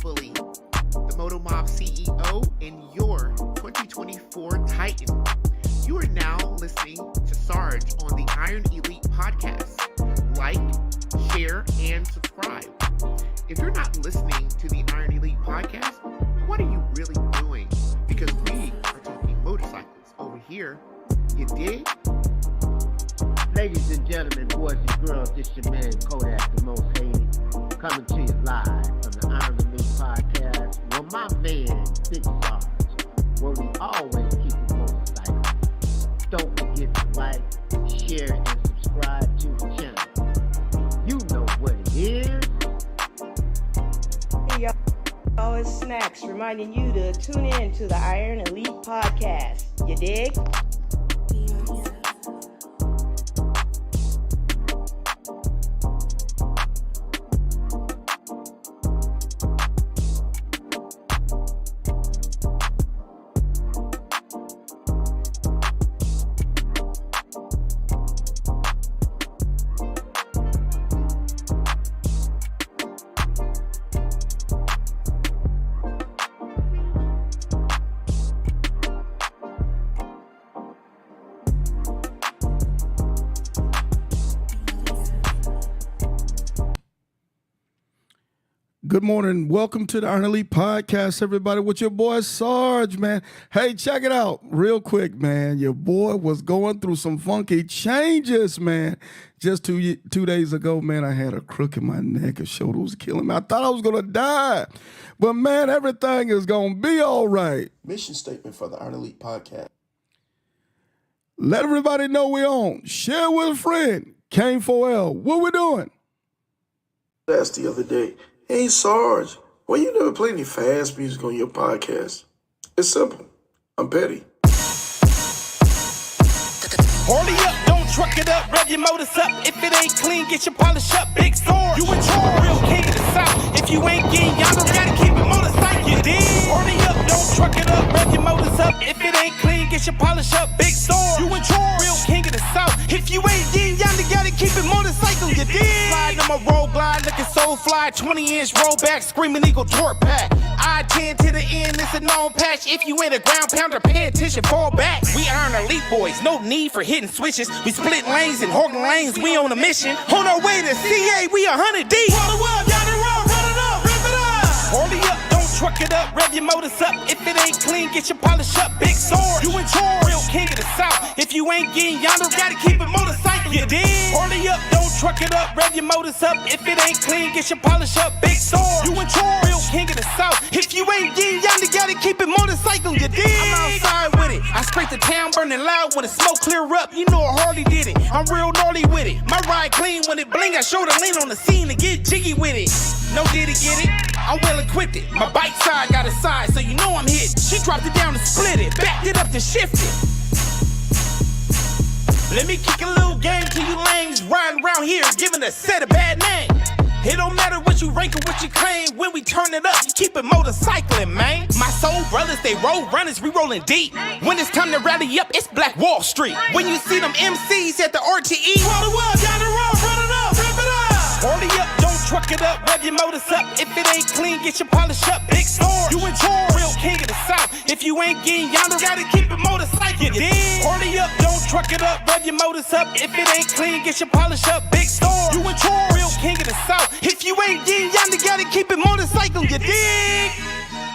fully the Moto Mob CEO and your 2024 Titan. You are now listening to Sarge on the Iron Elite podcast. Like, share, and subscribe. If you're not listening to the Iron Elite podcast, what are you really doing? Because we are talking motorcycles over here. You dig? Ladies and gentlemen, boys and girls, this your man Kodak, the most hated, coming to you live from the Iron Elite podcast. Well, my man, Big Sarge, where we always keep it motorcycle. Don't forget to like, share, and subscribe to the channel. You know what it is. Hey y'all, it's Snacks reminding you to tune in to the Iron Elite podcast. You dig? Good morning. Welcome to the Iron Elite podcast, everybody, with your boy Sarge, man. Hey, check it out real quick, man. Your boy was going through some funky changes, man. Just two days ago, man, I had a crook in my neck. A shoulder was killing me. I thought I was going to die. But, man, everything is going to be all right. Mission statement for the Iron Elite podcast. Let everybody know we're on. Share with a friend. Kane 4L. What we doing? Asked the other day, hey, Sarge, why you never play any fast music on your podcast? It's simple. I'm petty. Harley up, don't truck it up, rev your motors up. If it ain't clean, get your polish up. Big Sarge, you in charge, real king of the South. If you ain't getting y'all don't gotta keep it motorcycle, you dig? Harley up, don't truck it up, rev your motors up. If it ain't clean, get your polish up. Big Sarge, you in charge, real king of the South. If you ain't getting y'all gotta keep it motorcycle, you dig? Sliding on my road glide, looking so fly. 20-inch rollback, screaming eagle torque pack. I-10 to the end, it's a known patch. If you ain't a ground pounder, pay attention, fall back. We Iron Elite boys, no need for hitting switches. We split lanes and hogging lanes, we on a mission. On our way to CA, we 100 deep. Roll it up, y'all the road, run it up, rip it up. Harley up, don't truck it up, rev your motors up. If it ain't clean, get your polish up. Big Sarge, you in charge, real king of the South. If you ain't getting yonder, gotta keep it motorcycle, you dig? Harley up, don't truck it up, rev your motors up. If it ain't clean, get your polish up. Big Sarge, you in charge, real king of the South. If you ain't getting yonder, gotta keep it motorcycle, you dig? I'm outside with it, I scrape the town burning loud when the smoke clear up. You know a Harley did it, I'm real gnarly with it. My ride clean when it bling, I show the lean on the scene to get jiggy with it. No did it, get it? I'm well equipped it. My bike side got a side, so you know I'm hit. She dropped it down and split it, backed it up to shift it. Let me kick a little game to you lames riding around here, giving a set a bad name. It don't matter what you rank or what you claim. When we turn it up, you keep it motorcycling, man. My soul brothers, they roll runners, we rolling deep. When it's time to rally up, it's Black Wall Street. When you see them MCs at the RTE, roll it up, down the road, run it up, rip it up. Harley up, don't truck it up, rev your motors up. If it ain't clean, get your polish up. Big Sarge, you in charge, real king of the South. If you ain't getting yonder, gotta keep it motorcycle, you dig? Harley up, don't truck it up, rev your motors up. If it ain't clean, get your polish up. Big Sarge, you in charge, real king of the South. If you ain't getting yonder, gotta keep it motorcycle, you dig?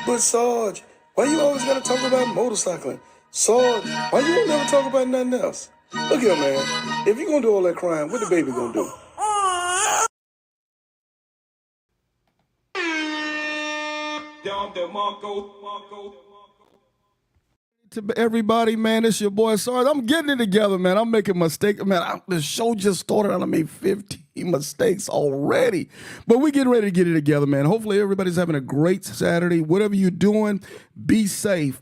But Sarge, why you always gotta talk about motorcycling? Sarge, why you don't never talk about nothing else? Look here, man. If you gonna do all that crying, what the baby gonna do? To everybody, man, it's your boy Sarge. I'm getting it together, man. I'm making mistakes. Man, the show just started and I made 15 mistakes already. But we're getting ready to get it together, man. Hopefully everybody's having a great Saturday. Whatever you're doing, be safe.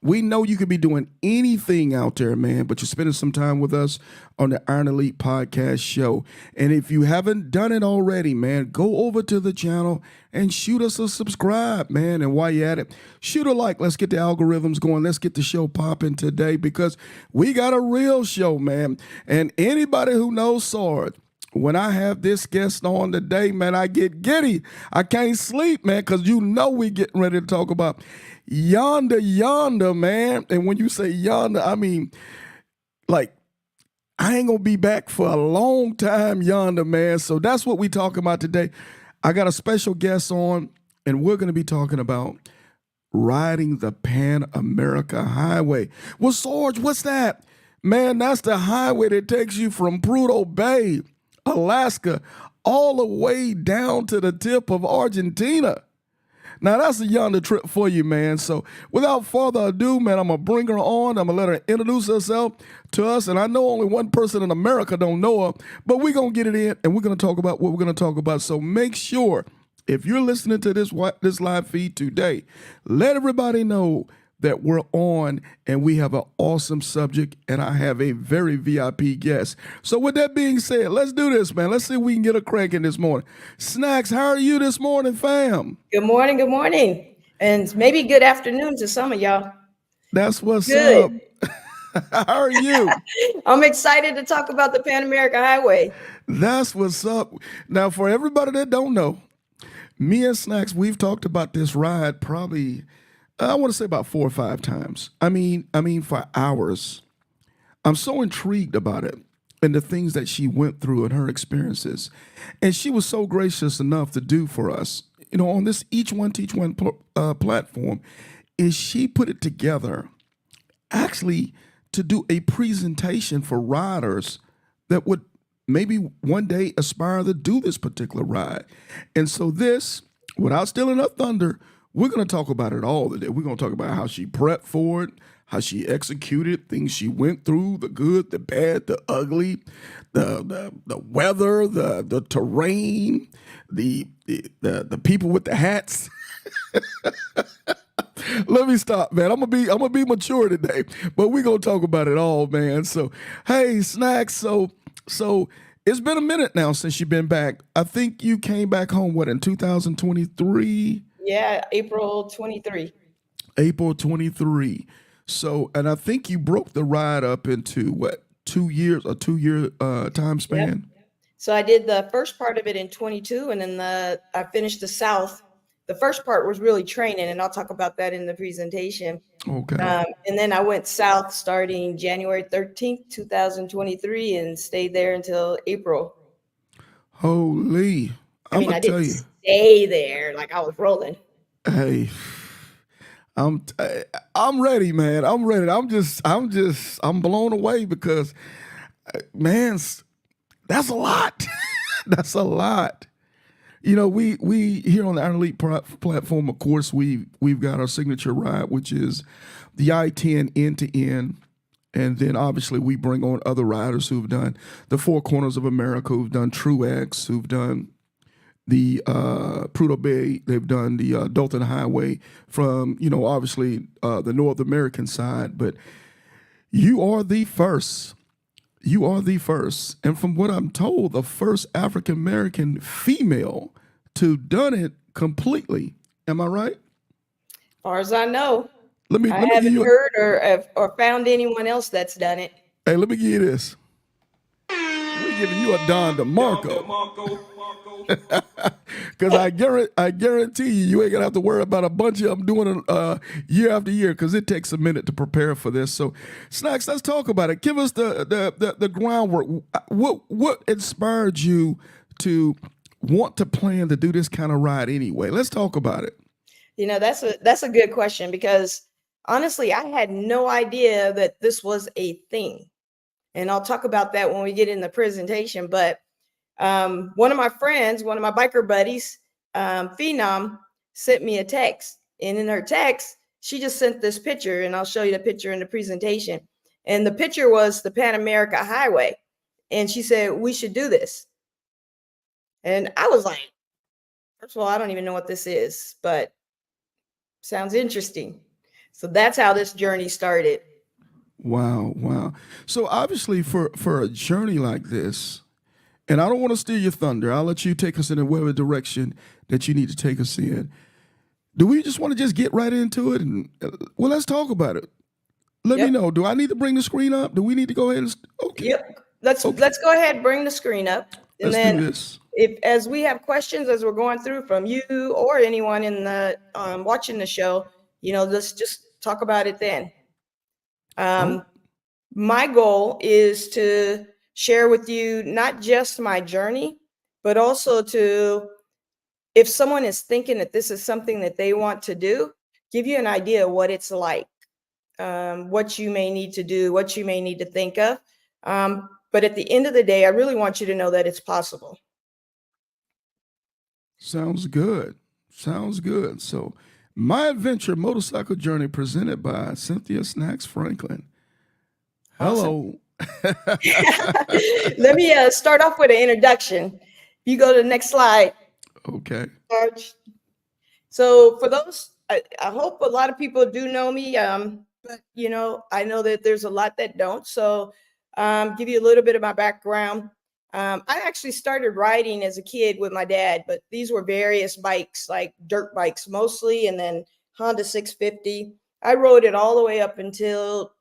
We know you could be doing anything out there, man, but you're spending some time with us on the Iron Elite podcast show. And if you haven't done it already, man, go over to the channel and shoot us a subscribe, man. And while you're at it, shoot a like. Let's get the algorithms going. Let's get the show popping today because we got a real show, man. And anybody who knows Sarge when I have this guest on today, man, I get giddy. I can't sleep, man, because we getting ready to talk about yonder, man. And when you say yonder, I mean, like, I ain't gonna be back for a long time yonder, man. So that's what we talking about today. I got a special guest on, and we're gonna be talking about riding the Pan America Highway. Well, Sarge, what's that? Man, that's the highway that takes you from Prudhoe Bay, Alaska, all the way down to the tip of Argentina. Now, that's a yonder trip for you, man. So without further ado, man, I'm going to bring her on. I'm going to let her introduce herself to us. And I know only one person in America don't know her, but we're going to get it in, and we're going to talk about what we're going to talk about. So make sure, if you're listening to this live feed today, let everybody know that we're on and we have an awesome subject, and I have a very VIP guest. So with that being said, let's do this, man. Let's see if we can get a crank in this morning. Snacks, how are you this morning, fam? Good morning. And maybe good afternoon to some of y'all. That's what's Good. up. How are you? I'm excited to talk about the Pan America Highway. That's what's up. Now, for everybody that don't know, me and Snacks, we've talked about this ride probably, I want to say about 4 or 5 times. I mean, for hours. I'm so intrigued about it and the things that she went through and her experiences. And she was so gracious enough to do for us, on this Each One Teach One platform, is she put it together actually to do a presentation for riders that would maybe one day aspire to do this particular ride. And so this, without stealing her thunder, we're going to talk about it all today. We're going to talk about how she prepped for it, how she executed, things she went through, the good, the bad, the ugly, the weather, the terrain, the people with the hats. Let me stop, man. I'm gonna be mature today, but we're gonna talk about it all, man. So, hey, Snacks. So it's been a minute now since you've been back. I think you came back home, in 2023? Yeah, April 23. April 23. So, and I think you broke the ride up into 2 years, a 2-year time span? Yep. So I did the first part of it in 22, and then I finished the South. The first part was really training, and I'll talk about that in the presentation. Okay. And then I went south starting January 13th, 2023, and stayed there until April. Holy. I didn't stay there, like I was rolling. Hey, I'm ready, man. I'm ready. I'm blown away because, man, that's a lot. That's a lot. We here on the Iron Elite platform, of course, we've got our signature ride, which is the I-10 end to end. And then obviously we bring on other riders who've done the Four Corners of America, who've done Truex, who've done the Prudhoe Bay, they've done the Dalton Highway from, obviously the North American side. But you are the first. You are the first. And from what I'm told, the first African-American female to done it completely. Am I right? As far as I know. I haven't heard or found anyone else that's done it. Hey, let me give you this. We're giving you a Don DeMarco. Because I guarantee you ain't gonna have to worry about a bunch of them doing it year after year, because it takes a minute to prepare for this. So, Snacks, let's talk about it. Give us the groundwork. What inspired you to want to plan to do this kind of ride anyway? Let's talk about it. That's a good question, because honestly, I had no idea that this was a thing. And I'll talk about that when we get in the presentation. But one of my friends, one of my biker buddies, Phenom, sent me a text. And in her text, she just sent this picture, and I'll show you the picture in the presentation. And the picture was the Pan America Highway. And she said, we should do this. And I was like, first of all, I don't even know what this is, but sounds interesting. So that's how this journey started. Wow. So obviously for a journey like this, and I don't want to steal your thunder, I'll let you take us in whatever direction that you need to take us in. Do we just want to get right into it? And well, let's talk about it. Let me know. Do I need to bring the screen up? Do we need to go ahead and okay? Yep. Let's go ahead and bring the screen up. And Let's then do this. if as we have questions as we're going through from you or anyone in the watching the show, let's just talk about it then. Oh, My goal is to share with you not just my journey, but also to, if someone is thinking that this is something that they want to do, give you an idea of what it's like, what you may need to do, what you may need to think of. But at the end of the day, I really want you to know that it's possible. sounds good. Sounds good. So, my adventure motorcycle journey presented by Cythina Franklin. Hello. Let me start off with an introduction. You go to the next slide, Okay. George. So for those, I hope a lot of people do know me, but I know that there's a lot that don't. So give you a little bit of my background. I actually started riding as a kid with my dad, but these were various bikes, like dirt bikes mostly, and then Honda 650. I rode it all the way up until,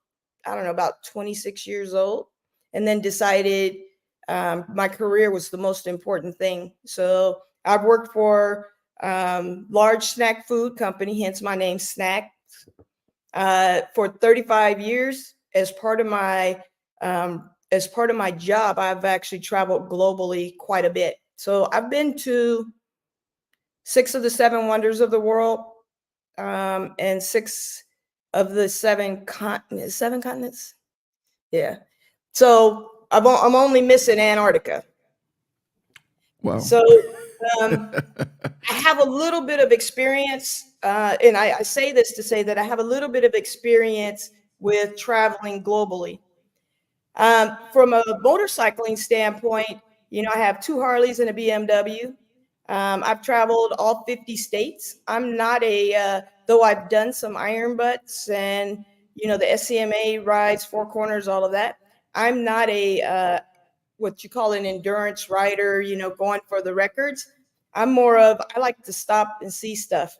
I don't know, about 26 years old, and then decided my career was the most important thing. So I've worked for large snack food company, hence my name, Snack, for 35 years. As part of my job, I've actually traveled globally quite a bit. So I've been to 6 of the 7 wonders of the world, and 6 of the 7 continents. 7 continents, yeah. So I'm only missing Antarctica. Wow. So I have a little bit of experience, and I say this to say that I have a little bit of experience with traveling globally. From a motorcycling standpoint, I have 2 Harleys and a BMW. I've traveled all 50 states. I'm not though I've done some iron butts and, the SCMA rides, 4 corners, all of that. I'm not what you call an endurance rider, going for the records. I'm more of, I like to stop and see stuff.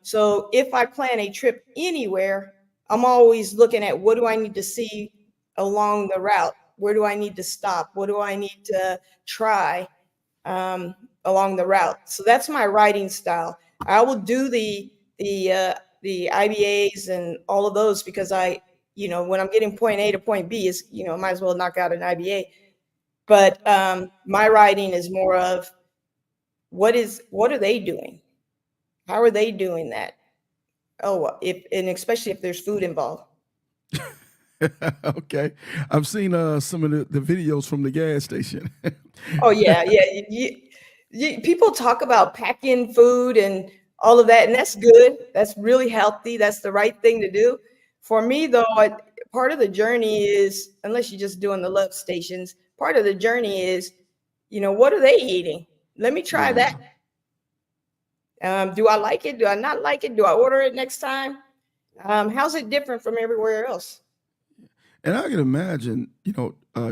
So if I plan a trip anywhere, I'm always looking at what do I need to see along the route? Where do I need to stop? What do I need to try along the route? So that's my riding style. I will do the IBAs and all of those because when I'm getting point A to point B is, might as well knock out an IBA. But my riding is more of what are they doing? How are they doing that? Oh, and especially if there's food involved. Okay. I've seen some of the videos from the gas station. Oh yeah, yeah. People talk about packing food and all of that, and that's good. That's really healthy. That's the right thing to do. For me, though, part of the journey is, unless you're just doing the love stations, part of the journey is, what are they eating? Let me try Yeah. that. Do I like it? Do I not like it? Do I order it next time? How's it different from everywhere else? And I can imagine,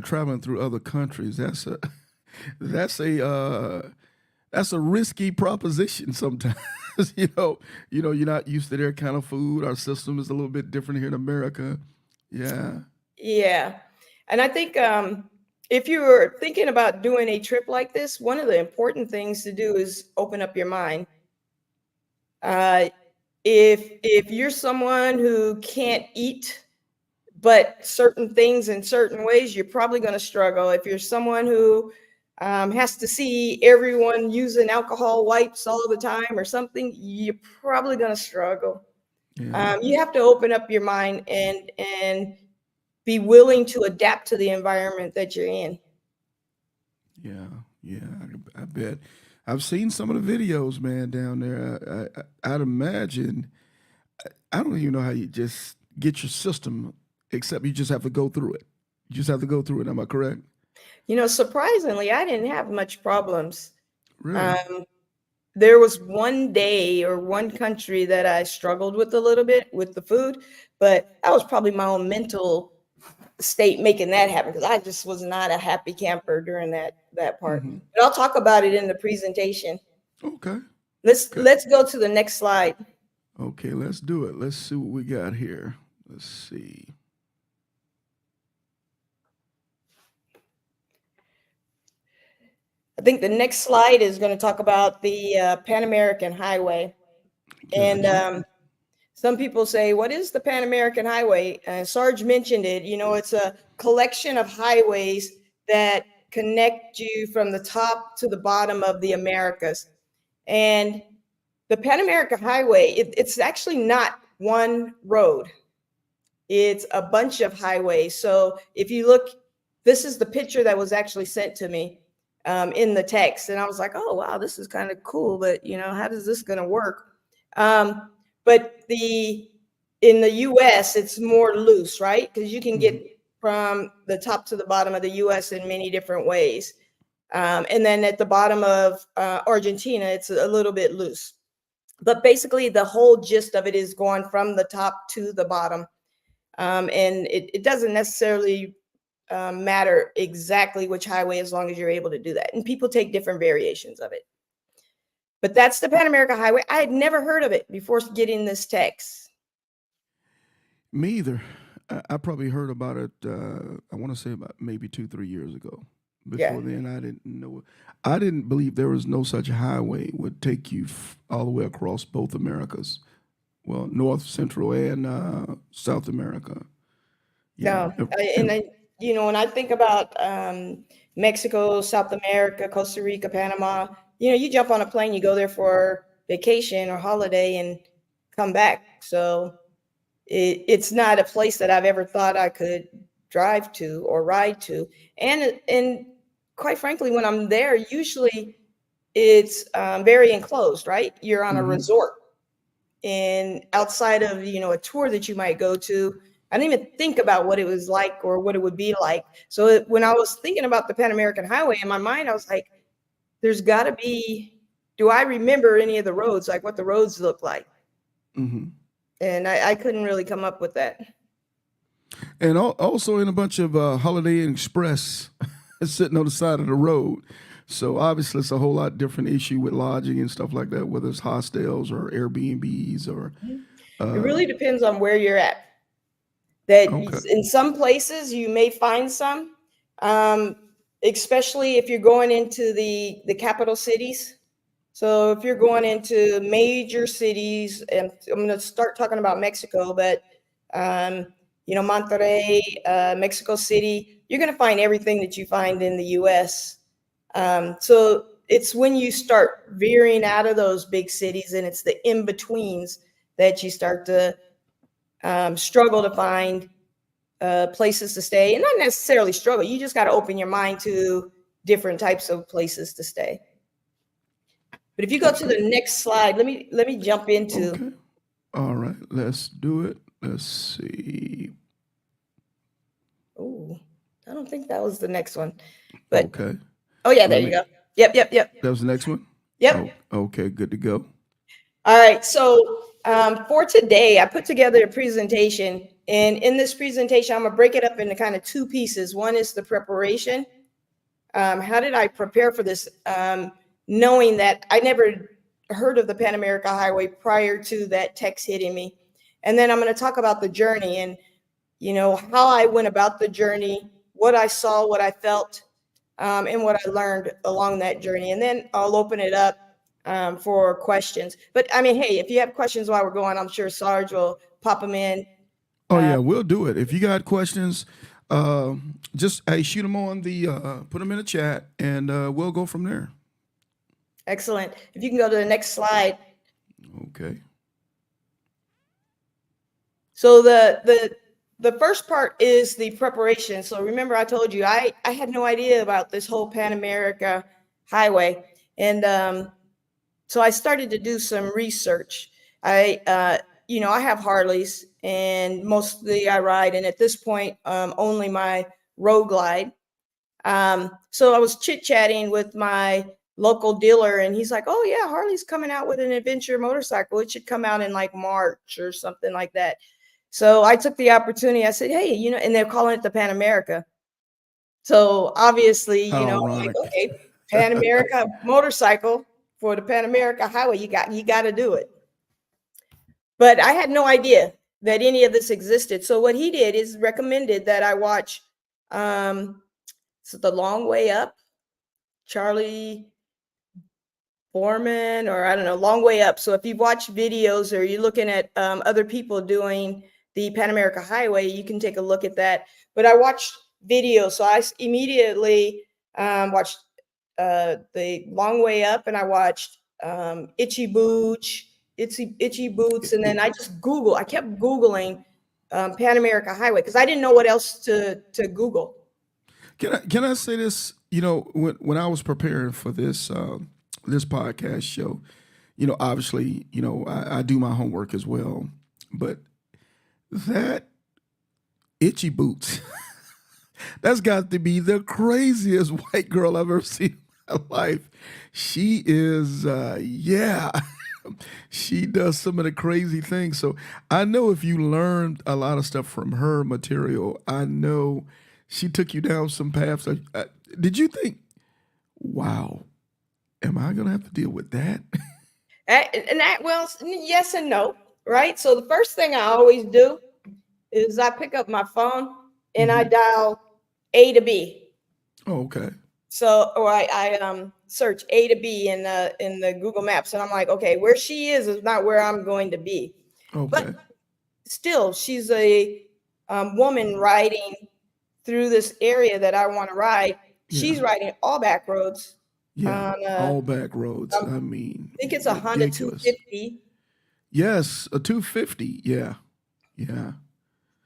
traveling through other countries. That's a risky proposition sometimes. You're not used to their kind of food. Our system is a little bit different here in America. Yeah. Yeah. And I think if you were thinking about doing a trip like this, one of the important things to do is open up your mind. If you're someone who can't eat but certain things in certain ways, you're probably going to struggle. If you're someone who has to see everyone using alcohol wipes all the time or something, you're probably going to struggle. Yeah. You have to open up your mind and be willing to adapt to the environment that you're in. Yeah. Yeah. I bet. I've seen some of the videos, man, down there. I'd imagine. I don't even know how you just get your system, except you just have to go through it. You just have to go through it. Am I correct? Surprisingly, I didn't have much problems. Really? There was one day or one country that I struggled with a little bit with the food, but that was probably my own mental state making that happen because I just was not a happy camper during that part. Mm-hmm. But I'll talk about it in the presentation. Okay. Okay. Let's go to the next slide. Okay, let's do it. Let's see what we got here. Let's see. I think the next slide is going to talk about the Pan American Highway. And some people say, what is the Pan American Highway? Sarge mentioned it. You know, it's a collection of highways that connect you from the top to the bottom of the Americas. And the Pan American Highway, it's actually not one road. It's a bunch of highways. So if you look, this is the picture that was actually sent to me in the text. And I was like, oh, wow, this is kind of cool. But, you know, how is this going to work? But in the U.S., it's more loose, right? Because you can get from the top to the bottom of the U.S. in many different ways. And then at the bottom of Argentina, it's a little bit loose. But basically, the whole gist of it is going from the top to the bottom. And it doesn't necessarily matter exactly which highway as long as you're able to do that. And people take different variations of it. But that's the Pan America Highway. I had never heard of it before getting this text. Me either. I probably heard about it, I want to say about maybe 2-3 years ago. Before then, I didn't know. I didn't believe there was no such highway would take you all the way across both Americas. Well, North, Central, and South America. Yeah. No, you know, when I think about Mexico, South America, Costa Rica, Panama, you know, you jump on a plane, you go there for vacation or holiday and come back. So it's not a place that I've ever thought I could drive to or ride to. And quite frankly, when I'm there, usually it's very enclosed, right? You're on a resort. And outside of, you know, a tour that you might go to, I didn't even think about what it was like or what it would be like. So when I was thinking about the Pan American Highway in my mind, I was like, there's got to be, do I remember any of the roads, like what the roads look like? And I couldn't really come up with that. And also in a bunch of Holiday Inn Express sitting on the side of the road. So obviously it's a whole lot different issue with lodging and stuff like that, whether it's hostels or Airbnbs or. It really depends on where you're at. That in some places you may find some, especially if you're going into the capital cities. So if you're going into major cities, and I'm going to start talking about Mexico, but you know, Monterrey, Mexico City, you're going to find everything that you find in the U.S. So it's when you start veering out of those big cities and it's the in-betweens that you start to struggle to find places to stay. And not necessarily struggle, you just got to open your mind to different types of places to stay. But if you go to the next slide, let me jump into. Okay. All right, let's do it. Let's see. Oh, I don't think that was the next one. But okay. Oh yeah, there you go. Yep. That was the next one? Yep. Oh, okay, good to go. All right. So for today, I put together a presentation. And in this presentation, I'm going to break it up into kind of two pieces. One is the preparation. How did I prepare for this? Knowing that I never heard of the Pan America Highway prior to that text hitting me. And then I'm going to talk about the journey and, you know, how I went about the journey, what I saw, what I felt, and what I learned along that journey. And then I'll open it up for questions. But I mean, hey, if you have questions while we're going, I'm sure Sarge will pop them in. Oh yeah, we'll do it. If you got questions, just shoot them on the, put them in the chat, and we'll go from there. Excellent. If you can go to the next slide. Okay. So the first part is the preparation. So remember, I told you I had no idea about this whole Pan America Highway, and so I started to do some research. You know, I have Harleys, and mostly I ride, and at this point, only my Road Glide. So I was chit-chatting with my local dealer, and he's like, oh yeah, Harley's coming out with an adventure motorcycle. It should come out in like March or something like that. So I took the opportunity. I said, hey, you know, and they're calling it the Pan America. So obviously, you know, I'm like, okay, Pan America motorcycle for the Pan America Highway. You got to do it. But I had no idea that any of this existed. So what he did is recommended that I watch so The Long Way Up Charlie Borman, or I don't know, Long Way Up. So if you've watched videos or you're looking at other people doing the Pan America Highway, you can take a look at that. But I watched videos, so I immediately watched the Long Way Up, and I watched Itchy Boots, and then I kept Googling Pan America Highway because I didn't know what else to Google. Can I say this? You know, when I was preparing for this this podcast show, you know, obviously, you know, I do my homework as well, but that Itchy Boots, that's got to be the craziest white girl I've ever seen in my life. She is, yeah, she does some of the crazy things. So I know if you learned a lot of stuff from her material, I know she took you down some paths. Did you think, wow, am I going to have to deal with that? And that, well, yes and no, right? So the first thing I always do is I pick up my phone and I dial A to B. Oh, okay. So, or I search A to B in the Google Maps, and I'm like, okay, where she is not where I'm going to be. Okay. But still, she's a woman riding through this area that I want to ride. She's riding all back roads. Yeah, on, all back roads. I mean, I think it's a Honda ridiculous. 250. Yes, a 250. Yeah, yeah.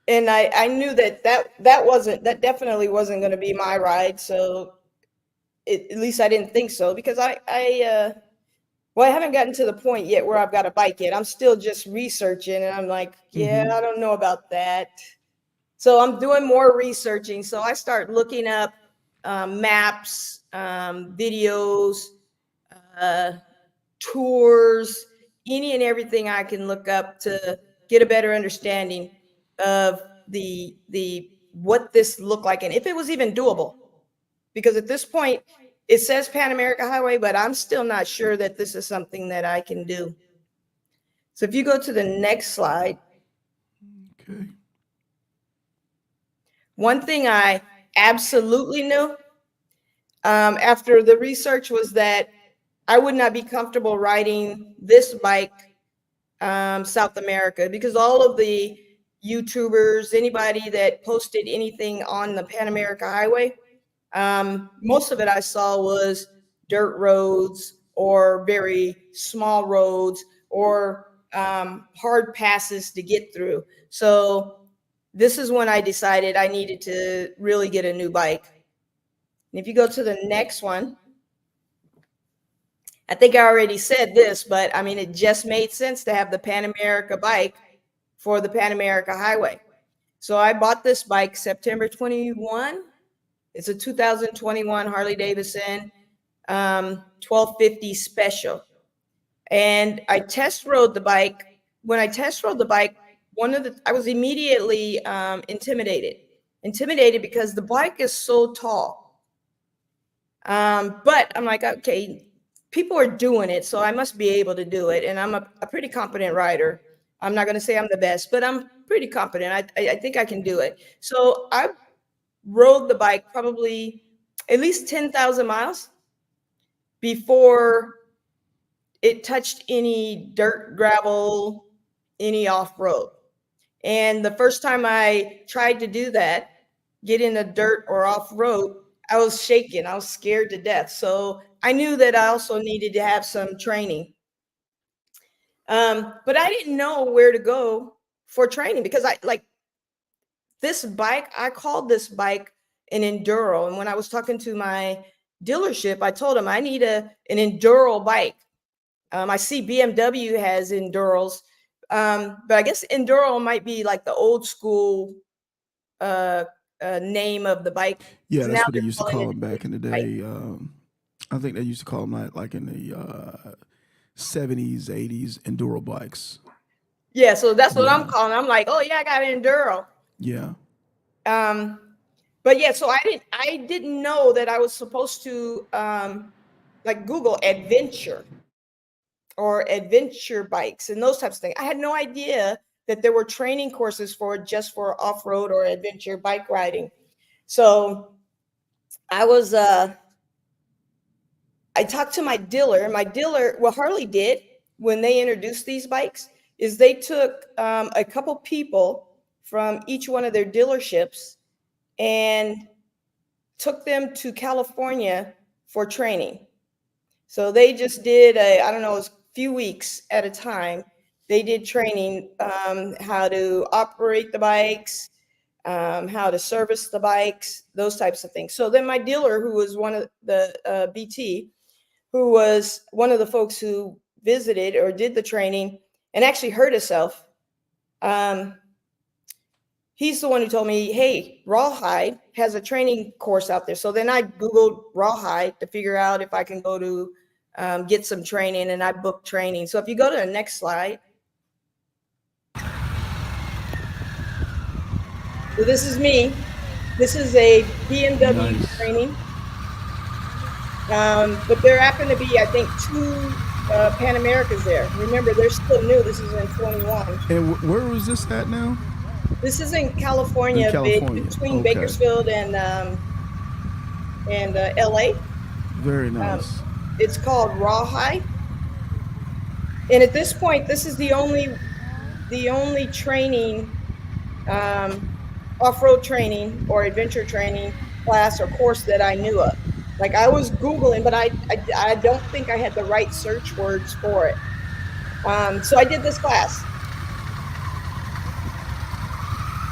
And I knew that definitely wasn't going to be my ride. So at least I didn't think so, because I haven't gotten to the point yet where I've got a bike yet. I'm still just researching, and I'm like, yeah, I don't know about that. So I'm doing more researching. So I start looking up maps, videos, tours, any and everything I can look up to get a better understanding of the what this looked like, and if it was even doable. Because at this point, it says Pan America Highway, but I'm still not sure that this is something that I can do. So if you go to the next slide. Okay. One thing I absolutely knew after the research was that I would not be comfortable riding this bike South America, because all of the YouTubers, anybody that posted anything on the Pan America Highway, most of it I saw was dirt roads or very small roads or hard passes to get through. So this is when I decided I needed to really get a new bike. And if you go to the next one, I think I already said this, but I mean, it just made sense to have the Pan America bike for the Pan America Highway. So I bought this bike September 21. It's a 2021 Harley-Davidson 1250 Special. And I test rode the bike. When I test rode the bike, I was immediately intimidated because the bike is so tall. But I'm like, okay, people are doing it, so I must be able to do it. And I'm a pretty competent rider. I'm not going to say I'm the best, but I'm pretty competent. I think I can do it. So I rode the bike probably at least 10,000 miles before it touched any dirt, gravel, any off-road. And the first time I tried to do that, get in the dirt or off-road, I was shaking. I was scared to death. So I knew that I also needed to have some training. But I didn't know where to go for training, because this bike, I called this bike an enduro. And when I was talking to my dealership, I told them I need an enduro bike. I see BMW has enduros, but I guess enduro might be like the old school name of the bike. Yeah, that's what they used to call them back in the day. I think they used to call them like in the 70s, 80s, enduro bikes. Yeah, so that's what I'm calling. I'm like, oh yeah, I got an enduro. Yeah. But yeah, so I didn't know that I was supposed to like Google adventure or adventure bikes and those types of things. I had no idea that there were training courses just for off-road or adventure bike riding. So I was I talked to my dealer. What Harley did when they introduced these bikes is they took a couple people from each one of their dealerships and took them to California for training. So they just did I don't know, it was a few weeks at a time. They did training, how to operate the bikes, how to service the bikes, those types of things. So then my dealer, who was one of the BT, who was one of the folks who visited or did the training and actually hurt himself, he's the one who told me, hey, Rawhide has a training course out there. So then I Googled Rawhide to figure out if I can go to get some training, and I booked training. So if you go to the next slide. So this is me. This is a BMW training. But there happen to be, I think, 2 Pan Americas there. Remember, they're still new. This is in 21. And where was this at now? This is in California, between Bakersfield and LA. Very nice. It's called Rawhide. And at this point, this is the only training, off-road training or adventure training class or course that I knew of. Like, I was Googling, but I don't think I had the right search words for it. So I did this class.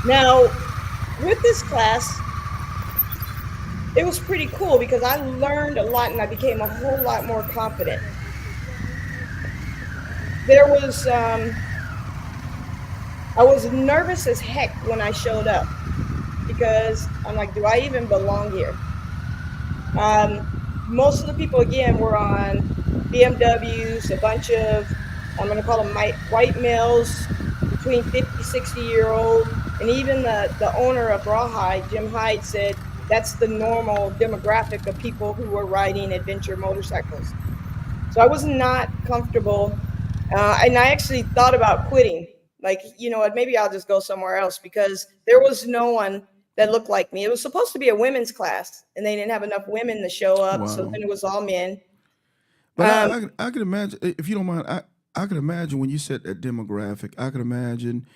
Now, with this class, it was pretty cool because I learned a lot and I became a whole lot more confident. There was, I was nervous as heck when I showed up because I'm like, do I even belong here? Most of the people, again, were on BMWs, a bunch of, I'm going to call them white males, between 50, 60-year-old, and even the owner of Rawhide, Jim Hyde, said that's the normal demographic of people who were riding adventure motorcycles. So I was not comfortable, and I actually thought about quitting. Like, you know what, maybe I'll just go somewhere else because there was no one that looked like me. It was supposed to be a women's class, and they didn't have enough women to show up, so then it was all men. But I could imagine, if you don't mind, I could imagine when you said that demographic, I could imagine,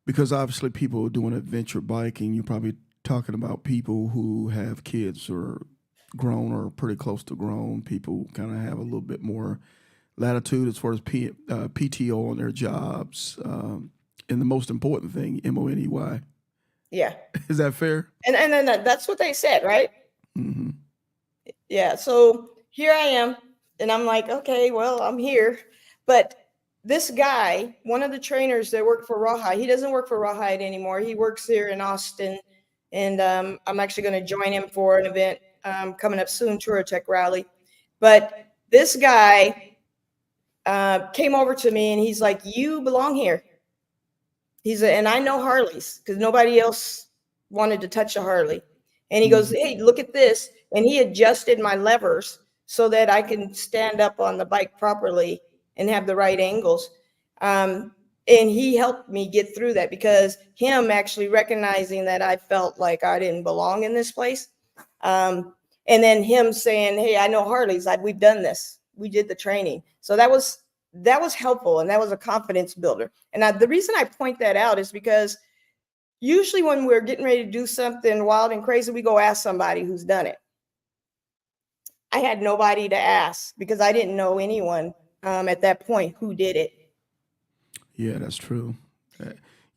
because obviously people are doing adventure biking, you're probably talking about people who have kids or grown or pretty close to grown. People kind of have a little bit more latitude as far as PTO on their jobs. And the most important thing, MONEY. Yeah. Is that fair? And then that's what they said, right? Mm-hmm. Yeah. So here I am, and I'm like, okay, well, I'm here. But this guy, one of the trainers that worked for Rawhide, he doesn't work for Rawhide anymore. He works here in Austin, and I'm actually going to join him for an event coming up soon, Touratech Rally. But this guy came over to me, and he's like, you belong here. And I know Harleys because nobody else wanted to touch a Harley. And he goes, hey, look at this. And he adjusted my levers so that I can stand up on the bike properly and have the right angles. And he helped me get through that because him actually recognizing that I felt like I didn't belong in this place. And then him saying, hey, I know Harleys. We've done this. We did the training. So that was helpful, and that was a confidence builder. And the reason I point that out is because usually when we're getting ready to do something wild and crazy, we go ask somebody who's done it. I had nobody to ask because I didn't know anyone at that point who did it. Yeah, that's true.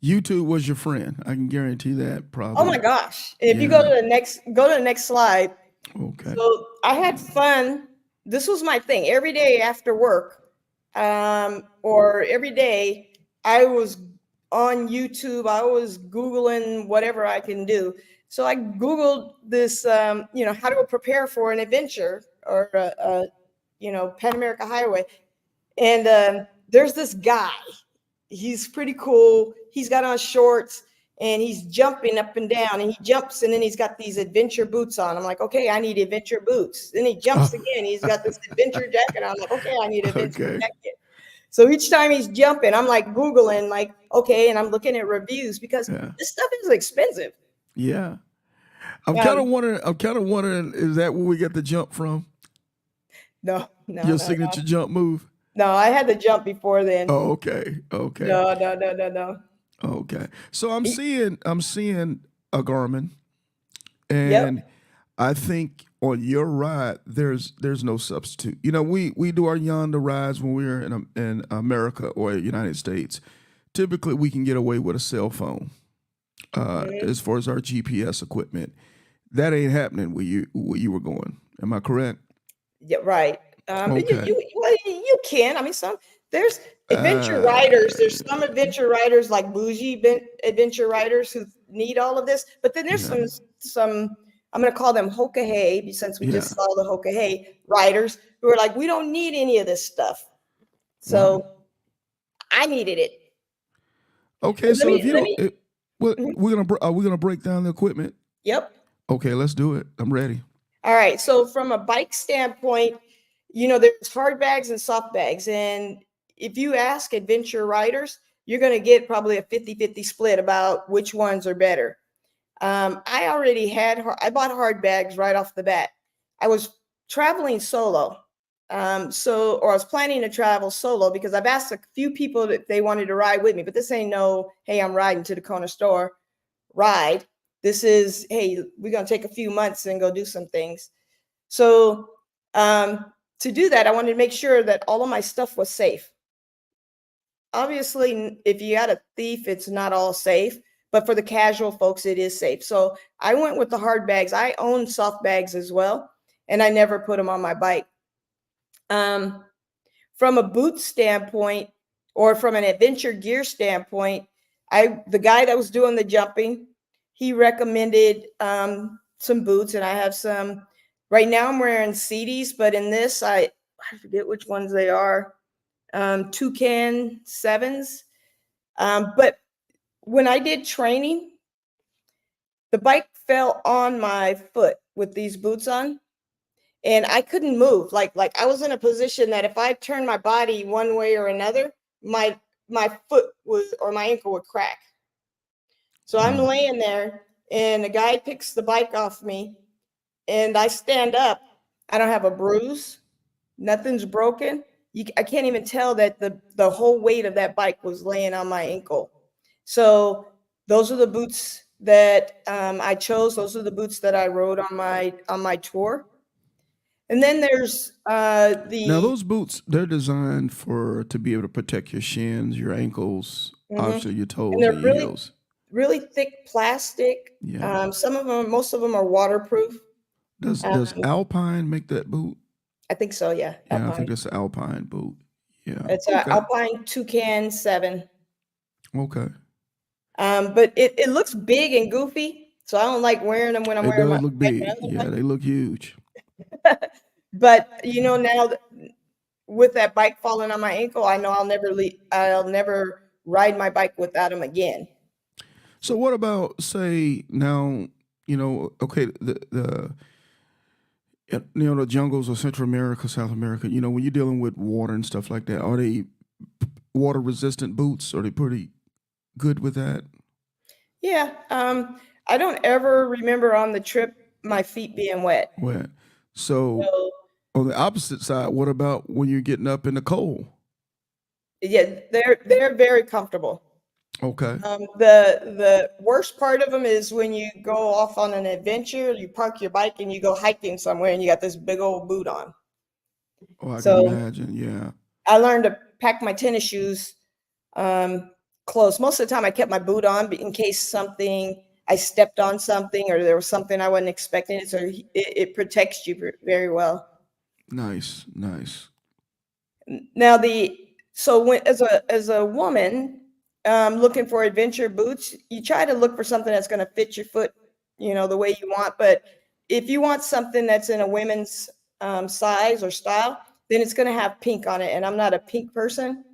YouTube was your friend. I can guarantee that. Probably. Oh my gosh! If you go to the next slide. Okay. So I had fun. This was my thing. Every day after work, or every day, I was on YouTube. I was Googling whatever I can do. So I Googled this, how to prepare for an adventure or, Pan America Highway. And there's this guy. He's pretty cool. He's got on shorts and he's jumping up and down, and he jumps, and then he's got these adventure boots on. I'm like, okay, I need adventure boots. Then he jumps again. He's got this adventure jacket. I'm like, okay, I need adventure jacket. So each time he's jumping, I'm like Googling, like, okay, and I'm looking at reviews because this stuff is expensive. Yeah. I'm kind of wondering, is that where we get the jump from? No, no, Your no, no. signature jump move? No, I had to jump before then. Oh, okay. Okay. No, no, no, no, no. Okay. So I'm E- seeing a Garmin, Yep. and I think on your ride there's no substitute. You know, we do our Yonder rides when we're in America or United States. Typically, we can get away with a cell phone Mhm. as far as our GPS equipment. That ain't happening where you were going. Am I correct? Yeah, right. But Okay. well, you can. I mean, there's adventure Uh, riders. There's some adventure riders like bougie adventure riders who need all of this. But then there's yeah. some I'm going to call them Hoka since we Yeah. just saw the Hoka riders who are like, we don't need any of this stuff. Wow. So I needed it. Okay. But let So if me you let don't, me. what are we gonna break down the equipment? Yep. Okay, let's do it. I'm ready. All right. So from a bike standpoint, there's hard bags and soft bags. And if you ask adventure riders, you're going to get probably a 50-50 split about which ones are better. I bought hard bags right off the bat. I was traveling solo. Or I was planning to travel solo because I've asked a few people if they wanted to ride with me, but this ain't no, hey, I'm riding to the corner store ride. This is, hey, we're going to take a few months and go do some things. So to do that, I wanted to make sure that all of my stuff was safe. Obviously, if you got a thief, it's not all safe, but for the casual folks, it is safe. So I went with the hard bags. I own soft bags as well, and I never put them on my bike. From a boot standpoint, or from an adventure gear standpoint, the guy that was doing the jumping, he recommended some boots, and I have some. Right now, I'm wearing CDs, but in this, I forget which ones they are. Toucan 7s. But when I did training, the bike fell on my foot with these boots on, and I couldn't move. Like I was in a position that if I turned my body one way or another, my foot or my ankle would crack. So I'm Wow. laying there, and the guy picks the bike off me, and I stand up. I don't have a bruise. Nothing's broken. I can't even tell that the whole weight of that bike was laying on my ankle. So those are the boots that I chose. Those are the boots that I rode on my tour. And then there's Now the those boots, they're designed to be able to protect your shins, your ankles, Mhm. obviously your And toes they're and your really heels. really thick plastic. Yeah. Most of them are waterproof. Does Um, Alpine make that boot? I think so. Yeah, Yeah, I think Alpine. that's an Alpine boot. Yeah. It's a Okay. Alpine Toucan 7. Okay. But it looks big and goofy, so I don't like wearing them when I'm It wearing does look riding my big. Yeah, they look huge. other bike. But now with that bike falling on my ankle, I know I'll never ride my bike without them again. So what about say now, okay, the jungles of Central America, South America, when you're dealing with water and stuff like that, are they water resistant boots? Are they pretty good with that? Yeah. I don't ever remember on the trip my feet being wet. Wet. So So on the opposite side, what about when you're getting up in the cold? yeah, they're very comfortable. Okay. The worst part of them is when you go off on an adventure, you park your bike and you go hiking somewhere and you got this big old boot on. Oh, I can So imagine. Yeah. I learned to pack my tennis shoes close. Most of the time I kept my boot on in case I stepped on something or there was something I wasn't expecting. So it protects you very well. Nice. Nice. Now as a woman looking for adventure boots, you try to look for something that's going to fit your foot, the way you want. But if you want something that's in a women's size or style, then it's going to have pink on it. And I'm not a pink person,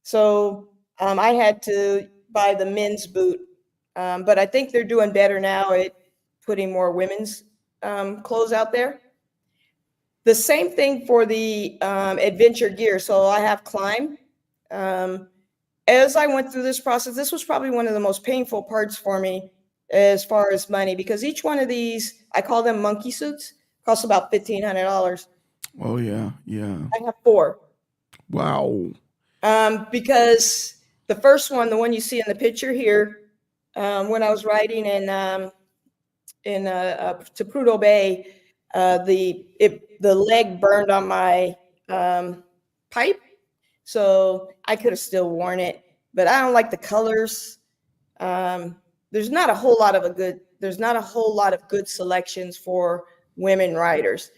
so I had to buy the men's boot. But I think they're doing better now at putting more women's clothes out there. The same thing for the adventure gear. So I have Climb. As I went through this process, this was probably one of the most painful parts for me as far as money, because each one of these, I call them monkey suits, costs about $1,500. Oh yeah, yeah. I have 4. Wow. Because the first one, the one you see in the picture here, when I was riding to Prudhoe Bay, the leg burned on my pipe, so I could have still worn it, but I don't like the colors. There's not a whole lot of good selections for women riders.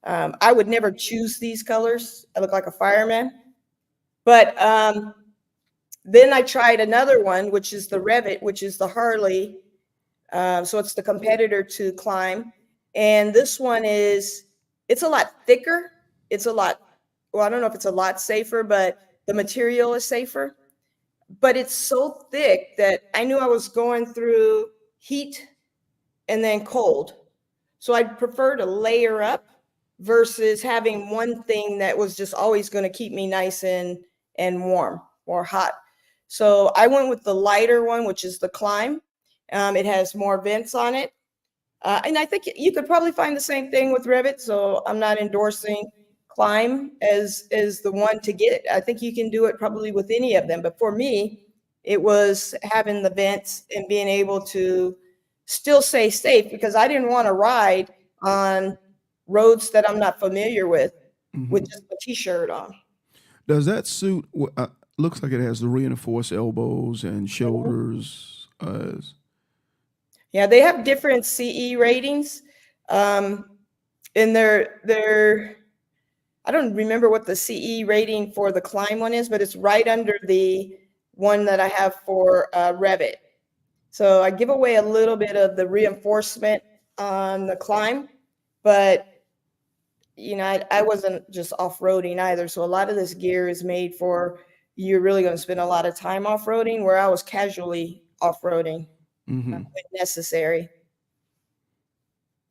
I would never choose these colors. I look like a fireman. But then I tried another one, which is the Revit, which is the Harley. So it's the competitor to Climb. And this one it's a lot thicker. Well, I don't know if it's a lot safer, but the material is safer. But it's so thick that I knew I was going through heat and then cold. So I'd prefer to layer up versus having one thing that was just always going to keep me nice and warm or hot. So I went with the lighter one, which is the Climb. It has more vents on it. And I think you could probably find the same thing with Revit. So I'm not endorsing Climb as the one to get. I think you can do it probably with any of them. But for me, it was having the vents and being able to still stay safe, because I didn't want to ride on roads that I'm not familiar with just a t-shirt on. Does that suit? Looks like it has the reinforced elbows and shoulders. Yeah, they have different CE ratings. And they're I don't remember what the CE rating for the Climb one is, but it's right under the one that I have for Revit. So I give away a little bit of the reinforcement on the Climb, but I wasn't just off-roading either. So a lot of this gear is made for, you're really going to spend a lot of time off-roading, where I was casually off-roading when necessary.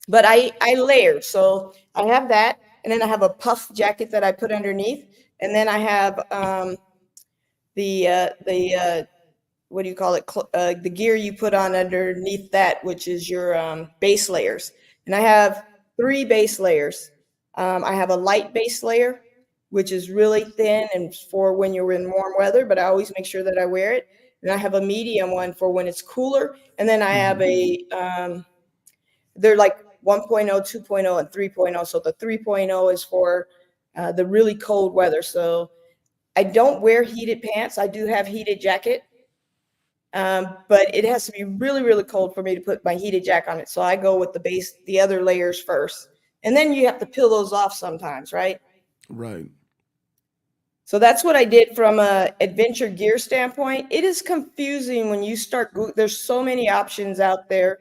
But I layered. So I have that, and then I have a puff jacket that I put underneath, and then I have the what do you call it? The gear you put on underneath that, which is your base layers. And I have 3 base layers. I have a light base layer, which is really thin and for when you're in warm weather, but I always make sure that I wear it. And I have a medium one for when it's cooler. And then I have they're like 1.0, 2.0, and 3.0. So the 3.0 is for the really cold weather. So I don't wear heated pants. I do have heated jacket. But it has to be really, really cold for me to put my heated jacket on it. So I go with the other layers first. And then you have to peel those off sometimes, right? Right. So that's what I did from a adventure gear standpoint. It is confusing when you start, there's so many options out there.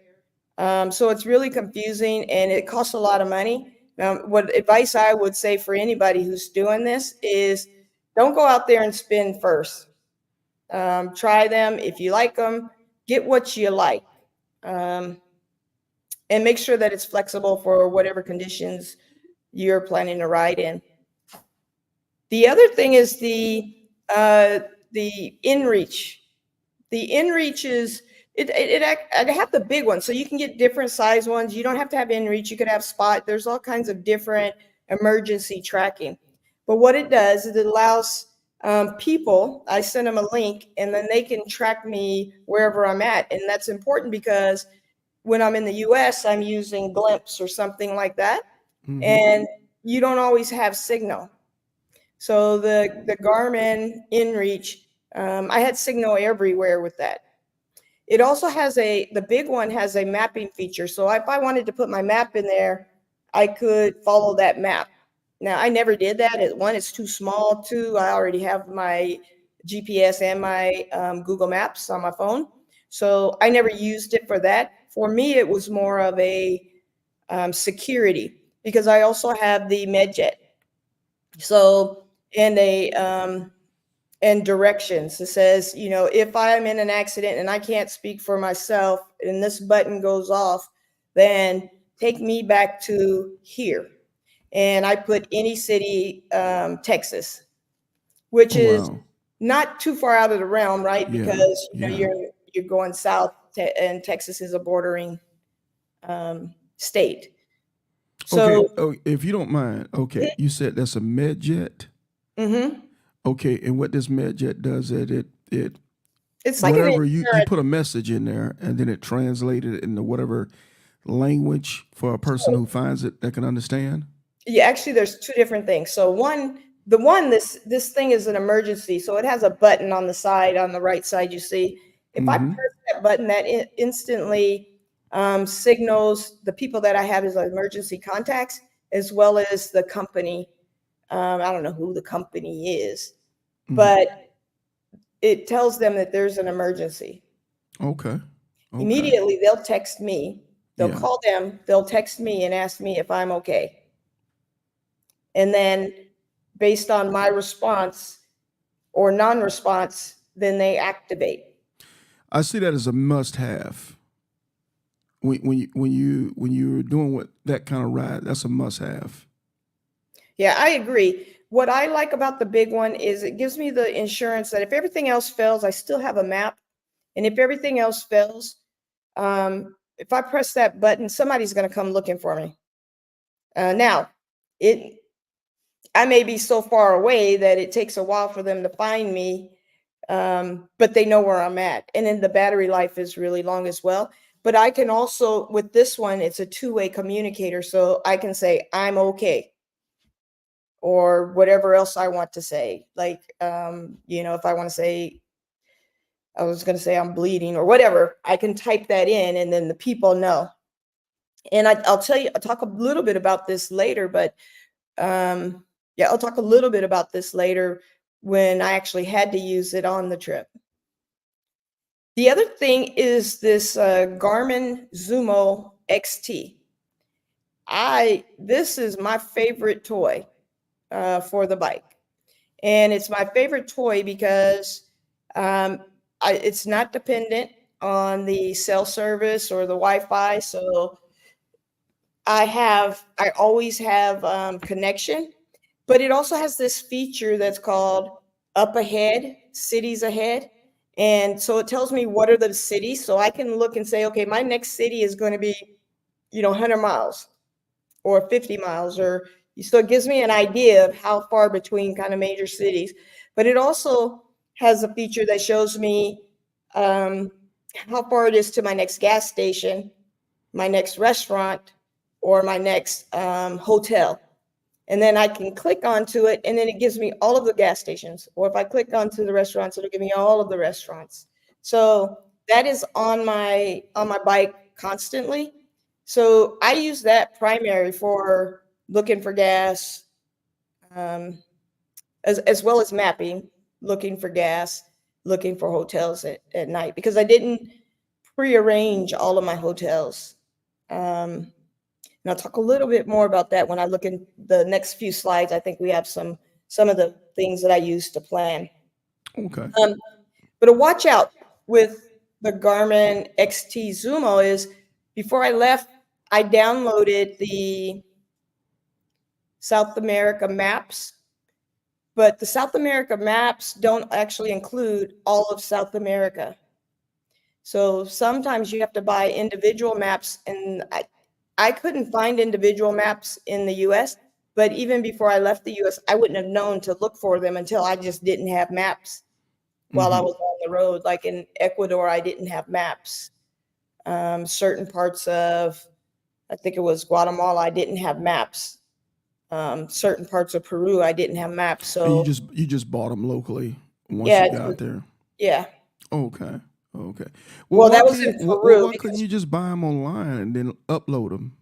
So it's really confusing, and it costs a lot of money. What advice I would say for anybody who's doing this is, don't go out there and spin first. Try them. If you like them, get what you like. And make sure that it's flexible for whatever conditions you're planning to ride in. The other thing is the inReach. The inReach is, I have the big one, so you can get different size ones. You don't have to have inReach. You could have Spot. There's all kinds of different emergency tracking. But what it does is it allows people, I send them a link, and then they can track me wherever I'm at. And that's important because when I'm in the U.S., I'm using Glimpse or something like that. And you don't always have signal. So the Garmin inReach, I had signal everywhere with that. It also has the big one has a mapping feature. So if I wanted to put my map in there, I could follow that map. Now, I never did that. One, it's too small. 2, I already have my GPS and my Google Maps on my phone. So I never used it for that. For me, it was more of a security, because I also have the MedJet. So, and directions. It says, if I'm in an accident and I can't speak for myself and this button goes off, then take me back to here. And I put any city, Texas, which is not too far out of the realm, right? Because you're going south, and Texas is a bordering state. Okay. So, Oh, if you don't mind. Okay. You said that's a med jet. mhm, Okay. And what this med jet does is it it's like an whatever you insurance. put a message in there and then it translated it into whatever language for a person who finds it that can understand. Yeah, actually, there's two different things. So this thing is an emergency. So it has a button on the side, on the right side. You see, if I Mm-hmm. press that button, that instantly signals the people that I have as emergency contacts, as well as the company. I don't know who the company is, Mm-hmm. but it tells them that there's an emergency. Okay. Okay. Immediately, they'll text me. They'll Yeah. call them. They'll text me and ask me if I'm okay. And then based on my response or non-response, then they activate. I see that as a must-have. When you're doing what that kind of ride, that's a must-have. Yeah, I agree. What I like about the big one is it gives me the insurance that if everything else fails, I still have a map. And if everything else fails, if I press that button, somebody's going to come looking for me. Now, I may be so far away that it takes a while for them to find me, but they know where I'm at. And then the battery life is really long as well. But I can also, with this one, it's a two-way communicator. So I can say, I'm okay, or whatever else I want to say. Like, if I want to say, I was going to say I'm bleeding or whatever, I can type that in and then the people know. And I'll talk a little bit about this later, but yeah, I'll talk a little bit about this later when I actually had to use it on the trip. The other thing is this Garmin Zumo XT. This is my favorite toy for the bike. And it's my favorite toy because it's not dependent on the cell service or the Wi-Fi. So I always have connection, but it also has this feature that's called Up Ahead, Cities Ahead. And so it tells me what are the cities. So I can look and say, okay, my next city is going to be, 100 miles or 50 miles, or so it gives me an idea of how far between kind of major cities. But it also has a feature that shows me how far it is to my next gas station, my next restaurant, or my next hotel. And then I can click onto it, and then it gives me all of the gas stations. Or if I click onto the restaurants, it'll give me all of the restaurants. So that is on my bike constantly. So I use that primary for looking for gas, as well as mapping, looking for gas, looking for hotels at night, because I didn't prearrange all of my hotels. And I'll talk a little bit more about that when I look in the next few slides. I think we have some of the things that I use to plan. Okay. But a watch out with the Garmin XT Zumo is before I left, I downloaded the South America maps, but the South America maps don't actually include all of South America. So sometimes you have to buy individual maps, and I couldn't find individual maps in the US, but even before I left the US, I wouldn't have known to look for them until I just didn't have maps while I was on the road. Like in Ecuador, I didn't have maps. Certain parts of, I think it was Guatemala, I didn't have maps. Certain parts of Peru, I didn't have maps. And So you just bought them locally once yeah, you got there. yeah. Okay. Okay. Well, that why was in can't Peru why couldn't because you just buy them online and then upload them?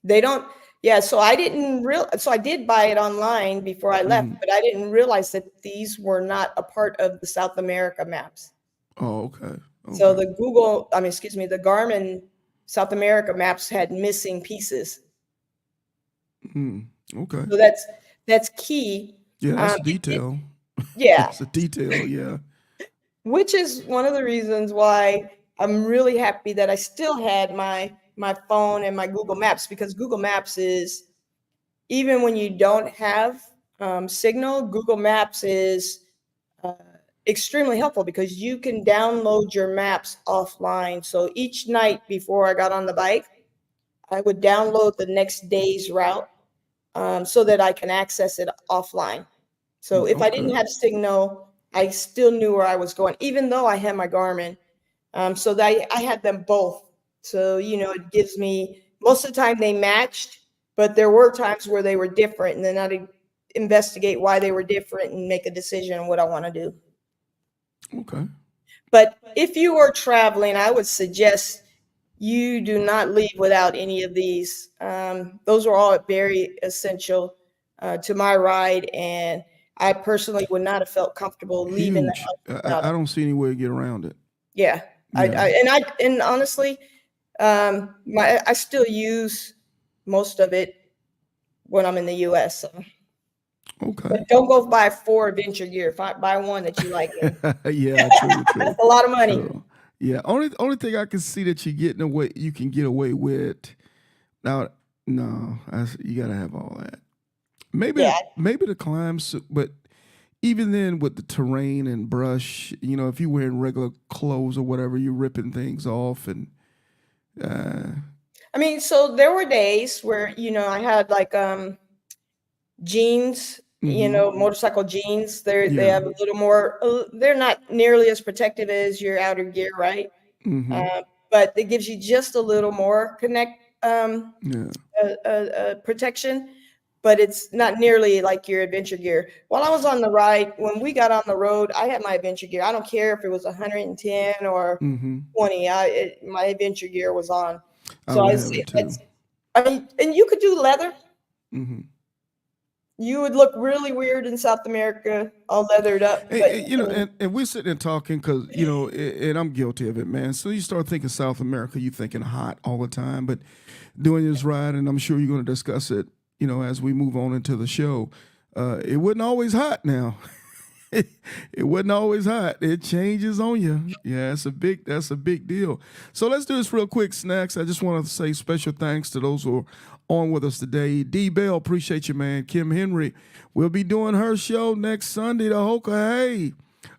they don't. Yeah, so I didn't so I did buy it online before I left, but I didn't realize that these were not a part of the South America maps. Oh, okay. So Okay. the Garmin South America maps had missing pieces. Okay. So that's key. Yeah, that's a detail. Yeah, That's a detail. Yeah. which is one of the reasons why I'm really happy that I still had my phone and my Google Maps, because Google Maps is, even when you don't have signal, Google Maps is extremely helpful because you can download your maps offline. So each night before I got on the bike, I would download the next day's route so that I can access it offline. So if I didn't Okay. have signal, I still knew where I was going, even though I had my Garmin. So that I had them both. So, it gives me, most of the time they matched, but there were times where they were different, and then I'd investigate why they were different and make a decision on what I want to do. Okay. But if you are traveling, I would suggest you do not leave without any of these. Those are all very essential to my ride, and I personally would not have felt comfortable leaving the Huge. house without I them. don't see any way to get around it. Yeah, Yeah. and honestly, I still use most of it when I'm in the U.S. So. Okay. But don't go buy 4 adventure gear. Buy one that you like. Yeah, true. That's a lot of money. True. Yeah. Only thing I can see that you can get away with. Now, no, you gotta have all that. Maybe Yeah. maybe the climb, but even then with the terrain and brush, if you're wearing regular clothes or whatever, you're ripping things off and. I mean, so there were days where, I had like jeans, motorcycle jeans. They Yeah. have a little more, they're not nearly as protective as your outer gear, right? But it gives you just a little more Yeah. protection, but it's not nearly like your adventure gear. While I was on the ride, when we got on the road, I had my adventure gear. I don't care if it was 110 or 20. My adventure gear was on. I So would I have say it too. and you could do leather. Mm-hmm. You would look really weird in South America, all leathered up. But And we're sitting there talking because, and I'm guilty of it, man. So you start thinking South America, you thinking hot all the time. But doing this ride, and I'm sure you're going to discuss it, as we move on into the show, it wasn't always hot now. It wasn't always hot. It changes on you. Yeah, that's a big deal. So let's do this real quick, Snacks. I just want to say special thanks to those who are on with us today. D Bell, appreciate you, man. Kim Henry will be doing her show next Sunday, the Hoka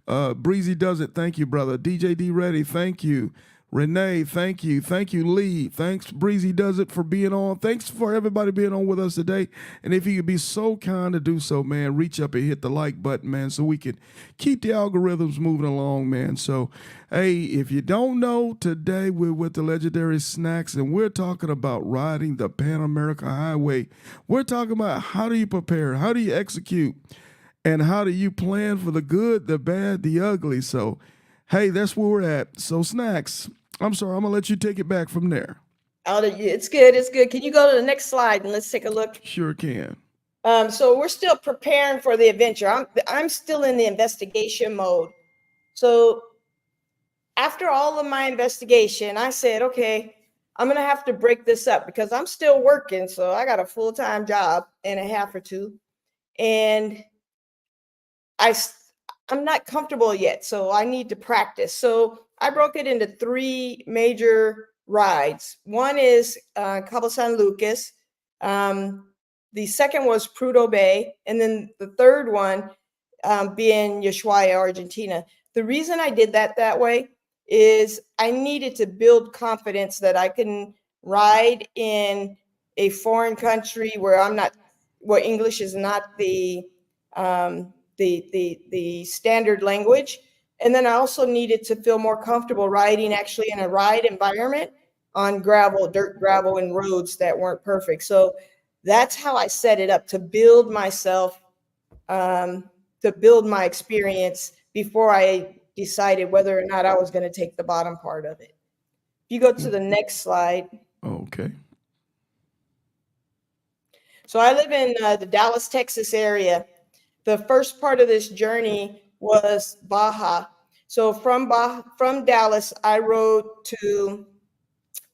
Hey. Breezy does it. Thank you, brother. DJ D Ready, thank you. Renee, thank you. Thank you, Lee. Thanks, Breezy Does It, for being on. Thanks for everybody being on with us today. And if you could be so kind to do so, man, reach up and hit the like button, man, so we can keep the algorithms moving along, man. So, hey, if you don't know, today we're with the legendary Snacks, and we're talking about riding the Pan America Highway. We're talking about how do you prepare, how do you execute, and how do you plan for the good, the bad, the ugly. So, hey, that's where we're at. So, Snacks, I'm sorry, I'm going to let you take it back from there. It's good. It's good. Can you go to the next slide and let's take a look? Sure can. So we're still preparing for the adventure. I'm still in the investigation mode. So after all of my investigation, I said, okay, I'm going to have to break this up because I'm still working. So I got a full-time job and a half or two. And I'm not comfortable yet. So I need to practice. So I broke it into 3 major rides. One is Cabo San Lucas. The second was Prudhoe Bay. And then the third one being Ushuaia, Argentina. The reason I did that way is I needed to build confidence that I can ride in a foreign country where English is not the standard language. And then I also needed to feel more comfortable riding actually in a ride environment on dirt gravel and roads that weren't perfect. So that's how I set it up to build myself, to build my experience before I decided whether or not I was going to take the bottom part of it. If you go to the next slide. Okay. So I live in the Dallas, Texas area. The first part of this journey was Baja. So from Dallas, I rode to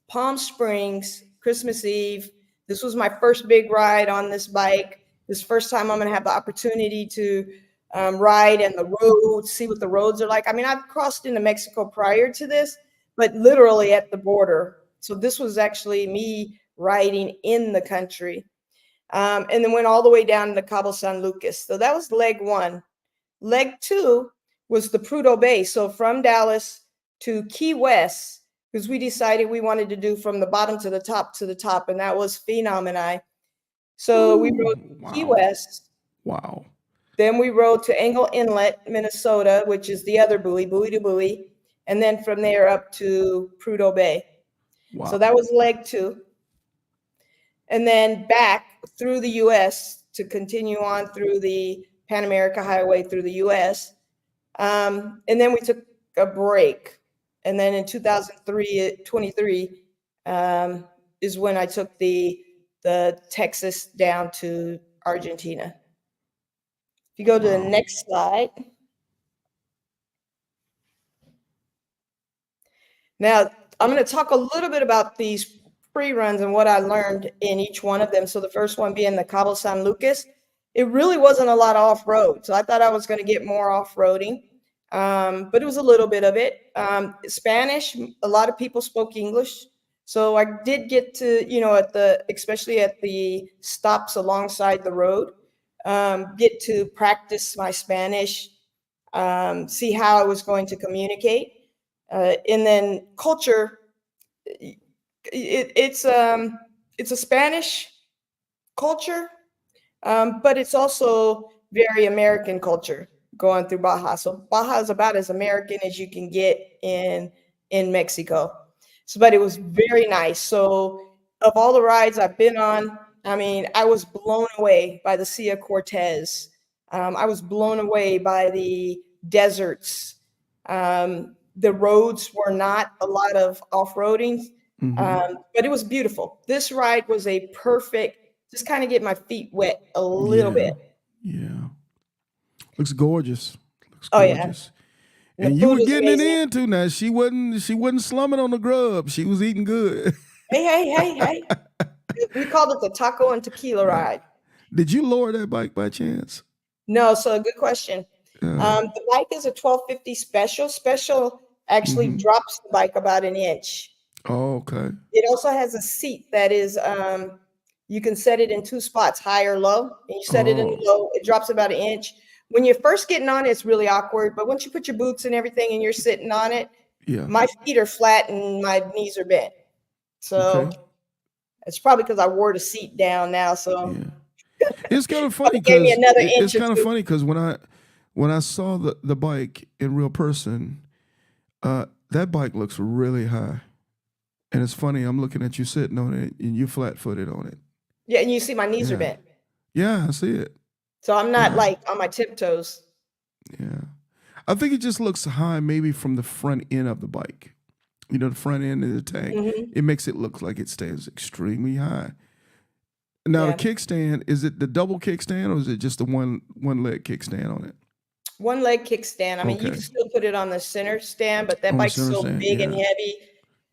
Palm Springs, Christmas Eve. This was my first big ride on this bike. This first time I'm going to have the opportunity to ride in the road, see what the roads are like. I mean, I've crossed into Mexico prior to this, but literally at the border. So this was actually me riding in the country. And then went all the way down to Cabo San Lucas. So that was leg 1. Leg 2 was the Prudhoe Bay. So from Dallas to Key West, because we decided we wanted to do from the bottom to the top, and that was Phenom and I. So we rode Key Wow. West. Wow. Then we rode to Angle Inlet, Minnesota, which is the other buoy to buoy. And then from there up to Prudhoe Bay. Wow. So that was leg 2. And then back through the U.S. to continue on through the Pan America Highway through the U.S. And then we took a break. And then in 2023 is when I took the Texas down to Argentina. If you go to the next slide. Now, I'm going to talk a little bit about these pre-runs and what I learned in each one of them. So the first one being the Cabo San Lucas. It really wasn't a lot of off-road. So I thought I was going to get more off-roading, but it was a little bit of it. Spanish, a lot of people spoke English. So I did get to, especially at the stops alongside the road, get to practice my Spanish, see how I was going to communicate. And then culture, it's a Spanish culture, but it's also very American culture going through Baja. So Baja is about as American as you can get in Mexico. So, but it was very nice. So of all the rides I've been on, I mean, I was blown away by the Sea of Cortez. I was blown away by the deserts. The roads were not a lot of off-roading, but it was beautiful. This ride was a perfect, just kind of get my feet wet a little bit. Yeah. Looks gorgeous. Oh, yeah. And you were getting it in too now. She wasn't slumming on the grub. She was eating good. Hey. We called it the taco and tequila ride. Did you lower that bike by chance? No, so good question. The bike is a 1250 special. Special actually drops the bike about an inch. Oh, okay. It also has a seat that is, you can set it in 2 spots, high or low. And you set it in low, it drops about an inch. When you're first getting on it, it's really awkward. But once you put your boots and everything and you're sitting on it, my feet are flat and my knees are bent. So it's probably because I wore the seat down now. So it's kind of funny because it's kind of funny because when I saw the bike in real person, that bike looks really high. And it's funny, I'm looking at you sitting on it and you're flat-footed on it. Yeah, and you see my knees are bent. Yeah, I see it. So I'm not like on my tiptoes. Yeah. I think it just looks high maybe from the front end of the bike. You know, the front end of the tank. It makes it look like it stands extremely high. Now the kickstand, is it the double kickstand or is it just the one leg kickstand on it? One leg kickstand. I mean, you can still put it on the center stand, but that bike's so big and heavy.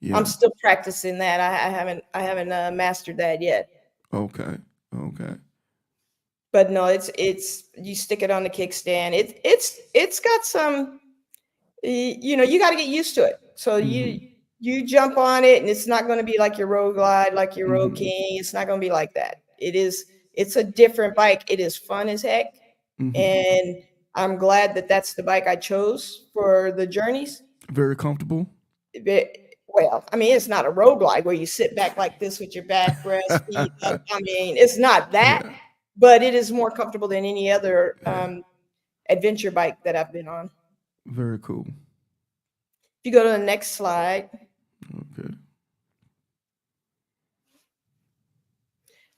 Yeah. I'm still practicing that. I haven't mastered that yet. Okay. But no, it's you stick it on the kickstand. It's got some, you got to get used to it. So you jump on it, and it's not going to be like your Road Glide, like your Road King. It's not going to be like that. It's a different bike. It is fun as heck, and I'm glad that that's the bike I chose for the journeys. Very comfortable. Well, I mean, it's not a Road Glide where you sit back like this with your back rest, feet up. I mean, it's not that. Yeah. But it is more comfortable than any other adventure bike that I've been on. Very cool. If you go to the next slide. Okay.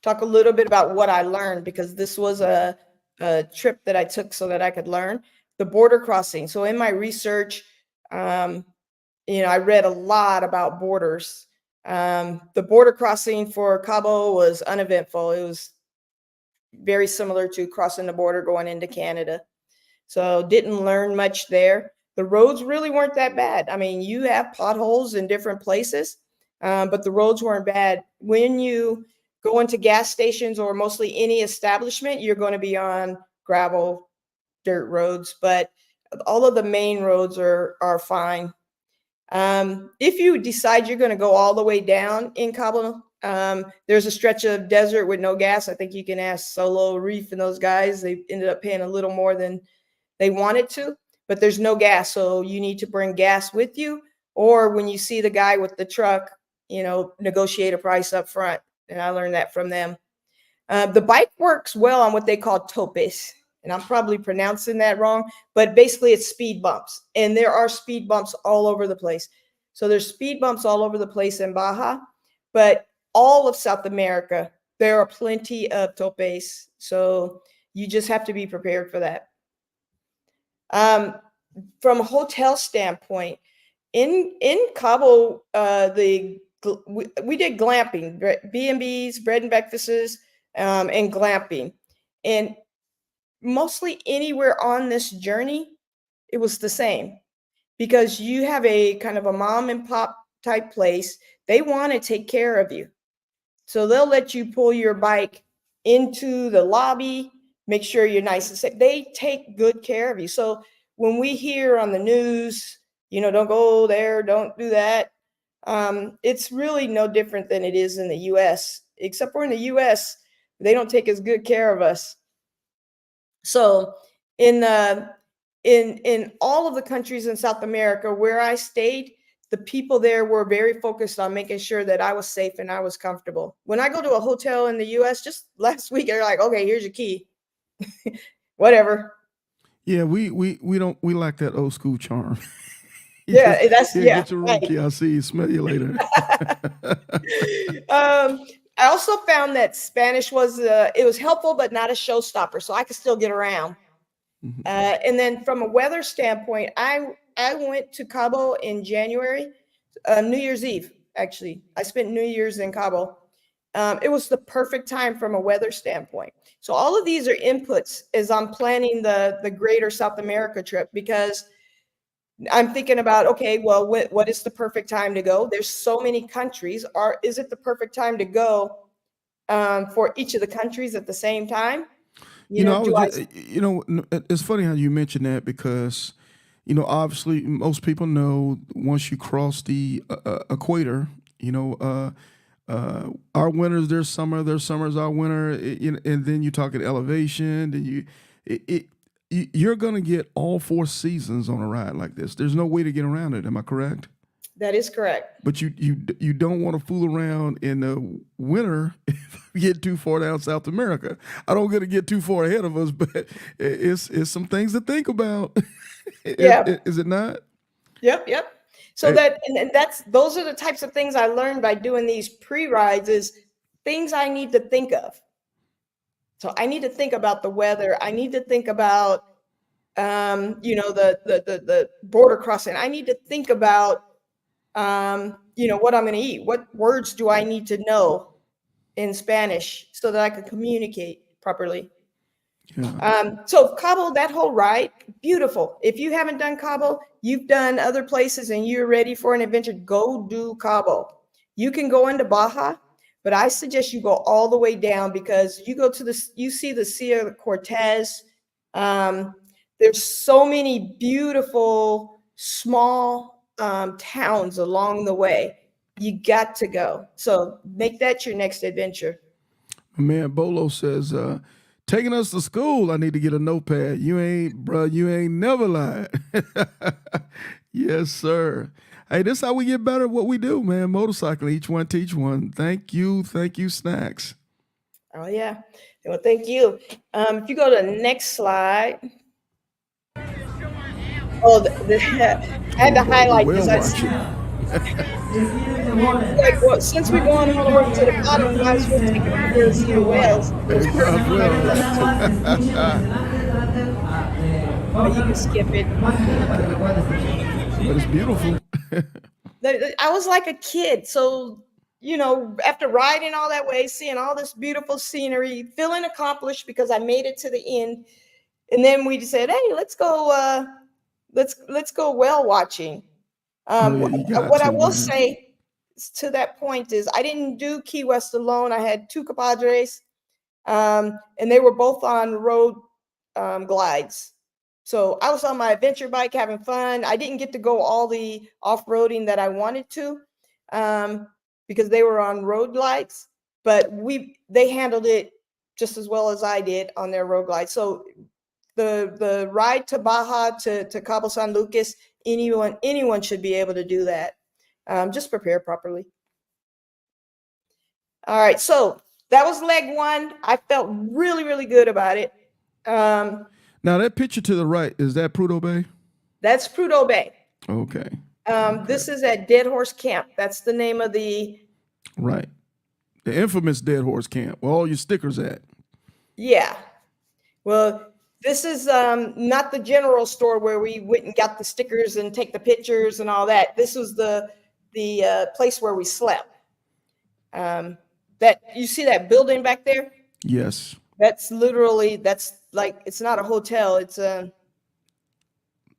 Talk a little bit about what I learned, because this was a trip that I took so that I could learn the border crossing. So in my research, I read a lot about borders. The border crossing for Cabo was uneventful. It was very similar to crossing the border going into Canada. So didn't learn much there. The roads really weren't that bad. I mean, you have potholes in different places, but the roads weren't bad. When you go into gas stations or mostly any establishment, you're going to be on gravel, dirt roads, but all of the main roads are fine. If you decide you're going to go all the way down in Cabo, there's a stretch of desert with no gas. I think you can ask Solo, Reef, and those guys. They ended up paying a little more than they wanted to, but there's no gas. So you need to bring gas with you, or when you see the guy with the truck, negotiate a price up front. And I learned that from them. The bike works well on what they call topes, and I'm probably pronouncing that wrong, but basically it's speed bumps, and there are speed bumps all over the place. So there's speed bumps all over the place in Baja, but all of South America, there are plenty of topes. So you just have to be prepared for that. From a hotel standpoint, in Cabo, we did glamping, B&Bs, bread and breakfasts, and glamping. And mostly anywhere on this journey, it was the same, because you have a kind of a mom and pop type place. They want to take care of you. So they'll let you pull your bike into the lobby, make sure you're nice and safe. They take good care of you. So when we hear on the news, don't go there, don't do that, it's really no different than it is in the U.S., except for in the U.S., they don't take as good care of us. So in all of the countries in South America where I stayed, the people there were very focused on making sure that I was safe and I was comfortable. When I go to a hotel in the U.S., just last week, they're like, okay, here's your key. Whatever. Yeah, we like that old school charm. Yeah, Get your room right. key. I'll see you. Smell you later. I also found that Spanish was helpful, but not a showstopper, so I could still get around. Mm-hmm. And then from a weather standpoint, I went to Cabo in January, New Year's Eve. Actually, I spent New Year's in Cabo. It was the perfect time from a weather standpoint. So all of these are inputs as I'm planning the greater South America trip, because I'm thinking about, okay, well, what is the perfect time to go? There's so many countries. Is it the perfect time to go for each of the countries at the same time? It's funny how you mention that, because, obviously most people know once you cross the equator, our winters, their summer's our winter, and then you talk at elevation, and you're going to get all 4 seasons on a ride like this. There's no way to get around it. Am I correct? That is correct. But you don't want to fool around in the winter if you get too far down South America. I don't get to get too far ahead of us, but it's some things to think about. Yeah. Is it not? Yep. So those are the types of things I learned by doing these pre-rides, is things I need to think of. So I need to think about the weather. I need to think about, the border crossing. I need to think about, what I'm going to eat. What words do I need to know in Spanish so that I can communicate properly? Yeah. So Cabo, that whole ride, beautiful. If you haven't done Cabo, you've done other places and you're ready for an adventure, go do Cabo. You can go into Baja, but I suggest you go all the way down, because you see the Sierra Cortez. There's so many beautiful small towns along the way. You got to go. So make that your next adventure. Man, Bolo says, taking us to school, I need to get a notepad. You ain't never lied. Yes, sir. Hey, this is how we get better at what we do, man. Motorcycling, each one teach one. Thank you, Snacks. Oh, yeah. Well, thank you. If you go to the next slide. Oh, I had to highlight this. Since we're going all the way to the bottom, we might as well take a picture and see the whales. You can skip it. But it's beautiful. I was like a kid. So, after riding all that way, seeing all this beautiful scenery, feeling accomplished because I made it to the end. And then we said, hey, let's go whale watching. What I will say to that point is I didn't do Key West alone. I had 2 compadres, and they were both on road glides. So I was on my adventure bike having fun. I didn't get to go all the off-roading that I wanted to, because they were on road glides, but they handled it just as well as I did on their road glides. So the ride to Baja to Cabo San Lucas, anyone should be able to do that. Just prepare properly. All right, so that was leg one. I felt really, really good about it. Now that picture to the right, is that Prudhoe Bay? That's Prudhoe Bay. Okay. This is at Dead Horse Camp. That's the name of the. Right. The infamous Dead Horse Camp, where all your stickers at. Yeah. Well, this is not the general store where we went and got the stickers and take the pictures and all that. This was the place where we slept. That you see that building back there? Yes. That's like, it's not a hotel. It's I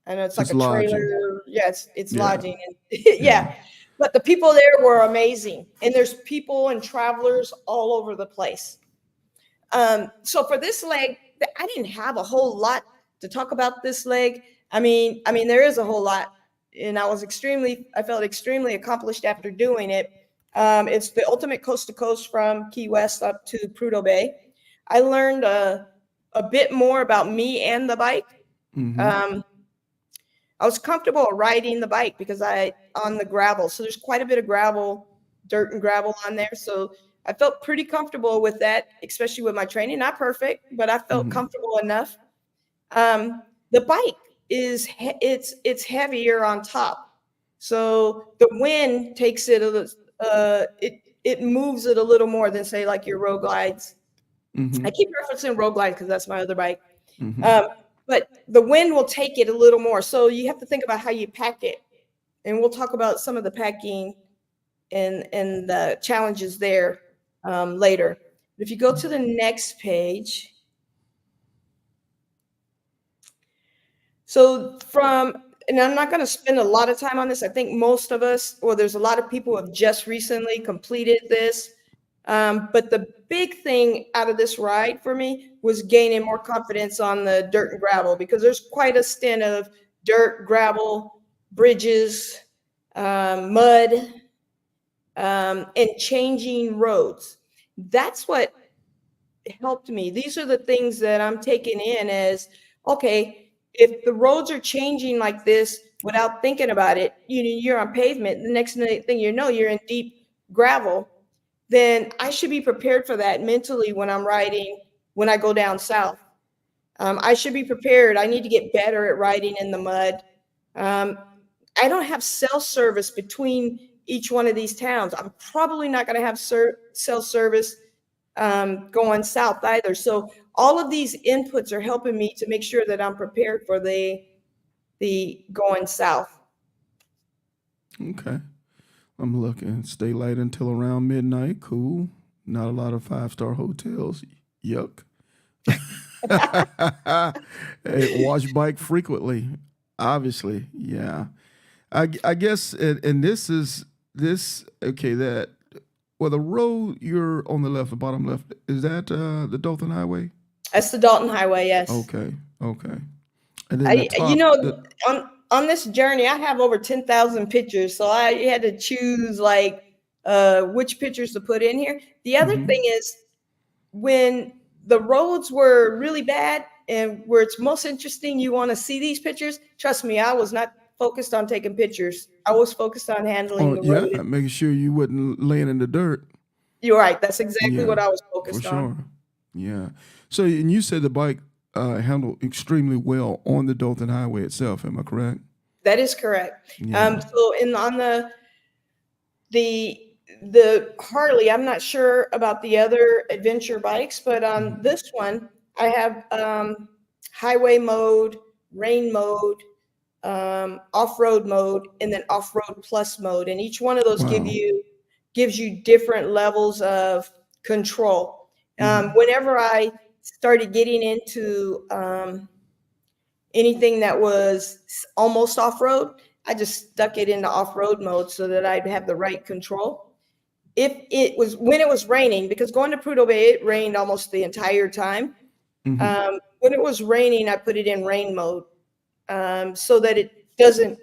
know it's like a lodging. trailer. Yeah, it's Yeah. lodging. And yeah. But the people there were amazing. And there's people and travelers all over the place. So for this leg, I didn't have a whole lot to talk about this leg. I mean, there is a whole lot, and I felt extremely accomplished after doing it. It's the ultimate coast to coast from Key West up to Prudhoe Bay. I learned a bit more about me and the bike. I was comfortable riding the bike because on the gravel. So there's quite a bit of gravel, dirt and gravel on there. So I felt pretty comfortable with that, especially with my training. Not perfect, but I felt comfortable enough. The bike it's heavier on top. So the wind takes it it moves it a little more than, say, like your road glides. I keep referencing road glide because that's my other bike. But the wind will take it a little more. So you have to think about how you pack it. And we'll talk about some of the packing and the challenges there later. If you go to the next page. So and I'm not going to spend a lot of time on this. I think most of us, or there's a lot of people who have just recently completed this. But the big thing out of this ride for me was gaining more confidence on the dirt and gravel, because there's quite a stint of dirt, gravel, bridges, mud, and changing roads. That's what helped me. These are the things that I'm taking in as, okay, if the roads are changing like this without thinking about it, you're on pavement. The next thing you know, you're in deep gravel. Then I should be prepared for that mentally when I'm riding, when I go down south. I should be prepared. I need to get better at riding in the mud. I don't have cell service between each one of these towns. I'm probably not going to have cell service going south either. So all of these inputs are helping me to make sure that I'm prepared for the going south. Okay. I'm looking. Stay light until around midnight. Cool. Not a lot of 5-star hotels. Yuck. Hey, wash bike frequently. Obviously, yeah. I guess, and this okay, that, well, the road you're on the left, the bottom left, is that the Dalton Highway? That's the Dalton Highway, yes. Okay. And then on this journey, I have over 10,000 pictures, so I had to choose like which pictures to put in here. The other thing is, when the roads were really bad and where it's most interesting, you want to see these pictures. Trust me, I was not focused on taking pictures. I was focused on handling the road. Yeah, making sure you wasn't laying in the dirt. You're right. That's exactly what I was focused on. For sure. Yeah. So, and you said the bike handled extremely well on the Dalton Highway itself. Am I correct? That is correct. Yeah. So on the Harley, I'm not sure about the other adventure bikes, but on this one, I have highway mode, rain mode, off-road mode, and then off-road plus mode. And each one of those gives you different levels of control. Whenever I started getting into anything that was almost off-road, I just stuck it into off-road mode so that I'd have the right control. When it was raining, because going to Prudhoe Bay, it rained almost the entire time. When it was raining, I put it in rain mode so that it doesn't,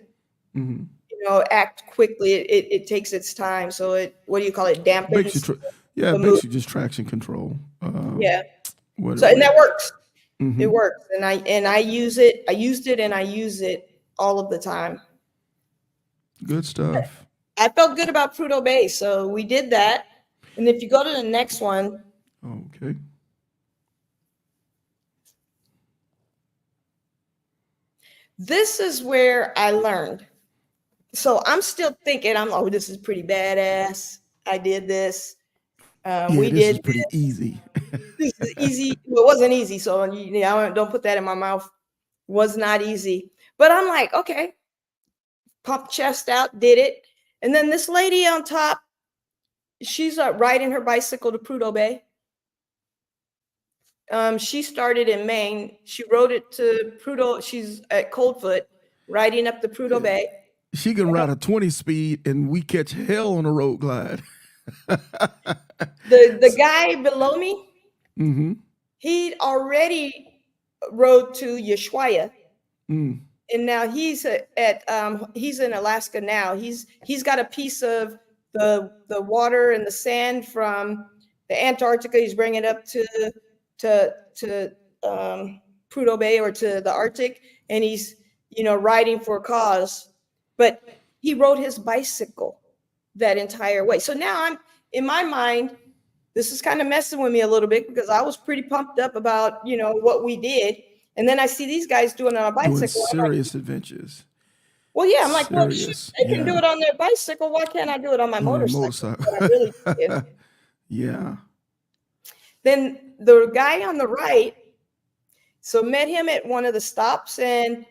act quickly. It takes its time. So what do you call it? Dampens. Basically just traction control. And that works. Mhm. It works, and I use it. I used it, and I use it all of the time. Good stuff. I felt good about Prudhoe Bay, so we did that. And if you go to the next one, Okay. this is where I learned. So I'm still thinking, oh, this is pretty badass. I did this. Yeah, We this did is pretty easy. this is easy. Well, it wasn't easy, so don't put that in my mouth. Was not easy, but I'm like, okay, pump chest out, did it. And then this lady on top, she's riding her bicycle to Prudhoe Bay. She started in Maine. She rode it to Prudhoe. She's at Coldfoot, riding up the Prudhoe Bay. She can ride a 20 speed and we catch hell on a road glide. The guy below me, Mm-hmm. he already rode to Ushuaia, Mm. and now he's he's in Alaska now. He's got a piece of the water and the sand from the Antarctica. He's bringing it up to Prudhoe Bay or to the Arctic, and he's riding for a cause. But he rode his bicycle that entire way. So now I'm in my mind. This is kind of messing with me a little bit because I was pretty pumped up about what we did, and then I see these guys doing it on a bicycle. Doing I'm like, serious adventures. well, yeah, I'm like, well, shoot, Serious, they can do yeah. it on their bicycle. Why can't I do it on my On a motorcycle? motorcycle. What I really did. Yeah. Then the guy on the right, so met him at one of the stops, and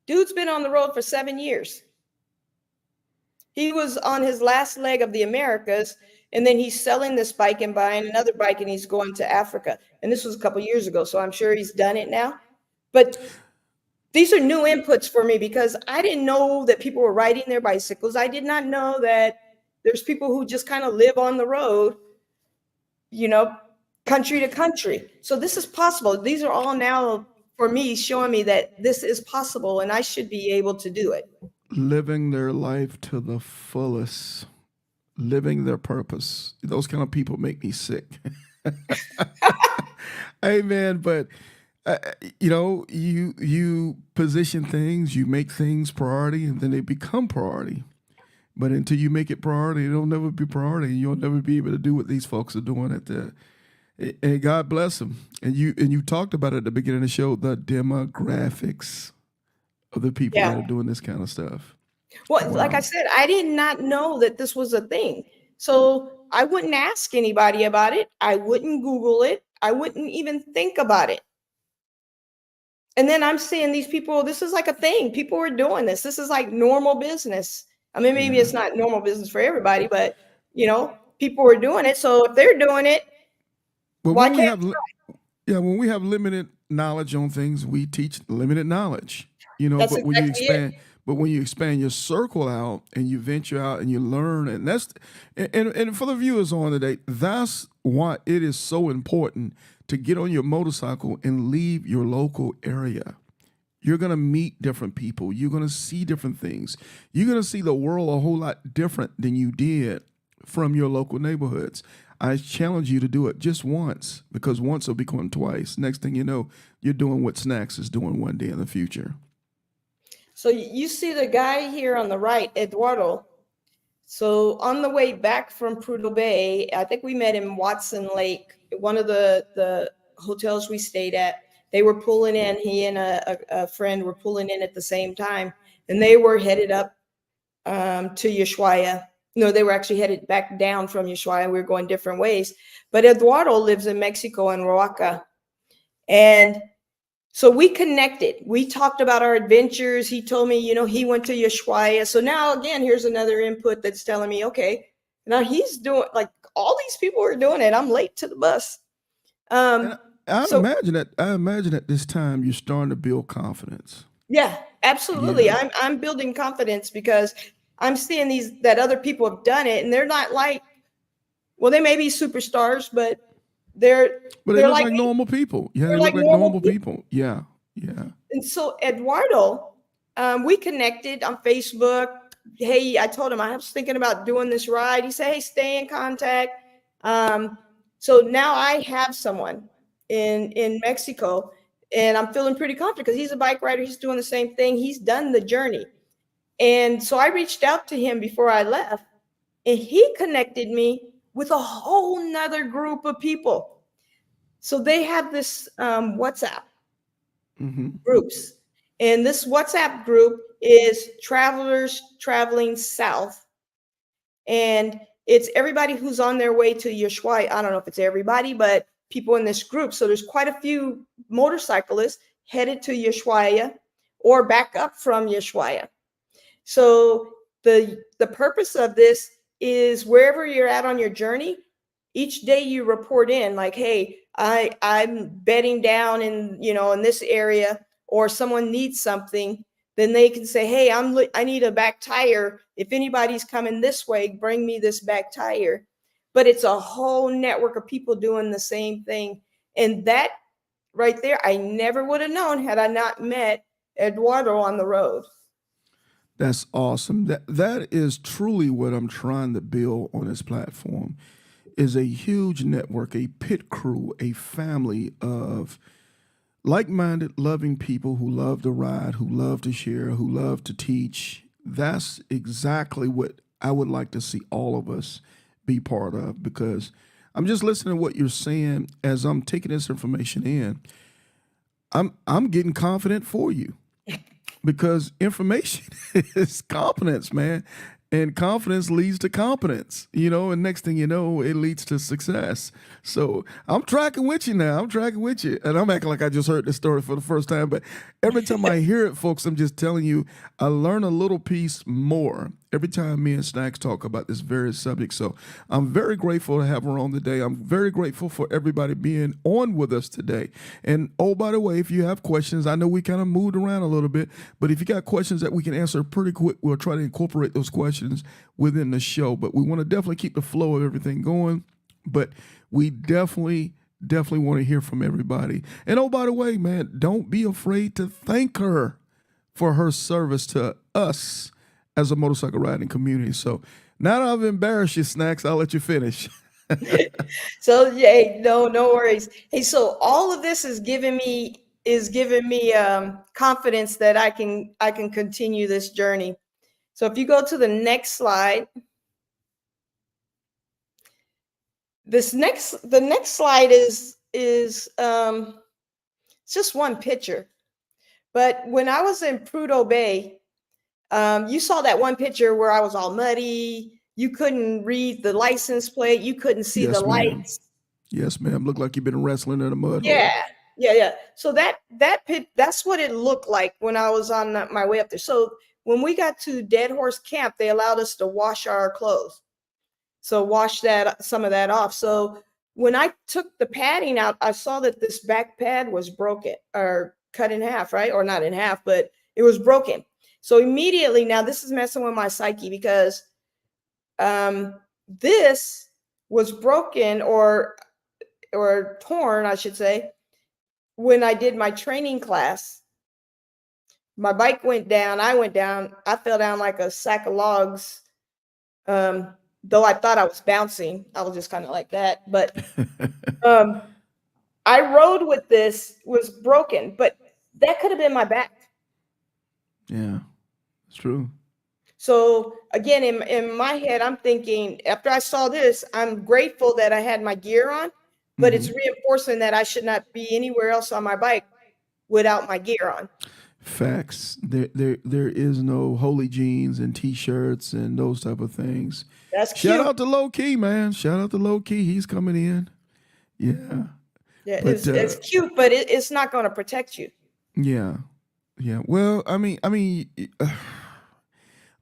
dude's been on the road for 7 years. He was on his last leg of the Americas, and then he's selling this bike and buying another bike, and he's going to Africa. And this was a couple years ago, so I'm sure he's done it now. But these are new inputs for me because I didn't know that people were riding their bicycles. I did not know that there's people who just kind of live on the road, country to country. So this is possible. These are all now, for me, showing me that this is possible, and I should be able to do it. Living their life to the fullest. Living their purpose. Those kind of people make me sick. Amen. But you position things, you make things priority, and then they become priority. But until you make it priority, it'll never be priority. You'll never be able to do what these folks are doing and God bless them. And you talked about it at the beginning of the show, the demographics of the people that are doing this kind of stuff. Well, Wow. like I said, I did not know that this was a thing. So I wouldn't ask anybody about it. I wouldn't Google it. I wouldn't even think about it. And then I'm seeing these people, this is like a thing. People are doing this. This is like normal business. I mean, maybe it's not normal business for everybody, but people are doing it. So if they're doing it, why can't when we have limited knowledge on things, we teach limited knowledge. That's but when you exactly expand, but when you expand your circle out and you venture out and you learn, and and for the viewers on today, that's why it is so important to get on your motorcycle and leave your local area. You're going to meet different people. You're going to see different things. You're going to see the world a whole lot different than you did from your local neighborhoods. I challenge you to do it just once, because once will become twice. Next thing you know, you're doing what Snacks is doing one day in the future. So you see the guy here on the right, Eduardo. So on the way back from Prudhoe Bay, I think we met in Watson Lake, one of the hotels we stayed at. They were pulling in, he and a friend were pulling in at the same time, and they were headed up to Ushuaia. No, they were actually headed back down from Ushuaia. We were going different ways. But Eduardo lives in Mexico, in Oaxaca. And so we connected. We talked about our adventures. He told me, he went to Ushuaia. So now, again, here's another input that's telling me, okay, now he's doing, like, all these people are doing it. I'm late to the bus. I imagine at this time you're starting to build confidence. Yeah, absolutely. Yeah. I'm building confidence because I'm seeing that other people have done it, and they're not like, well, they may be superstars, but they look like normal people. Yeah, they look like normal people. Yeah, yeah. And so Eduardo, we connected on Facebook. Hey, I told him I was thinking about doing this ride. He said, hey, stay in contact. So now I have someone in Mexico, and I'm feeling pretty confident because he's a bike rider. He's doing the same thing. He's done the journey. And so I reached out to him before I left, and he connected me with a whole nother group of people. So they have this WhatsApp groups. And this WhatsApp group is travelers traveling south. And it's everybody who's on their way to Ushuaia. I don't know if it's everybody, but people in this group. So there's quite a few motorcyclists headed to Ushuaia or back up from Ushuaia. So the purpose of this is wherever you're at on your journey, each day you report in like, hey, I'm bedding down in this area, or someone needs something, then they can say, hey, I need a back tire. If anybody's coming this way, bring me this back tire. But it's a whole network of people doing the same thing. And that right there, I never would have known had I not met Eduardo on the road. That's awesome. That is truly what I'm trying to build on this platform, is a huge network, a pit crew, a family of like-minded, loving people who love to ride, who love to share, who love to teach. That's exactly what I would like to see all of us be part of, because I'm just listening to what you're saying as I'm taking this information in. I'm getting confident for you, because information is confidence, man. And confidence leads to competence, and next thing you know, it leads to success. So I'm tracking with you now. I'm tracking with you. And I'm acting like I just heard this story for the first time. But every time I hear it, folks, I'm just telling you, I learn a little piece more every time me and Snacks talk about this very subject. So I'm very grateful to have her on today. I'm very grateful for everybody being on with us today. And oh, by the way, if you have questions, I know we kind of moved around a little bit, but if you got questions that we can answer pretty quick, we'll try to incorporate those questions within the show. But we want to definitely keep the flow of everything going. But we definitely want to hear from everybody. And oh, by the way, man, don't be afraid to thank her for her service to us as a motorcycle riding community. So now that I've embarrassed you, Snacks, I'll let you finish. So yeah, no worries. Hey, so all of this is giving me confidence that I can continue this journey. So if you go to the next slide, the next slide is it's just one picture. But when I was in Prudhoe Bay, you saw that one picture where I was all muddy. You couldn't read the license plate. You couldn't see the lights. Yes, ma'am. Looked like you've been wrestling in a mud hole. Yeah. So that pit, that's what it looked like when I was on my way up there. So when we got to Dead Horse Camp, they allowed us to wash our clothes. So wash some of that off. So when I took the padding out, I saw that this back pad was broken or cut in half, right? Or not in half, but it was broken. So immediately, now this is messing with my psyche, because this was broken or torn, I should say, when I did my training class. My bike went down. I went down. I fell down like a sack of logs. Though I thought I was bouncing, I was just kind of like that. But I rode with this, was broken, but that could have been my back. Yeah, it's true. So again, in my head, I'm thinking, after I saw this, I'm grateful that I had my gear on, but it's reinforcing that I should not be anywhere else on my bike without my gear on. Facts. There is no holy jeans and t-shirts and those type of things. That's cute. Shout out to Low Key, man. Shout out to Low Key. He's coming in. Yeah. Yeah, but, it's cute, but it's not going to protect you. Yeah. Well, I mean,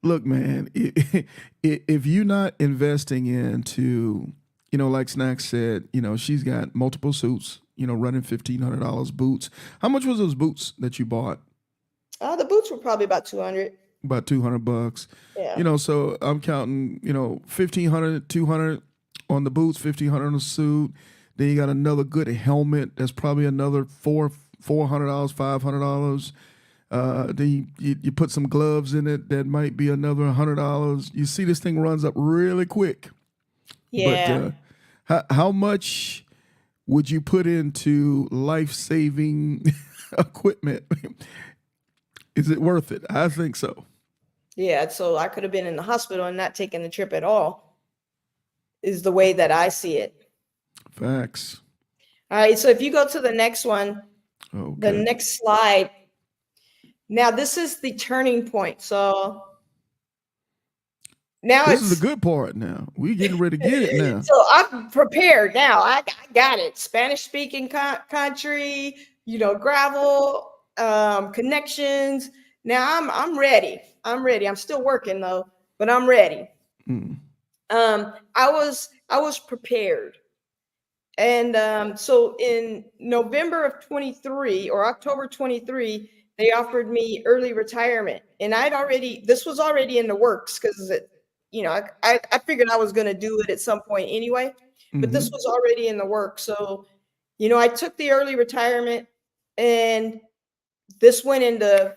look, man, if you're not investing into, like Snacks said, she's got multiple suits, running $1,500 boots. How much was those boots that you bought? The boots were probably about $200. About $200. Yeah. So I'm counting, $1,500, $200 on the boots, $1,500 on the suit. Then you got another good helmet. That's probably another $400, $500. Then you put some gloves in it. That might be another $100. You see, this thing runs up really quick. Yeah. But how much would you put into life-saving equipment. Is it worth it? I think so. Yeah, so I could have been in the hospital and not taken the trip at all, is the way that I see it. Facts. All right, so if you go to the next one, Okay. the next slide. Now this is the turning point. So now This is the good part now. We getting ready to get it now. So I'm prepared now. I got it. Spanish speaking country, gravel, connections. Now I'm ready. I'm ready. I'm still working though, but I'm ready. I was prepared. And so in November of 23 or October 23, they offered me early retirement. And this was already in the works because I figured I was going to do it at some point anyway, but this was already in the works. So, I took the early retirement and this went into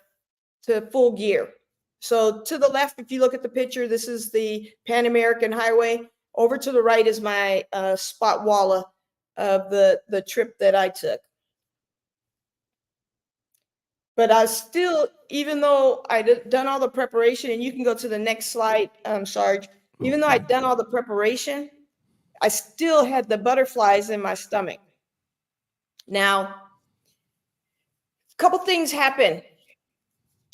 full gear. So to the left, if you look at the picture, this is the Pan American Highway. Over to the right is my spot walla of the trip that I took. But I still, even though I'd done all the preparation, and you can go to the next slide, Sarge, even though I'd done all the preparation, I still had the butterflies in my stomach. Now, a couple things happened.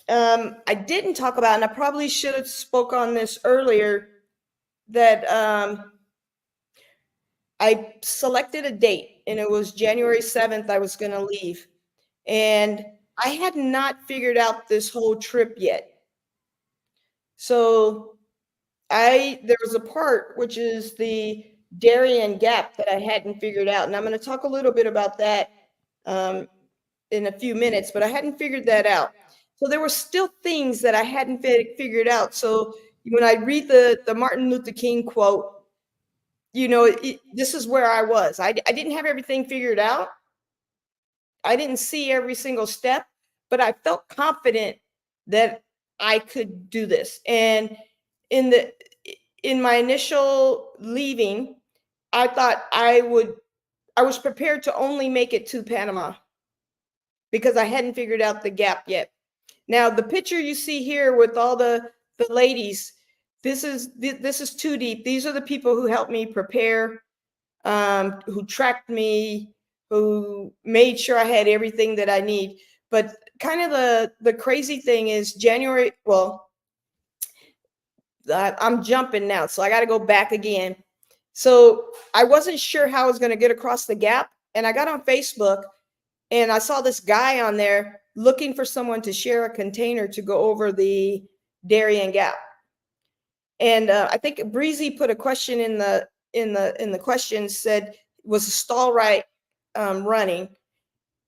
I didn't talk about, and I probably should have spoke on this earlier, that I selected a date, and it was January 7th I was going to leave. And I had not figured out this whole trip yet. So there was a part, which is the Darien Gap, that I hadn't figured out. And I'm going to talk a little bit about that in a few minutes, but I hadn't figured that out. So there were still things that I hadn't figured out. So when I read the Martin Luther King quote, this is where I was. I didn't have everything figured out. I didn't see every single step, but I felt confident that I could do this. And in my initial leaving, I thought I was prepared to only make it to Panama because I hadn't figured out the gap yet. Now, the picture you see here with all the ladies, this is too deep. These are the people who helped me prepare, who tracked me, who made sure I had everything that I need. But kind of the crazy thing is January, I'm jumping now, so I got to go back again. So I wasn't sure how I was going to get across the gap. And I got on Facebook and I saw this guy on there looking for someone to share a container to go over the Darien Gap. And I think Breezy put a question in the questions, said, was the stall right running?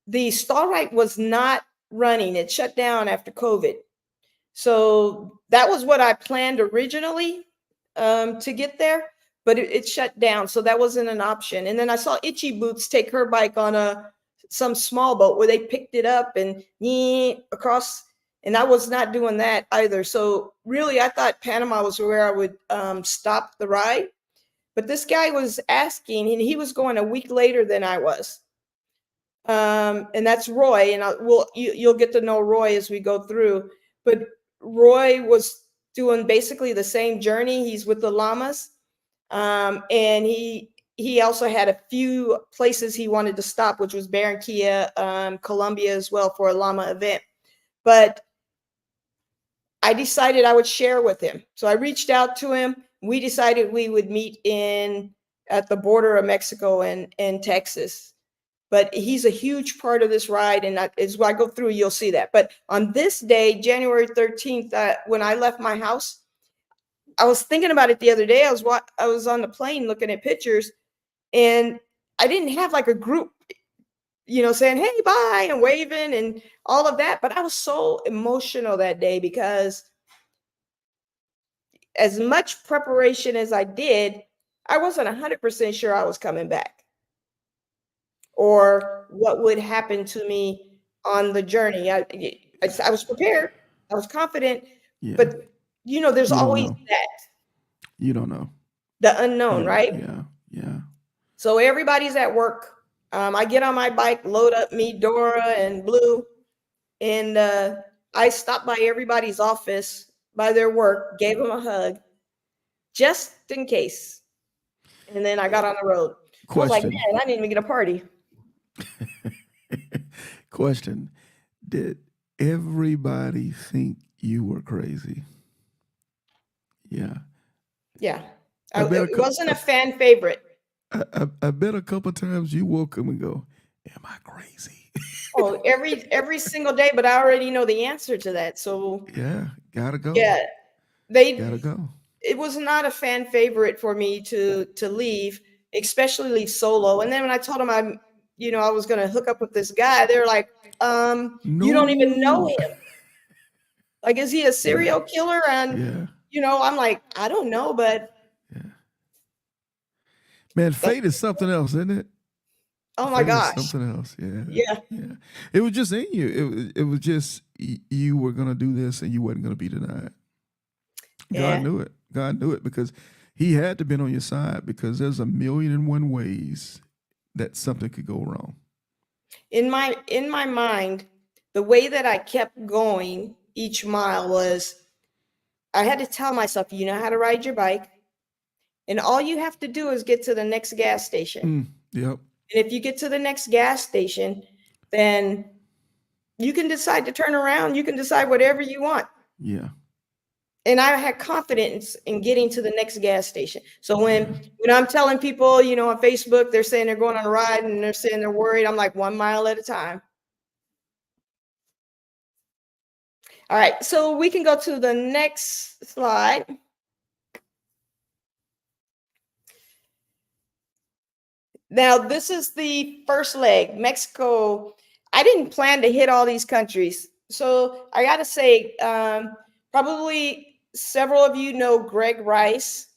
The stall right was not running. It shut down after COVID. So that was what I planned originally to get there, but it shut down. So that wasn't an option. And then I saw Itchy Boots take her bike on some small boat where they picked it up and across, and I was not doing that either. So really, I thought Panama was where I would stop the ride. But this guy was asking, and he was going a week later than I was. And that's Roy, and you'll get to know Roy as we go through. But Roy was doing basically the same journey. He's with the llamas, and he also had a few places he wanted to stop, which was Barranquilla, Colombia as well, for a llama event. But I decided I would share with him. So I reached out to him. We decided we would meet at the border of Mexico and Texas. But he's a huge part of this ride, and as I go through, you'll see that. But on this day, January 13th, when I left my house, I was thinking about it the other day. I was on the plane looking at pictures, and I didn't have like a group, saying, hey, bye, and waving and all of that. But I was so emotional that day because as much preparation as I did, I wasn't 100% sure I was coming back or what would happen to me on the journey. I was prepared. I was confident. Yeah. But, there's always that. You don't know. The unknown, right? Yeah. So everybody's at work. I get on my bike, load up me, Dora, and Blue, and I stopped by everybody's office, by their work, gave them a hug, just in case. And then I got on the road. I was like, Question. man, I need to get a party. Question. Did everybody think you were crazy? Yeah. Yeah. I bet It wasn't a fan favorite. I bet a couple times you woke up and go, am I crazy? Oh, every single day, but I already know the answer to that. So Yeah, gotta go. yeah, Gotta go. it was not a fan favorite for me to leave, especially leave solo. And then when I told them I was gonna hook up with this guy, they're like, you don't even know him. Like, is he a serial killer? And I'm like, I don't know, but man, fate is something else, isn't it? Oh my gosh. Something else. Yeah. Yeah. It was just in you. It was just you were gonna do this and you wasn't gonna be denied. Yeah. God knew it. God knew it because he had to been on your side because there's 1,000,001 ways that something could go wrong. In my mind, the way that I kept going each mile was I had to tell myself, you know how to ride your bike, and all you have to do is get to the next gas station. Yep. And if you get to the next gas station, then you can decide to turn around. You can decide whatever you want. Yeah. And I had confidence in getting to the next gas station. So when I'm telling people, on Facebook, they're saying they're going on a ride and they're saying they're worried, I'm like 1 mile at a time. All right, so we can go to the next slide. Now, this is the first leg, Mexico. I didn't plan to hit all these countries. So I got to say, probably several of you know Greg Rice.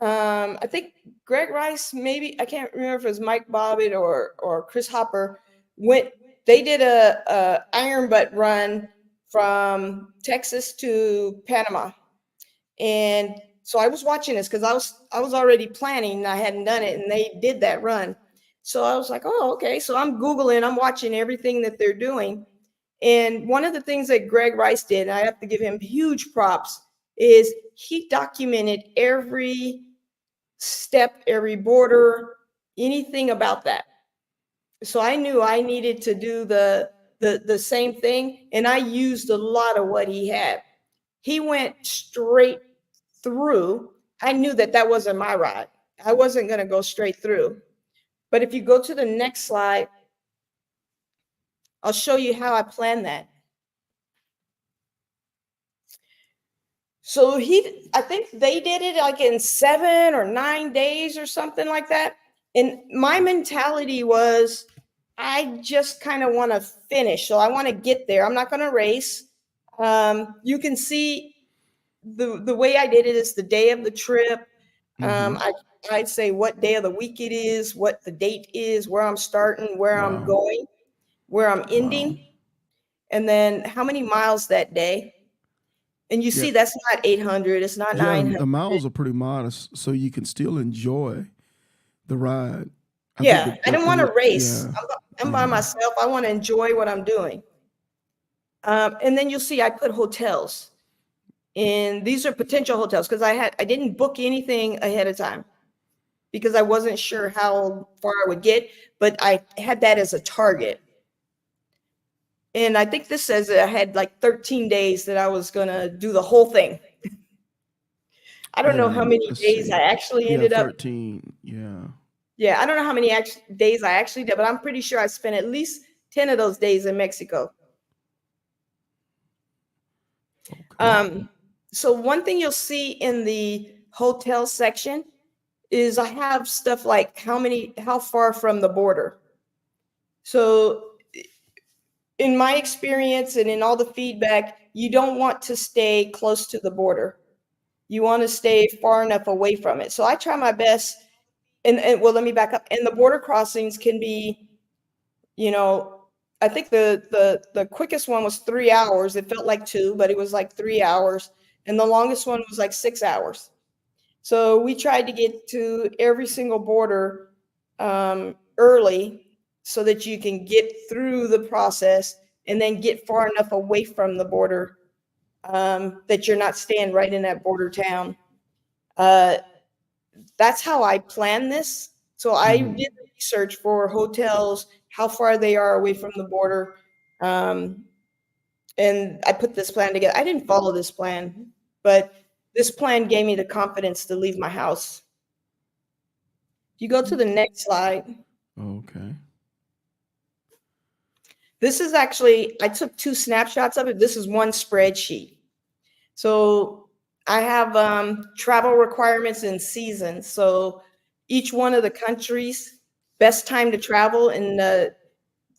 I think Greg Rice, maybe, I can't remember if it was Mike Bobbitt or Chris Hopper, they did a iron butt run from Texas to Panama. And so I was watching this because I was already planning and I hadn't done it, and they did that run. So I was like, oh, okay. So I'm Googling, I'm watching everything that they're doing. And one of the things that Greg Rice did, and I have to give him huge props, is he documented every step, every border, anything about that. So I knew I needed to do the same thing, and I used a lot of what he had. He went straight through. I knew that wasn't my ride. I wasn't going to go straight through. But if you go to the next slide, I'll show you how I planned that. So I think they did it like in 7 or 9 days or something like that. And my mentality was, I just kind of want to finish. So I want to get there. I'm not going to race. You can see the way I did it is the day of the trip. I'd say what day of the week it is, what the date is, where I'm starting, where I'm going, where I'm ending, and then how many miles that day. And you see, that's not 800. It's not 900. The miles are pretty modest, so you can still enjoy the ride. I don't want to race. I'm by myself. I want to enjoy what I'm doing. And then you'll see I put hotels. And these are potential hotels because I didn't book anything ahead of time because I wasn't sure how far I would get, but I had that as a target. And I think this says that I had like 13 days that I was going to do the whole thing. I don't know how many days I actually ended 13, up. Yeah, I don't know how many days I actually did, but I'm pretty sure I spent at least 10 of those days in Mexico. Okay. So one thing you'll see in the hotel section is I have stuff like how far from the border. So in my experience and in all the feedback, you don't want to stay close to the border. You want to stay far enough away from it. So I try my best. And well, let me back up. And the border crossings can be, I think the quickest one was 3 hours. It felt like 2, but it was like 3 hours. And the longest one was like 6 hours. So we tried to get to every single border early so that you can get through the process and then get far enough away from the border that you're not staying right in that border town. That's how I plan this. So I did research for hotels, how far they are away from the border. And I put this plan together. I didn't follow this plan, but this plan gave me the confidence to leave my house. If you go to the next slide. Okay. This is actually, I took 2 snapshots of it. This is one spreadsheet. So I have travel requirements and seasons. So each one of the countries, best time to travel, and the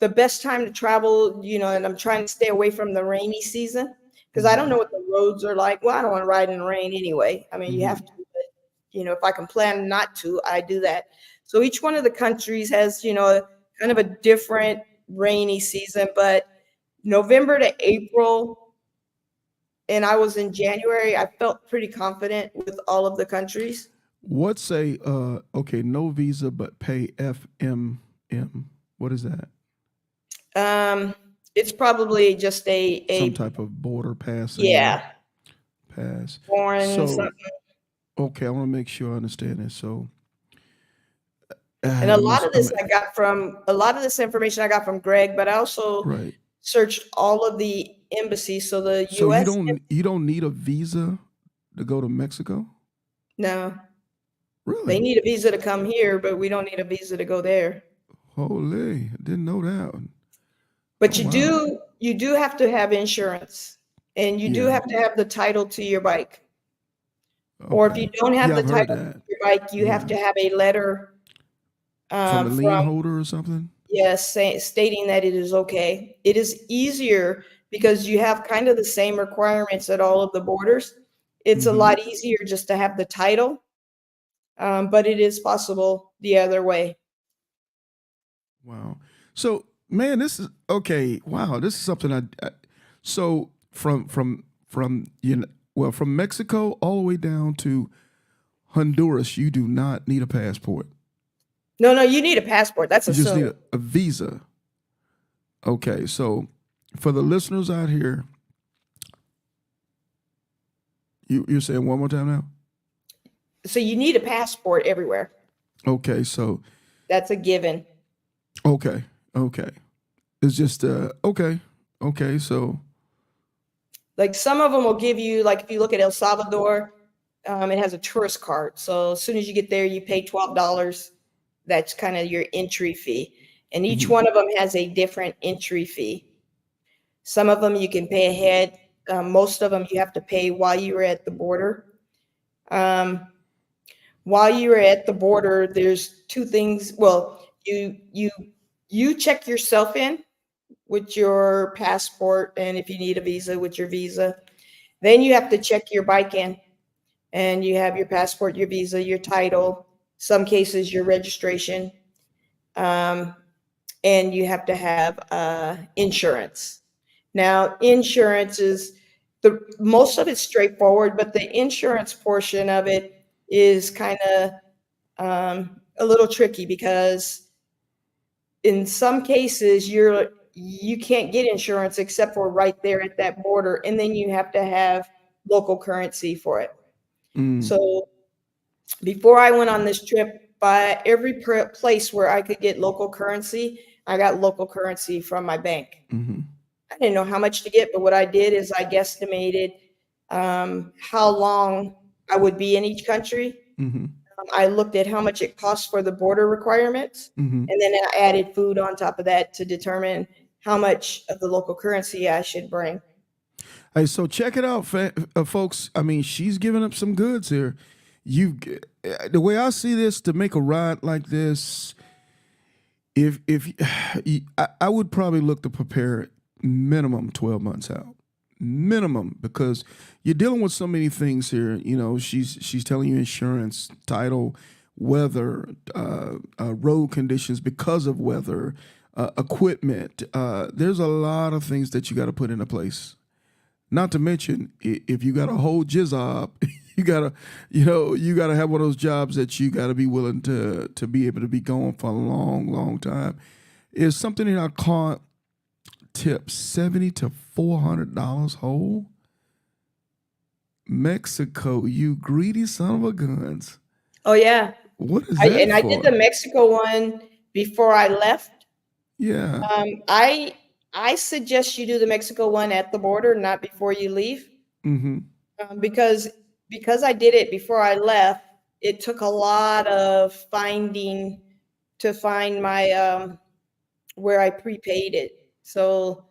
best time to travel, you know, and I'm trying to stay away from the rainy season because I don't know what the roads are like. Well, I don't want to ride in the rain anyway. I mean, you have to, but, you know, if I can plan not to, I do that. So each one of the countries has, you know, kind of a different rainy season, but November to April, and I was in January, I felt pretty confident with all of the countries. What's a okay, no visa but pay FMM? What is that? It's probably just a Some type of border pass. Yeah, Pass. foreign So, something. okay, I want to make sure I understand this. So, And a lot of this information I got from Greg, but I also right. searched all of the embassies. So the So U.S. you don't need a visa to go to Mexico? No, Really? they need a visa to come here, but we don't need a visa to go there. Holy, I didn't know that one. But Oh, you do have to have insurance, and you do Yeah. have to have the title to your bike. Or if Okay. you don't have Yeah, the I've heard title to that. your bike, you have to have a letter From a lien from, holder or something? yes, stating that it is okay. It is easier because you have kind of the same requirements at all of the borders. It's a lot easier just to have the title, but it is possible the other way. Wow. So, man, this is okay. Wow, this is something so from from Mexico all the way down to Honduras, you do not need a passport. No, you need a passport. That's You just assumed. need a visa. Okay, so for the listeners out here, you're saying one more time now? So you need a passport everywhere. Okay, so That's a given. okay. It's just okay, so Like some of them will give you, like if you look at El Salvador, it has a tourist card. So as soon as you get there, you pay $12. That's kind of your entry fee. And each one of them has a different entry fee. Some of them you can pay ahead. Most of them you have to pay while you are at the border. While you are at the border, there's 2 things. Well, you check yourself in with your passport, and if you need a visa, with your visa. Then you have to check your bike in, and you have your passport, your visa, your title, some cases your registration, and you have to have insurance. Now, insurance is most of it's straightforward, but the insurance portion of it is kind of a little tricky because in some cases you can't get insurance except for right there at that border, and then you have to have local currency for it. So before I went on this trip, by every place where I could get local currency, I got local currency from my bank. I didn't know how much to get, but what I did is I guesstimated how long I would be in each country. I looked at how much it costs for the border requirements, and then I added food on top of that to determine how much of the local currency I should bring. Hey, so check it out, folks. I mean, she's giving up some goods here. The way I see this, to make a ride like this, if I would probably look to prepare minimum 12 months out, minimum, because you're dealing with so many things here. You know, she's telling you insurance, title, weather, road conditions because of weather, equipment. There's a lot of things that you got to put into place. Not to mention, if you got a whole job, you gotta have one of those jobs that you gotta be willing to be able to be going for a long, long time. is something in our car tip $70 to $400 whole. Mexico, you greedy son of a guns. Oh yeah. What is that And I for? did the Mexico one before I left. Yeah. I suggest you do the Mexico one at the border, not before you leave. Mm-hmm. Because I did it before I left, it took a lot of finding to find my where I prepaid it. So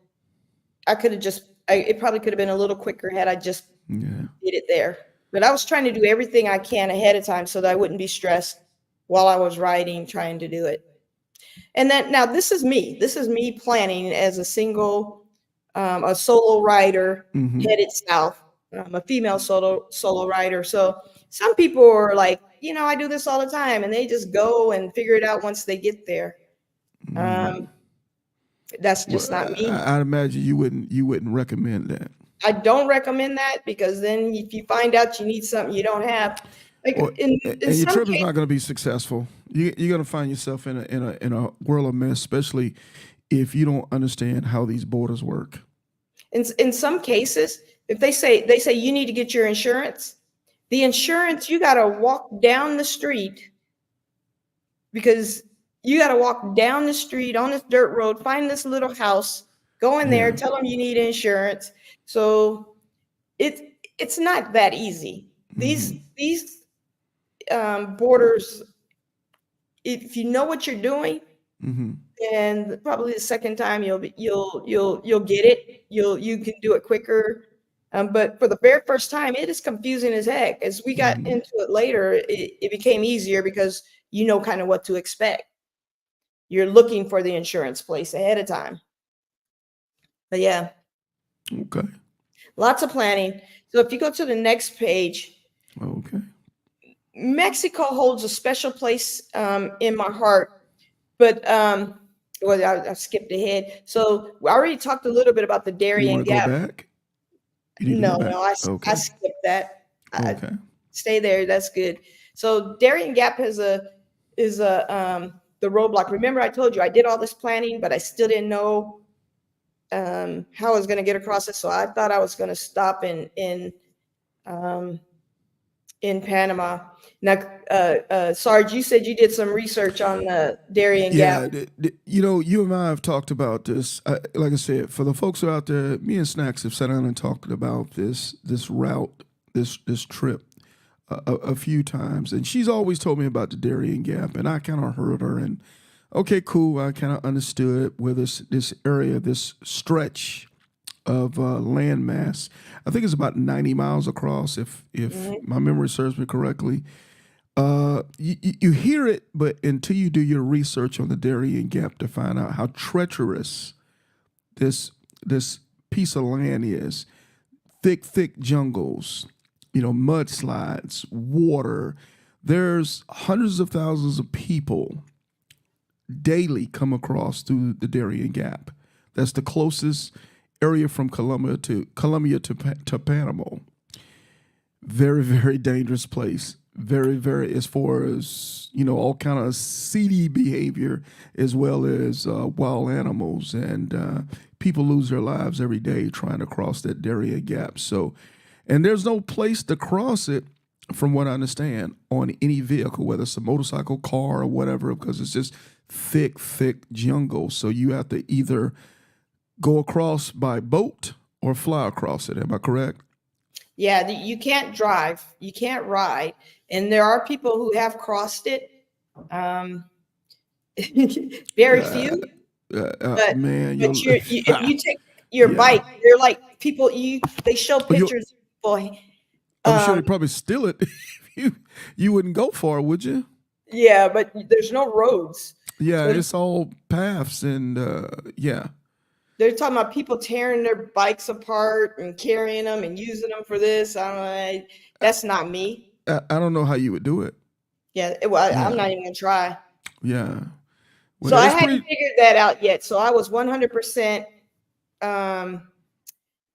I could have it probably could have been a little quicker had I just Yeah. did it there. But I was trying to do everything I can ahead of time so that I wouldn't be stressed while I was riding trying to do it. And then now this is me. This is me planning as a single, a solo rider headed south. I'm a female solo rider. So some people are like, I do this all the time, and they just go and figure it out once they get there. That's just not me. I'd imagine you wouldn't recommend that. I don't recommend that because then if you find out you need something you don't have, like in And your some trip is not going to be successful. You're going to find yourself in a whirl of mess, especially if you don't understand how these borders work. In some cases, if they say you need to get your insurance, the insurance, you got to walk down the street because you got to walk down the street on this dirt road, find this little house, go in there, tell them you need insurance. So it's not that easy. These borders, if you know what you're doing, and probably the second time you'll get it. You can do it quicker. But for the very first time, it is confusing as heck. As we got into it later, it became easier because you know kind of what to expect. You're looking for the insurance place ahead of time. But yeah. Okay. Lots of planning. So if you go to the next page, Okay. Mexico holds a special place in my heart. But I skipped ahead. So we already talked a little bit about the You Darien want to go Gap. back? You need to No, go back. no, I Okay. skipped that. Okay. Stay there. That's good. So Darien Gap is the roadblock. Remember, I told you I did all this planning, but I still didn't know how I was going to get across it. So I thought I was going to stop in Panama. Now, Sarge, you said you did some research on the Darien Gap. You and I have talked about this. Like I said, for the folks who are out there, me and Snacks have sat down and talked about this route, this trip a few times, and she's always told me about the Darien Gap, and I kind of heard her, and okay, cool, I kind of understood where this area, this stretch of landmass, I think it's about 90 miles across, if my memory serves me correctly. You hear it, but until you do your research on the Darien Gap to find out how treacherous this piece of land is, thick jungles, mudslides, water. There's hundreds of thousands of people daily come across through the Darien Gap. That's the closest area from Colombia to Panama. Very, very dangerous place. Very, very, as far as, all kind of seedy behavior, as well as wild animals, and people lose their lives every day trying to cross that Darien Gap. So, and there's no place to cross it, from what I understand, on any vehicle, whether it's a motorcycle, car, or whatever, because it's just thick jungle. So you have to either go across by boat or fly across it. Am I correct? Yeah, you can't drive, you can't ride, and there are people who have crossed it. Very few. But man, if you take your bike, they're like people. They show pictures of people. I'm sure they probably steal it. You wouldn't go far, would you? Yeah, but there's no roads. Yeah, So it's all paths, and yeah. They're talking about people tearing their bikes apart and carrying them and using them for this. That's not me. I don't know how you would do it. Yeah, I'm not even gonna try. Yeah. Well, So I hadn't figured that out yet. So I was 100%,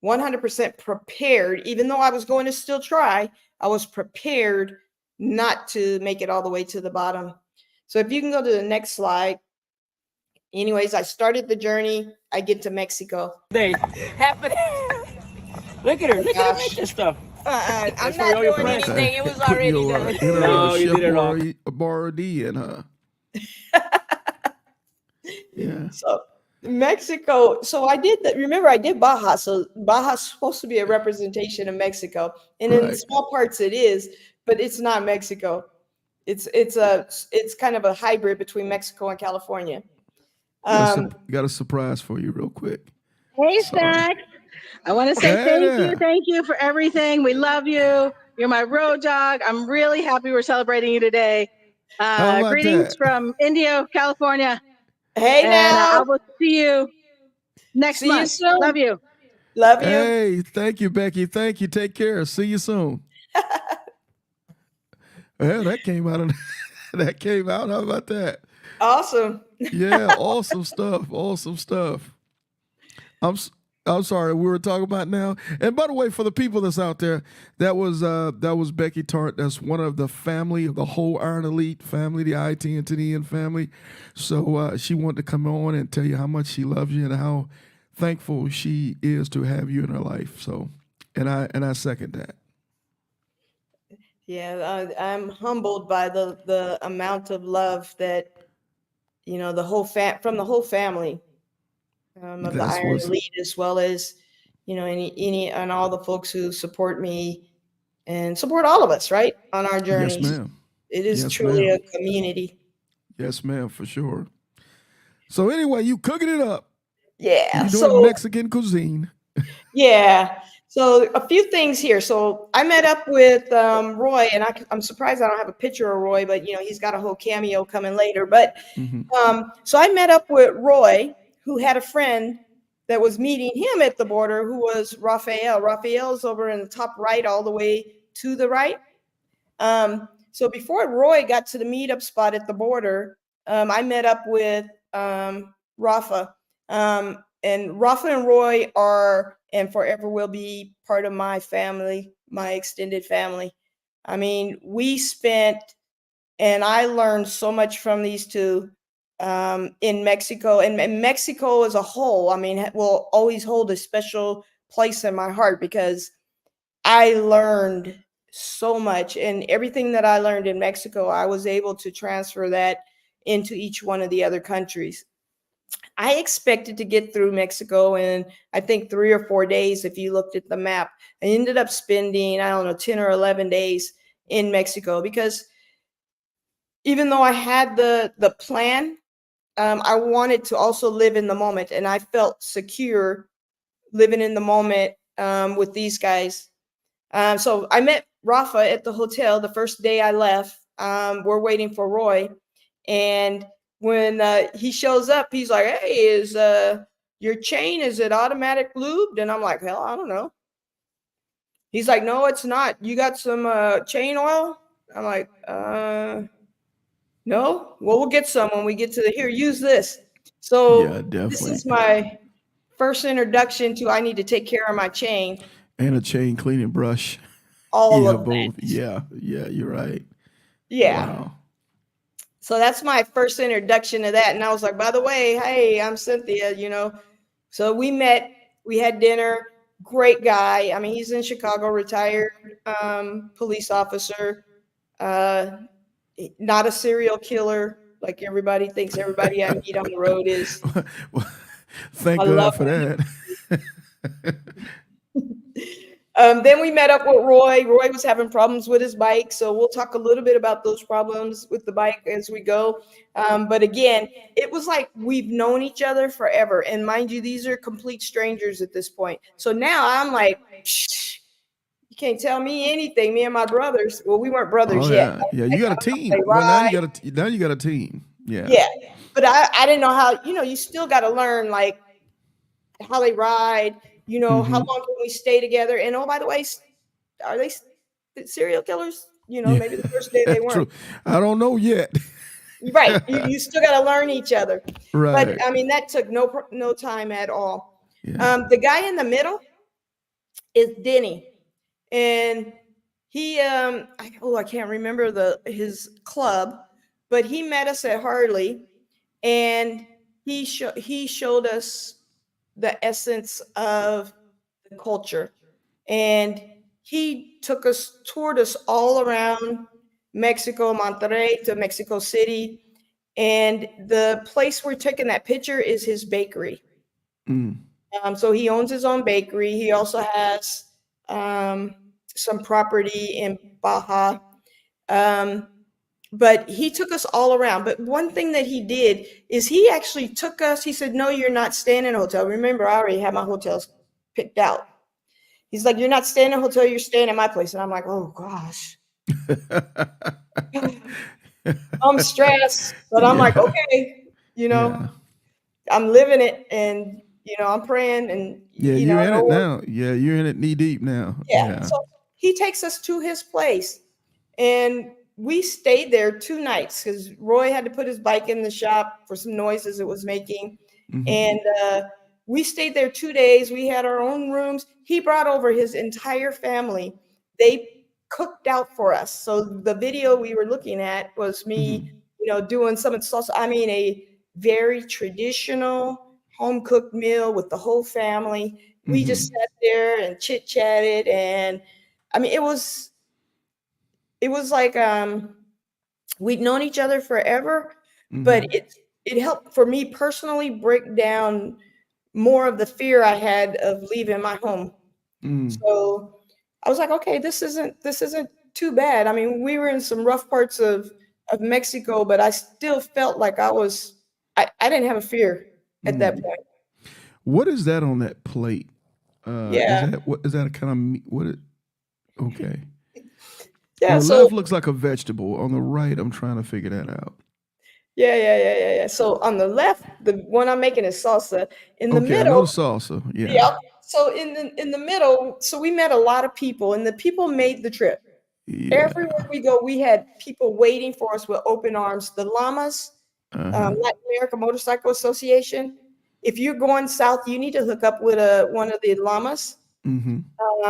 100% prepared. Even though I was going to still try, I was prepared not to make it all the way to the bottom. So if you can go to the next slide, anyways, I started the journey. I get to Mexico. Day. Happy. Look at her. Look at her make this stuff. I'm That's for not all your doing friends. anything. It was Putting already your done. inner No, you chef did it all. bar D in her. Yeah. So Mexico. So I did that. Remember, I did Baja. So Baja's supposed to be a representation of Mexico, and in Right. small parts it is, but it's not Mexico. It's kind of a hybrid between Mexico and California. Got a surprise for you real quick. Hey, Sorry. Stack. I want to say Hey thank there. you. Thank you for everything. We love you. You're my road dog. I'm really happy we're celebrating you today. How about Greetings that? from Indio, California. Hey And now, I will see you next see you month. soon. Love you. Love you. Hey, thank you, Becky. Thank you. Take care. See you soon. Well, that came out of that came out. How about that? Awesome. Yeah, awesome stuff. Awesome stuff. I'm sorry, we were talking about now. And by the way, for the people that's out there, that was Becky Tart. That's one of the family of the whole Iron Elite family, the IT&TN family. So she wanted to come on and tell you how much she loves you and how thankful she is to have you in her life. So, and I second that. Yeah, I'm humbled by the amount of love that the whole from the whole family of the That's Iron what's Elite, as well as any and all the folks who support me and support all of us, right, on our yes, journeys. ma'am. It is Yes, truly ma'am. a community. Yes, ma'am, for sure. So anyway, you cooking it up. Yeah. You doing So Mexican cuisine. yeah. So a few things here. So I met up with Roy, and I'm surprised I don't have a picture of Roy, but he's got a whole cameo coming later. But so I met up with Roy, who had a friend that was meeting him at the border, who was Raphael. Raphael's over in the top right, all the way to the right. So before Roy got to the meetup spot at the border, I met up with Rafa. And Rafa and Roy are and forever will be part of my family, my extended family. I mean, and I learned so much from these two in Mexico. And Mexico as a whole, I mean, will always hold a special place in my heart because I learned so much. And everything that I learned in Mexico, I was able to transfer that into each one of the other countries. I expected to get through Mexico in, I think, 3 or 4 days. If you looked at the map, I ended up spending, I don't know, 10 or 11 days in Mexico because even though I had the plan, I wanted to also live in the moment, and I felt secure living in the moment with these guys. So I met Rafa at the hotel the first day I left. We're waiting for Roy, and when he shows up, he's like, "Hey, is your chain, is it automatic lubed?" And I'm like, "Hell, I don't know." He's like, "No, it's not. You got some chain oil?" I'm like, no. Well, we'll get some when we get to here. Use this. So Yeah, this definitely. is my first introduction to I need to take care of my chain. And a chain cleaning brush. All Yeah, of both. that. Yeah, you're right. Yeah. Wow. So that's my first introduction to that. And I was like, by the way, hey, I'm Cynthia, So we met, we had dinner, great guy. I mean, he's in Chicago, retired police officer, not a serial killer like everybody thinks everybody I meet on the road is. Thank I God love for that. Then we met up with Roy. Roy was having problems with his bike, so we'll talk a little bit about those problems with the bike as we go. But again, it was like we've known each other forever. And mind you, these are complete strangers at this point. So now I'm like, Psh, you can't tell me anything. Me and my brothers. Well, we weren't brothers Oh yet. yeah, yeah. You got a team. They Well, now ride. you got a team. Yeah. Yeah, but I didn't know how. You still got to learn like how they ride. How long can we stay together? And oh, by the way, are they serial killers? Yeah. Maybe the first day they weren't. True. I don't know yet. Right. You still got to learn each other. Right. But I mean, that took no time at all. Yeah. The guy in the middle is Denny, and he I can't remember his club, but he met us at Harley, and he showed us the essence of the culture, and he toured us all around Mexico, Monterrey to Mexico City, and the place we're taking that picture is his bakery. So he owns his own bakery. He also has some property in Baja. But he took us all around. But one thing that he did is he actually took us, he said, no, you're not staying in a hotel. Remember, I already had my hotels picked out. He's like, you're not staying in a hotel, you're staying at my place. And I'm like, oh gosh. I'm stressed, but I'm like, okay, I'm living it, and I'm praying, and you're in it now. Yeah, you're in it knee deep now. Yeah. So he takes us to his place, and we stayed there 2 nights because Roy had to put his bike in the shop for some noises it was making. And we stayed there 2 days. We had our own rooms. He brought over his entire family. They cooked out for us. So the video we were looking at was me, doing some of the salsa. I mean, a very traditional home cooked meal with the whole family. We just sat there and chit chatted, and I mean, it was like we'd known each other forever, but it helped for me personally break down more of the fear I had of leaving my home. So I was like, okay, this isn't too bad. I mean, we were in some rough parts of Mexico, but I still felt like I didn't have a fear at that point. What is that on that plate? Yeah. Is that a kind of what? Okay. Yeah. On the So left looks like a vegetable. On the right, I'm trying to figure that out. yeah. So on the left, the one I'm making is salsa. In the Okay, I middle, know the salsa. Yeah. So in the middle, so we met a lot of people, and the people made the trip. Yeah. Everywhere we go, we had people waiting for us with open arms. The llamas, Latin America Motorcycle Association. If you're going south, you need to hook up with one of the llamas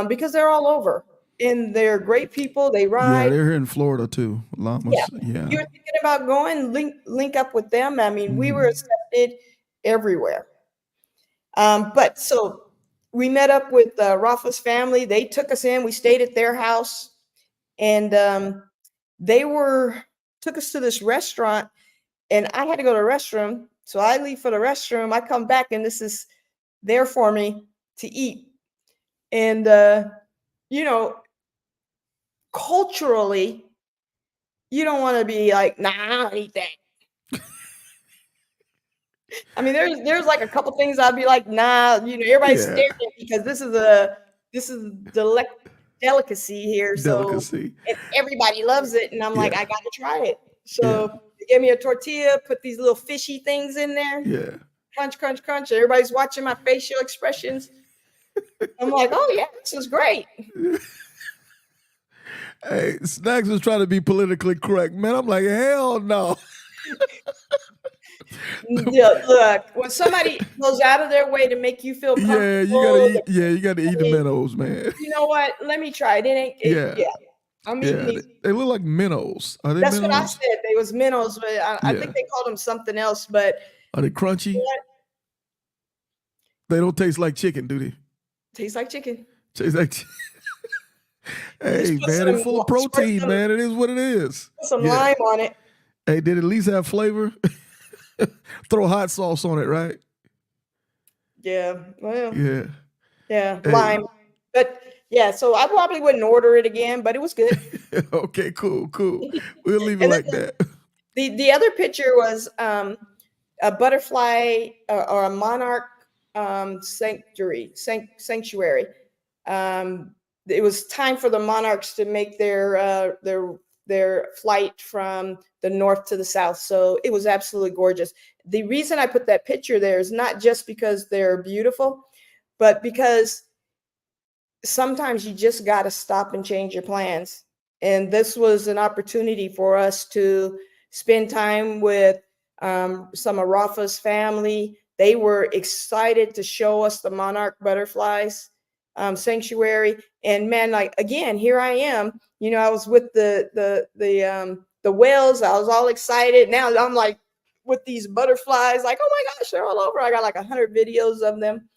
because they're all over, and they're great people. They ride. Yeah, they're here in Florida too. Llamas. Yeah. You're thinking about going, link up with them. I mean, we were accepted everywhere. But so we met up with Rafa's family. They took us in. We stayed at their house, and they took us to this restaurant, and I had to go to the restroom. So I leave for the restroom. I come back, and this is there for me to eat. And culturally, you don't want to be like, nah, I don't eat that. I mean, there's like a couple things I'd be like, nah, everybody's staring at me because this is delicacy here. Delicacy. So and everybody loves it, and I'm like, I gotta try it. So they gave me a tortilla, put these little fishy things in there. Yeah. Crunch, crunch, crunch. Everybody's watching my facial expressions. I'm like, oh yeah, this is great. Hey, Snacks was trying to be politically correct, man. I'm like, hell no. Yeah, look, when somebody goes out of their way to make you feel comfortable, you gotta eat the minnows, man. You know what? Let me try it. I'm eating these. They look like minnows. Are they That's minnows? what I said. They was minnows, but I think they called them something else. But are they crunchy? You know what? They don't taste like chicken, do they? Tastes like chicken. Tastes like chicken. Hey, man, it's full of protein, man. It is what it is. Put some lime on it. Hey, did it at least have flavor? Throw hot sauce on it, right? Yeah. Well. Yeah. Yeah. Lime. But yeah, so I probably wouldn't order it again, but it was good. Okay, cool. We'll leave it like that. The other picture was a butterfly or a monarch sanctuary. It was time for the monarchs to make their flight from the north to the south. So it was absolutely gorgeous. The reason I put that picture there is not just because they're beautiful, but because sometimes you just got to stop and change your plans. And this was an opportunity for us to spend time with some of Rafa's family. They were excited to show us the monarch butterflies sanctuary. And man, like, again, here I am, I was with the whales. I was all excited. Now I'm like with these butterflies, like, oh my gosh, they're all over. I got like 100 videos of them.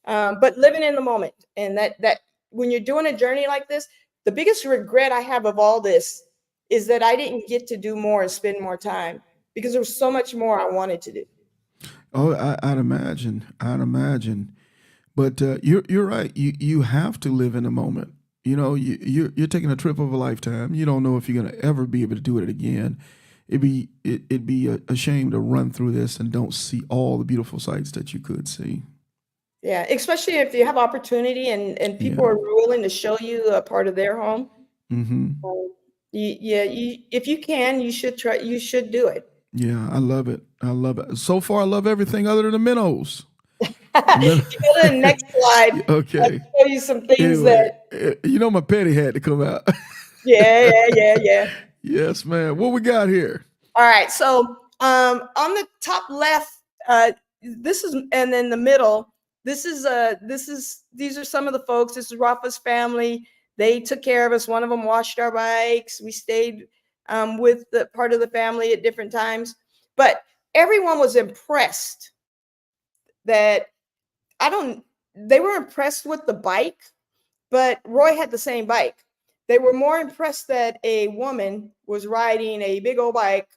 But living in the moment, and that when you're doing a journey like this, the biggest regret I have of all this is that I didn't get to do more and spend more time, because there was so much more I wanted to do. Oh, I'd imagine. But you're right. You have to live in the moment. You know, you're taking a trip of a lifetime. You don't know if you're gonna ever be able to do it again. It'd be a shame to run through this and don't see all the beautiful sights that you could see. Yeah, especially if you have opportunity and people Yeah. are willing to show you a part of their home. Mm-hmm. If you can, you should try. You should do it. Yeah, I love it. So far, I love everything other than the minnows. If you go to the next slide, Okay. I'll show you some things Anyway, that. you know my petty had to come out. Yeah. Yes, man. What we got here? All right. So on the top left, this is, and then the middle, these are some of the folks. This is Rafa's family. They took care of us. One of them washed our bikes. We stayed with the part of the family at different times. But everyone was impressed that they were impressed with the bike, but Roy had the same bike. They were more impressed that a woman was riding a big old bike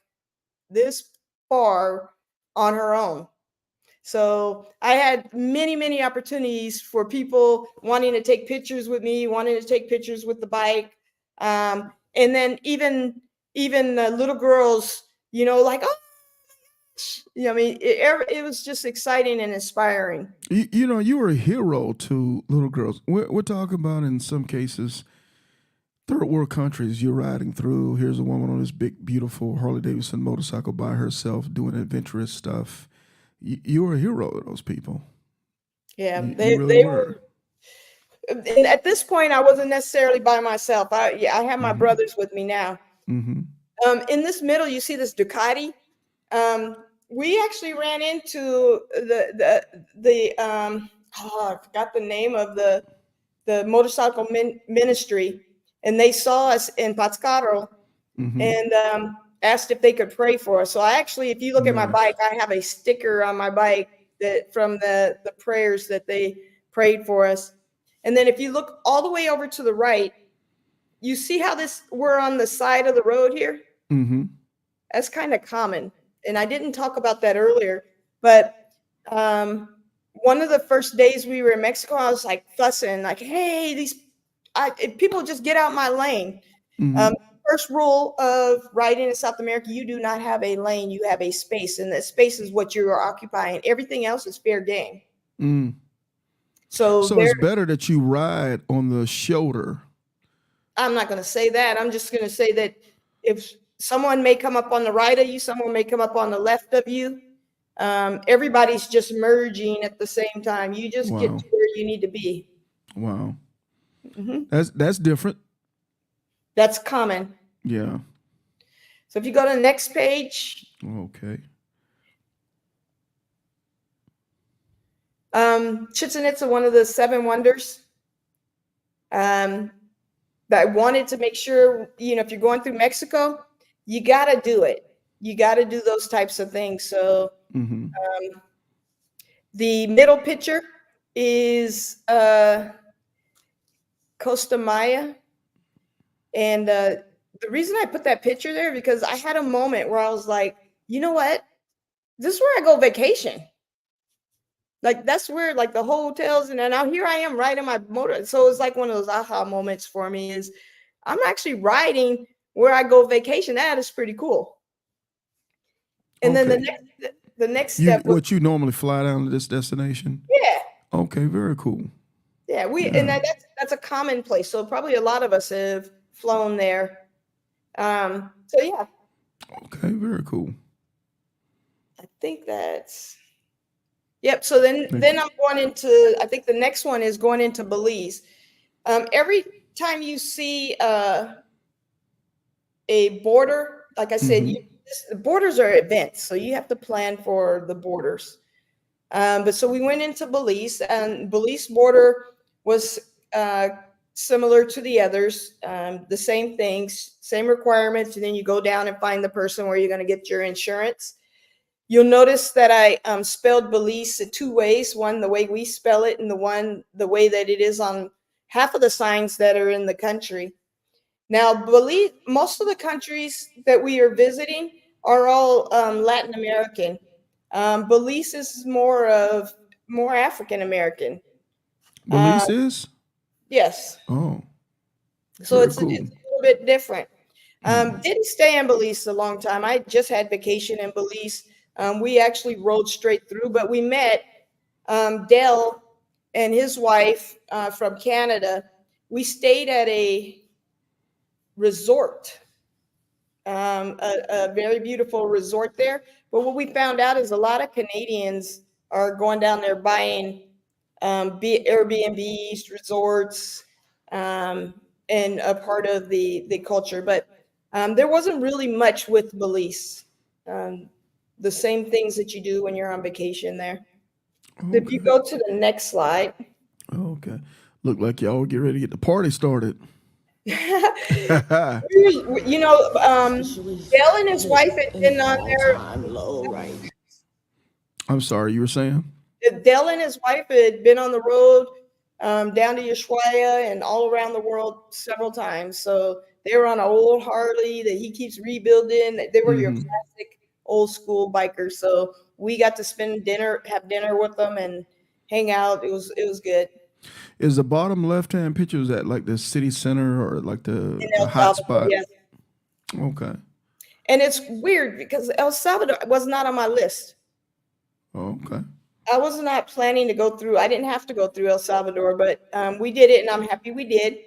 this far on her own. So I had many, many opportunities for people wanting to take pictures with me, wanting to take pictures with the bike. And then even little girls, like, oh, I mean, it was just exciting and inspiring. You know, you were a hero to little girls. We're talking about, in some cases, third world countries you're riding through. Here's a woman on this big, beautiful Harley-Davidson motorcycle by herself doing adventurous stuff. You were a hero to those people. Yeah, they really were. And at this point, I wasn't necessarily by myself. I have my brothers with me now. Mm-hmm. In this middle, you see this Ducati. We actually ran into I forgot the name of the motorcycle ministry, and they saw us in Pátzcuaro and asked if they could pray for us. So I actually, if you look at my bike, I have a sticker on my bike that from the prayers that they prayed for us. And then if you look all the way over to the right, you see how we're on the side of the road here? Mm-hmm. That's kind of common. And I didn't talk about that earlier, but one of the first days we were in Mexico, I was like fussing, like, hey, people just get out my lane. Mm-hmm. First rule of riding in South America, you do not have a lane, you have a space, and that space is what you are occupying. Everything else is fair game. Mm. So it's better that you ride on the shoulder. I'm not going to say that. I'm just going to say that if someone may come up on the right of you, someone may come up on the left of you. Everybody's just merging at the same time. You just get to where you need to be. Wow. Mm-hmm. That's different. That's common. Yeah. So if you go to the next page. Okay. Chichen Itza, one of the 7 wonders. That I wanted to make sure, if you're going through Mexico, you got to do it. You got to do those types of things. So the middle picture is Costa Maya. And the reason I put that picture there, because I had a moment where I was like, you know what? This is where I go vacation. Like, that's where, like, the hotels, and now here I am riding my motor. So it's like one of those aha moments for me is I'm actually riding where I go vacation. That is pretty cool. And then the next step. What you normally fly down to this destination? Yeah. Okay, very cool. Yeah, and that's a common place. So probably a lot of us have flown there. So yeah. Okay, very cool. I think that's. Yep. So then I'm going into, I think the next one is going into Belize. Every time you see a border, like I said, the borders are events, so you have to plan for the borders. But so we went into Belize, and Belize border was similar to the others, the same things, same requirements, and then you go down and find the person where you're going to get your insurance. You'll notice that I spelled Belize two ways, one the way we spell it and the way that it is on half of the signs that are in the country. Now, Belize, most of the countries that we are visiting are all Latin American. Belize is more African American. Belize is? Yes. Oh, So very it's a cool. little bit different. Didn't stay in Belize a long time. I just had vacation in Belize. We actually rode straight through, but we met Dell and his wife from Canada. We stayed at a resort, a very beautiful resort there. But what we found out is a lot of Canadians are going down there buying Airbnbs, resorts, and a part of the culture. But there wasn't really much with Belize. The same things that you do when you're on vacation there. If you go to the next slide. Okay. Look like y'all get ready to get the party started. Dell and his wife had been on there. I'm sorry, you were saying? Dell and his wife had been on the road down to Ushuaia and all around the world several times. So they were on an old Harley that he keeps rebuilding. They were your classic old school bikers. So we got to have dinner with them and hang out. It was good. Is the bottom left-hand picture, is that like the city center or like the hot spot? Yes. Okay. And it's weird because El Salvador was not on my list. Okay. I was not planning to go through. I didn't have to go through El Salvador, but we did it, and I'm happy we did.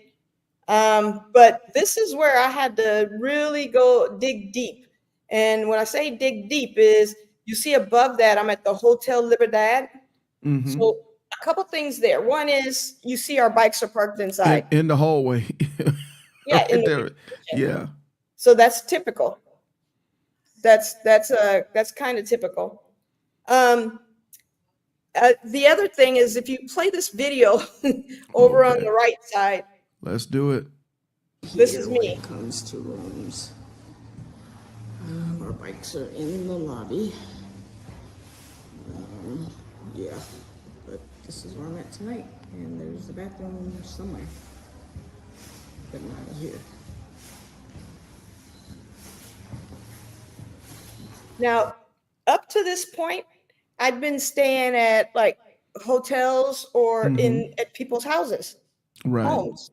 But this is where I had to really go dig deep. And when I say dig deep is, you see above that, I'm at the Hotel Libertad. So a couple things there. One is you see our bikes are parked inside. In the hallway. Yeah. Right there. Yeah. So that's typical. That's kind of typical. The other thing is, if you play this video over on the right side. Let's do it. This is me. When it comes to rooms, our bikes are in the lobby. Yeah, but this is where I'm at tonight, and there's the bathroom somewhere, but not here. Now, up to this point, I've been staying at like hotels or at people's houses, homes.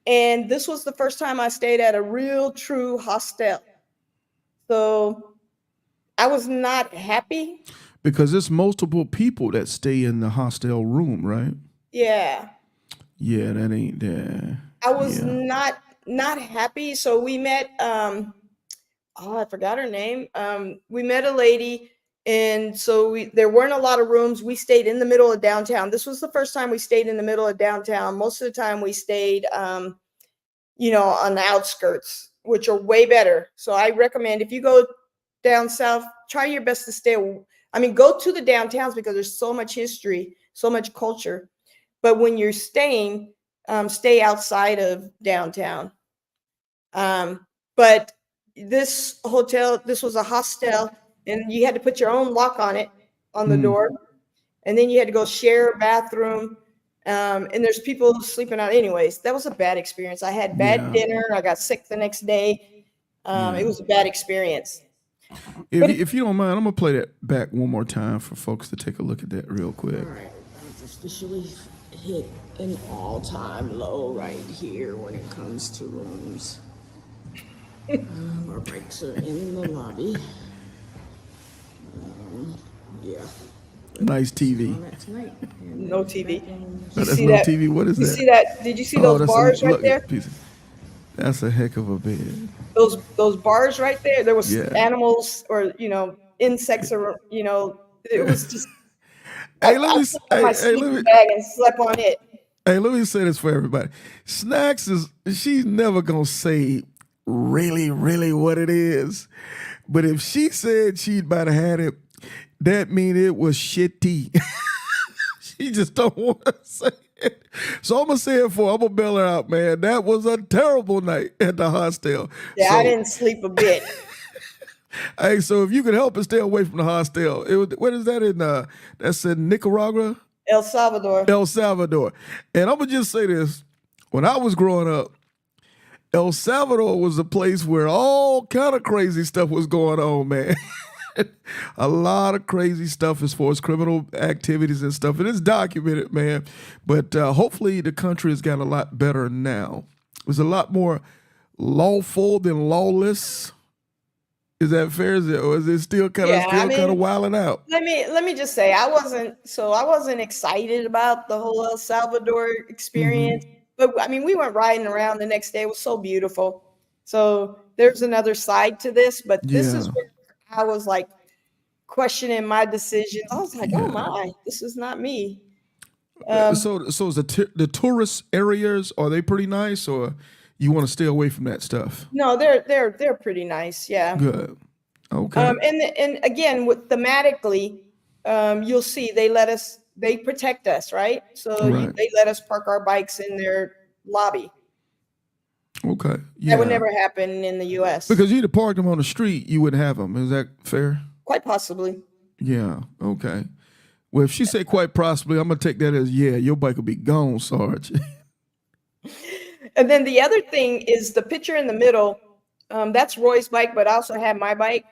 And this was the first time I stayed at a real true hostel. So I was not happy. Because it's multiple people that stay in the hostel room, right? Yeah. Yeah, that ain't there. I was not happy. So we met, I forgot her name. We met a lady, and so there weren't a lot of rooms. We stayed in the middle of downtown. This was the first time we stayed in the middle of downtown. Most of the time we stayed, on the outskirts, which are way better. So I recommend, if you go down south, try your best to stay. Go to the downtowns because there's so much history, so much culture. But when you're staying, stay outside of downtown. But this was a hostel, and you had to put your own lock on it, on the door. And then you had to go share a bathroom. And there's people sleeping out. Anyways, that was a bad experience. I had bad dinner. I got sick the next day. It was a bad experience. If you don't mind, I'm going to play that back one more time for folks to take a look at that real quick. All right, I've officially hit an all-time low right here when it comes to rooms. Our bikes are in the lobby. Yeah. Nice TV. No TV. That's no TV. What is that? You see that? Did you see those bars right there? That's a heck of a bed. Those bars right there. There was animals or insects or it was just. Hey, let me bag and slept on it. Hey, let me say this for everybody. Snacks she's never gonna say really, really what it is, but if she said she'd about to had it, that mean it was shitty. She just don't want to say it. So I'm going to say it I'm going to bail her out, man. That was a terrible night at the hostel. Yeah, I didn't sleep a bit. Hey, so if you could help us stay away from the hostel, what is that in? That's in Nicaragua, El Salvador. El Salvador. And I'm gonna just say this: when I was growing up, El Salvador was a place where all kind of crazy stuff was going on, man. A lot of crazy stuff as far as criminal activities and stuff. It is documented, man. But hopefully the country has gotten a lot better now. It's a lot more lawful than lawless. Is that fair? Or is it still kind of wilding out? Let me just say I wasn't excited about the whole El Salvador experience. But I mean, we went riding around the next day. It was so beautiful. So there's another side to this, but this is where I was like questioning my decisions. I was like, oh my, this is not me. So is the tourist areas, are they pretty nice, or you want to stay away from that stuff? No, they're pretty nice. Yeah. Good. Okay. And again, thematically, you'll see they protect us, right? So they let us park our bikes in their lobby. Okay. Yeah. That would never happen in the U.S. Because you'd have parked them on the street, you wouldn't have them. Is that fair? Quite possibly. Yeah. Okay. Well, if she said quite possibly, I'm gonna take that as your bike will be gone, Sarge. And then the other thing is the picture in the middle. That's Roy's bike, but I also have my bike.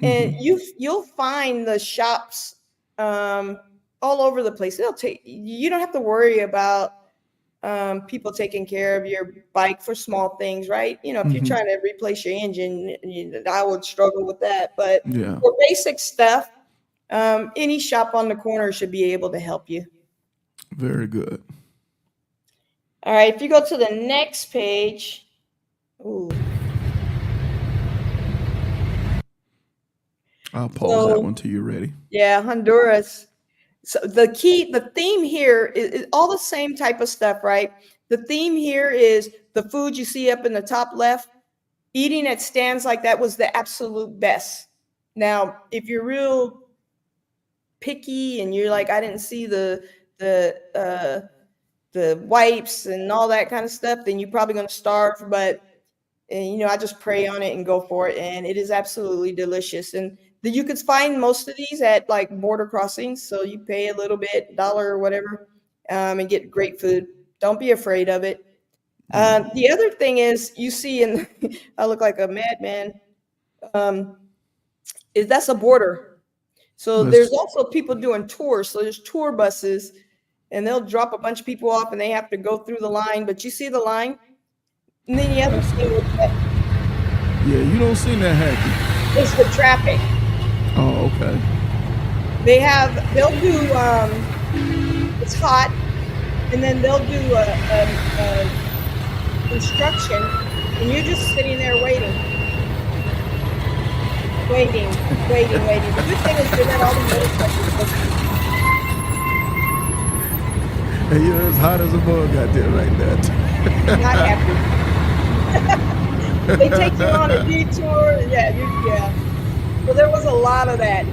And you'll find the shops all over the place. You don't have to worry about people taking care of your bike for small things, right? You know, if you're trying to replace your engine, I would struggle with that. But for basic stuff, any shop on the corner should be able to help you. Very good. All right, if you go to the next page, I'll pause that one till you're ready. Yeah, Honduras. So the theme here is all the same type of stuff, right? The theme here is the food you see up in the top left. Eating at stands like that was the absolute best. Now, if you're real picky and you're like, I didn't see the wipes and all that kind of stuff, then you're probably going to starve. But I just pray on it and go for it, and it is absolutely delicious. And you could find most of these at like border crossings, so you pay a little bit, $1 or whatever, and get great food. Don't be afraid of it. The other thing is, you see, I look like a madman. That's a border. So there's also people doing tours. So there's tour buses, and they'll drop a bunch of people off, and they have to go through the line. But you see the line, and then the other thing with that, you don't seem that happy. It's the traffic. Oh, okay. They'll do, it's hot, and then they'll do a construction, and you're just sitting there waiting. The good thing is they let all the motorcycles go. Hey, it's hot as a bug out there right now. Not happy. They take you on a detour. Yeah. Well, there was a lot of that.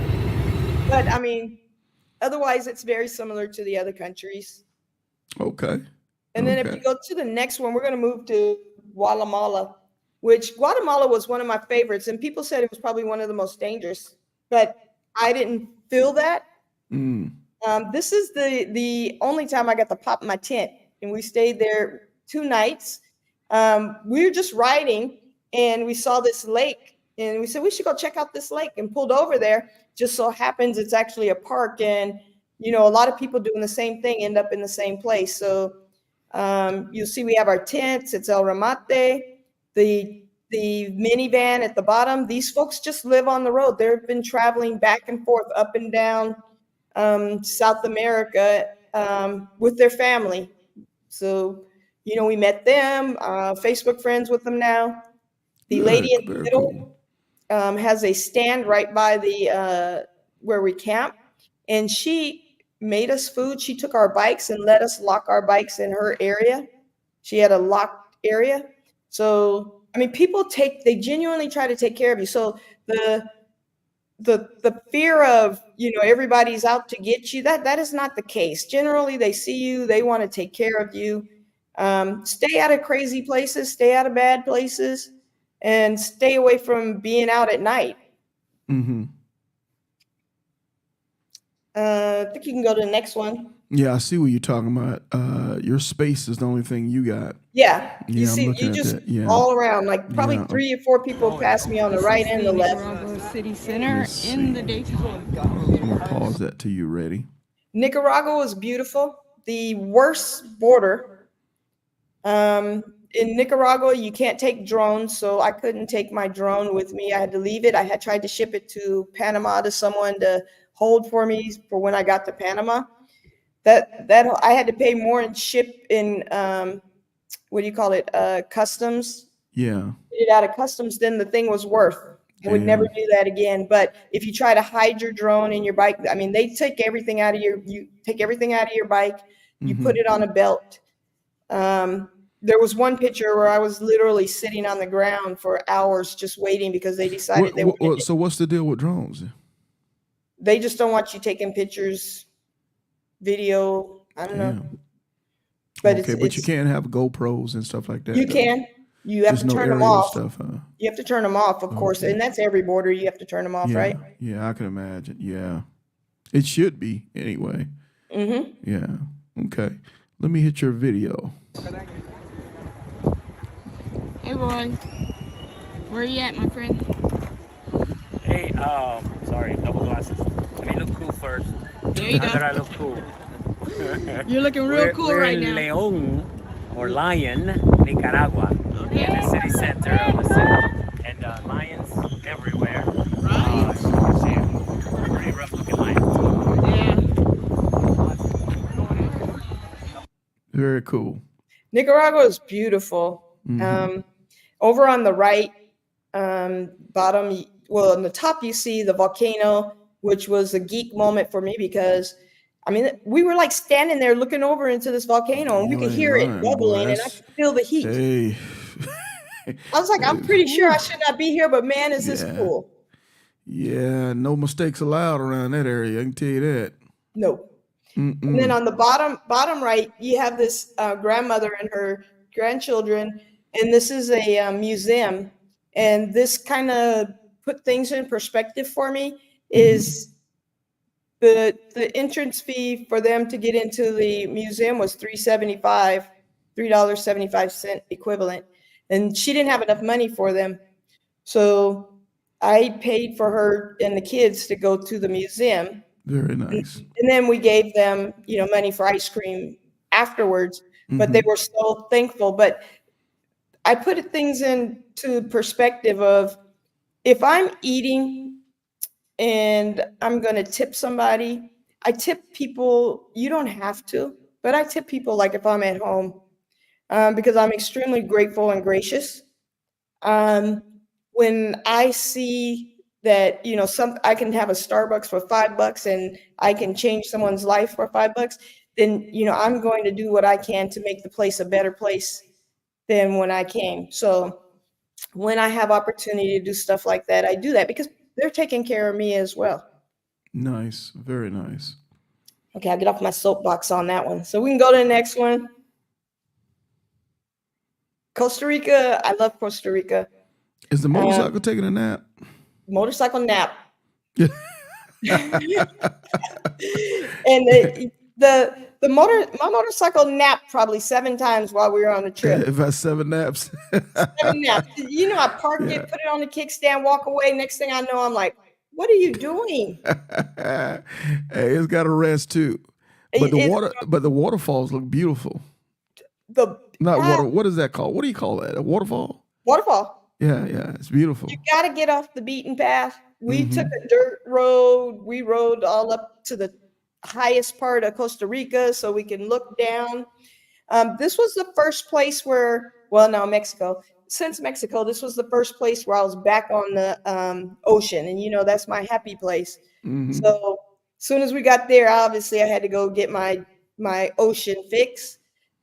But, I mean, otherwise, it's very similar to the other countries. Okay. And then if you go to the next one, we're going to move to Guatemala, which Guatemala was one of my favorites. And people said it was probably one of the most dangerous. But I didn't feel that. This is the only time I got to pop my tent. And we stayed there 2 nights. We were just riding, and we saw this lake. And we said, we should go check out this lake, and pulled over there. Just so happens it's actually a park. And, a lot of people doing the same thing end up in the same place. So you'll see we have our tents. It's El Remate. The minivan at the bottom. These folks just live on the road. They've been traveling back and forth up and down South America with their family. So, we met them, Facebook friends with them now. The lady in the middle has a stand right by the where we camp, and she made us food. She took our bikes and let us lock our bikes in her area. She had a locked area. So, I mean, they genuinely try to take care of you. So the fear of, everybody's out to get you, that is not the case. Generally, they see you, they want to take care of you. Stay out of crazy places, stay out of bad places, and stay away from being out at night. Mm-hmm. I think you can go to the next one. Yeah, I see what you're talking about. Your space is the only thing you got. Yeah, you Yeah, I'm see, looking you at just that. Yeah. all around, like probably Yeah. 3 or 4 people pass me on the right and the left. Nicaragua City Center Let's in the see. daytime. I'm gonna pause that till you're ready. Nicaragua was beautiful. The worst border. In Nicaragua, you can't take drones, so I couldn't take my drone with me. I had to leave it. I had tried to ship it to Panama to someone to hold for me for when I got to Panama. That I had to pay more in what do you call it? Customs. Yeah. Get it out of customs than the thing was worth. I would never Damn. do that again. But if you try to hide your drone in your bike, I mean, they take everything out of you take everything out of your bike, you put it on a belt. There was one picture where I was literally sitting on the ground for hours just waiting because they decided So what's the deal with drones? they just don't want you taking pictures, video. I don't know. Damn. But Okay, but you can't have GoPros and stuff like that. you though. can. You have Just to no turn them aerial off. stuff, huh? You have to turn them off, of course, and that's every border. You have to turn them off, Yeah. right? Yeah, I can imagine. Yeah. It should be anyway. Mm-hmm. Yeah. Okay. Let me hit your video. Hey, boy. Where you at, my friend? Hey, sorry, double glasses. Let me look cool first. There you How did I go. look cool? You're looking real cool we're right in now. León, or Lion, Nicaragua. Okay. In the city center of the city. And lions everywhere. Right. Pretty rough looking lions. Yeah. Very cool. Nicaragua is beautiful. Over on the right, bottom, well, on the top, you see the volcano, which was a geek moment for me because, I mean, we were like standing there looking over into this volcano and we You could ain't hear it lying, bubbling boy. and I could feel the heat. Hey. I was like, I'm pretty sure I should not be here, but man, is this Yeah. cool. Yeah, no mistakes allowed around that area. I can tell you that. No. And then on the bottom right, you have this grandmother and her grandchildren, and this is a museum. And this kind of put things in perspective for me. Is the entrance fee for them to get into the museum was $3.75 equivalent, and she didn't have enough money for them, so I paid for her and the kids to go to the museum. Very nice. And then we gave them, money for ice cream afterwards, but they were so thankful. But I put things into perspective of if I'm eating and I'm going to tip somebody, I tip people, you don't have to, but I tip people like if I'm at home because I'm extremely grateful and gracious. When I see that, I can have a Starbucks for $5 and I can change someone's life for $5, then, I'm going to do what I can to make the place a better place than when I came. So when I have opportunity to do stuff like that, I do that because they're taking care of me as well. Nice. Very nice. Okay, I'll get off my soapbox on that one. So we can go to the next one. Costa Rica, I love Costa Rica. Is the motorcycle taking a nap? Motorcycle nap. And my motorcycle napped probably 7 times while we were on the trip. About 7 naps. 7 naps. I parked it, put it on the kickstand, walk away. Next thing I know, I'm like, what are you doing? Hey, it's got to rest too. But the waterfalls look beautiful. What is that called? What do you call that? A waterfall? Waterfall. Yeah, it's beautiful. You got to get off the beaten path. We took a dirt road. We rode all up to the highest part of Costa Rica so we can look down. This was the first place Mexico. Since Mexico, this was the first place where I was back on the ocean. And, that's my happy place. So as soon as we got there, obviously I had to go get my ocean fix.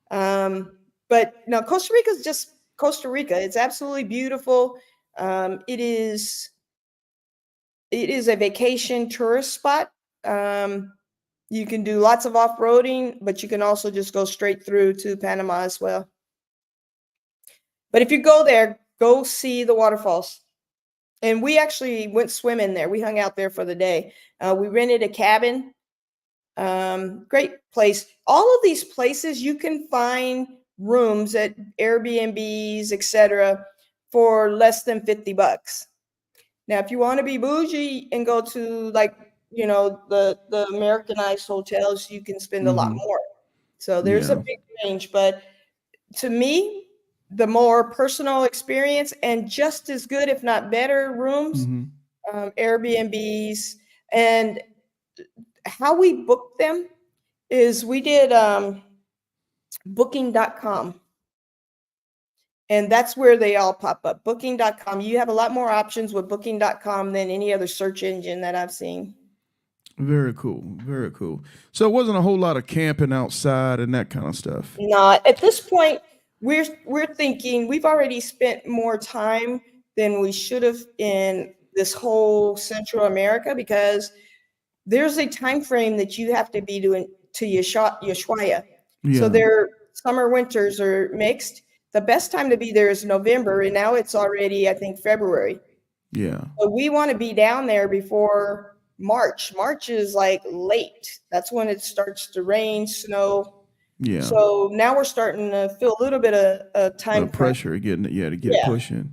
But no, Costa Rica is just Costa Rica. It's absolutely beautiful. It is a vacation tourist spot. You can do lots of off-roading, but you can also just go straight through to Panama as well. But if you go there, go see the waterfalls. And we actually went swimming there. We hung out there for the day. We rented a cabin. Great place. All of these places you can find rooms at Airbnbs, etc., for less than $50. Now, if you want to be bougie and go to like, the Americanized hotels, you can spend a lot more. So there's a Yeah. big range, but to me, the more personal experience and just as good, if not better, rooms, Airbnbs. And how we booked them is we did booking.com. And that's where they all pop up. Booking.com. You have a lot more options with booking.com than any other search engine that I've seen. Very cool. Very cool. So it wasn't a whole lot of camping outside and that kind of stuff. Not at this point. We're thinking we've already spent more time than we should have in this whole Central America, because there's a time frame that you have to be doing to Ushuaia. Yeah. So their summer winters are mixed. The best time to be there is November, and now it's already, I think, February. Yeah. But we want to be down there before March. March is like late. That's when it starts to rain, snow. Yeah. So now we're starting to feel a little bit of time pressure getting it, to get it pushing.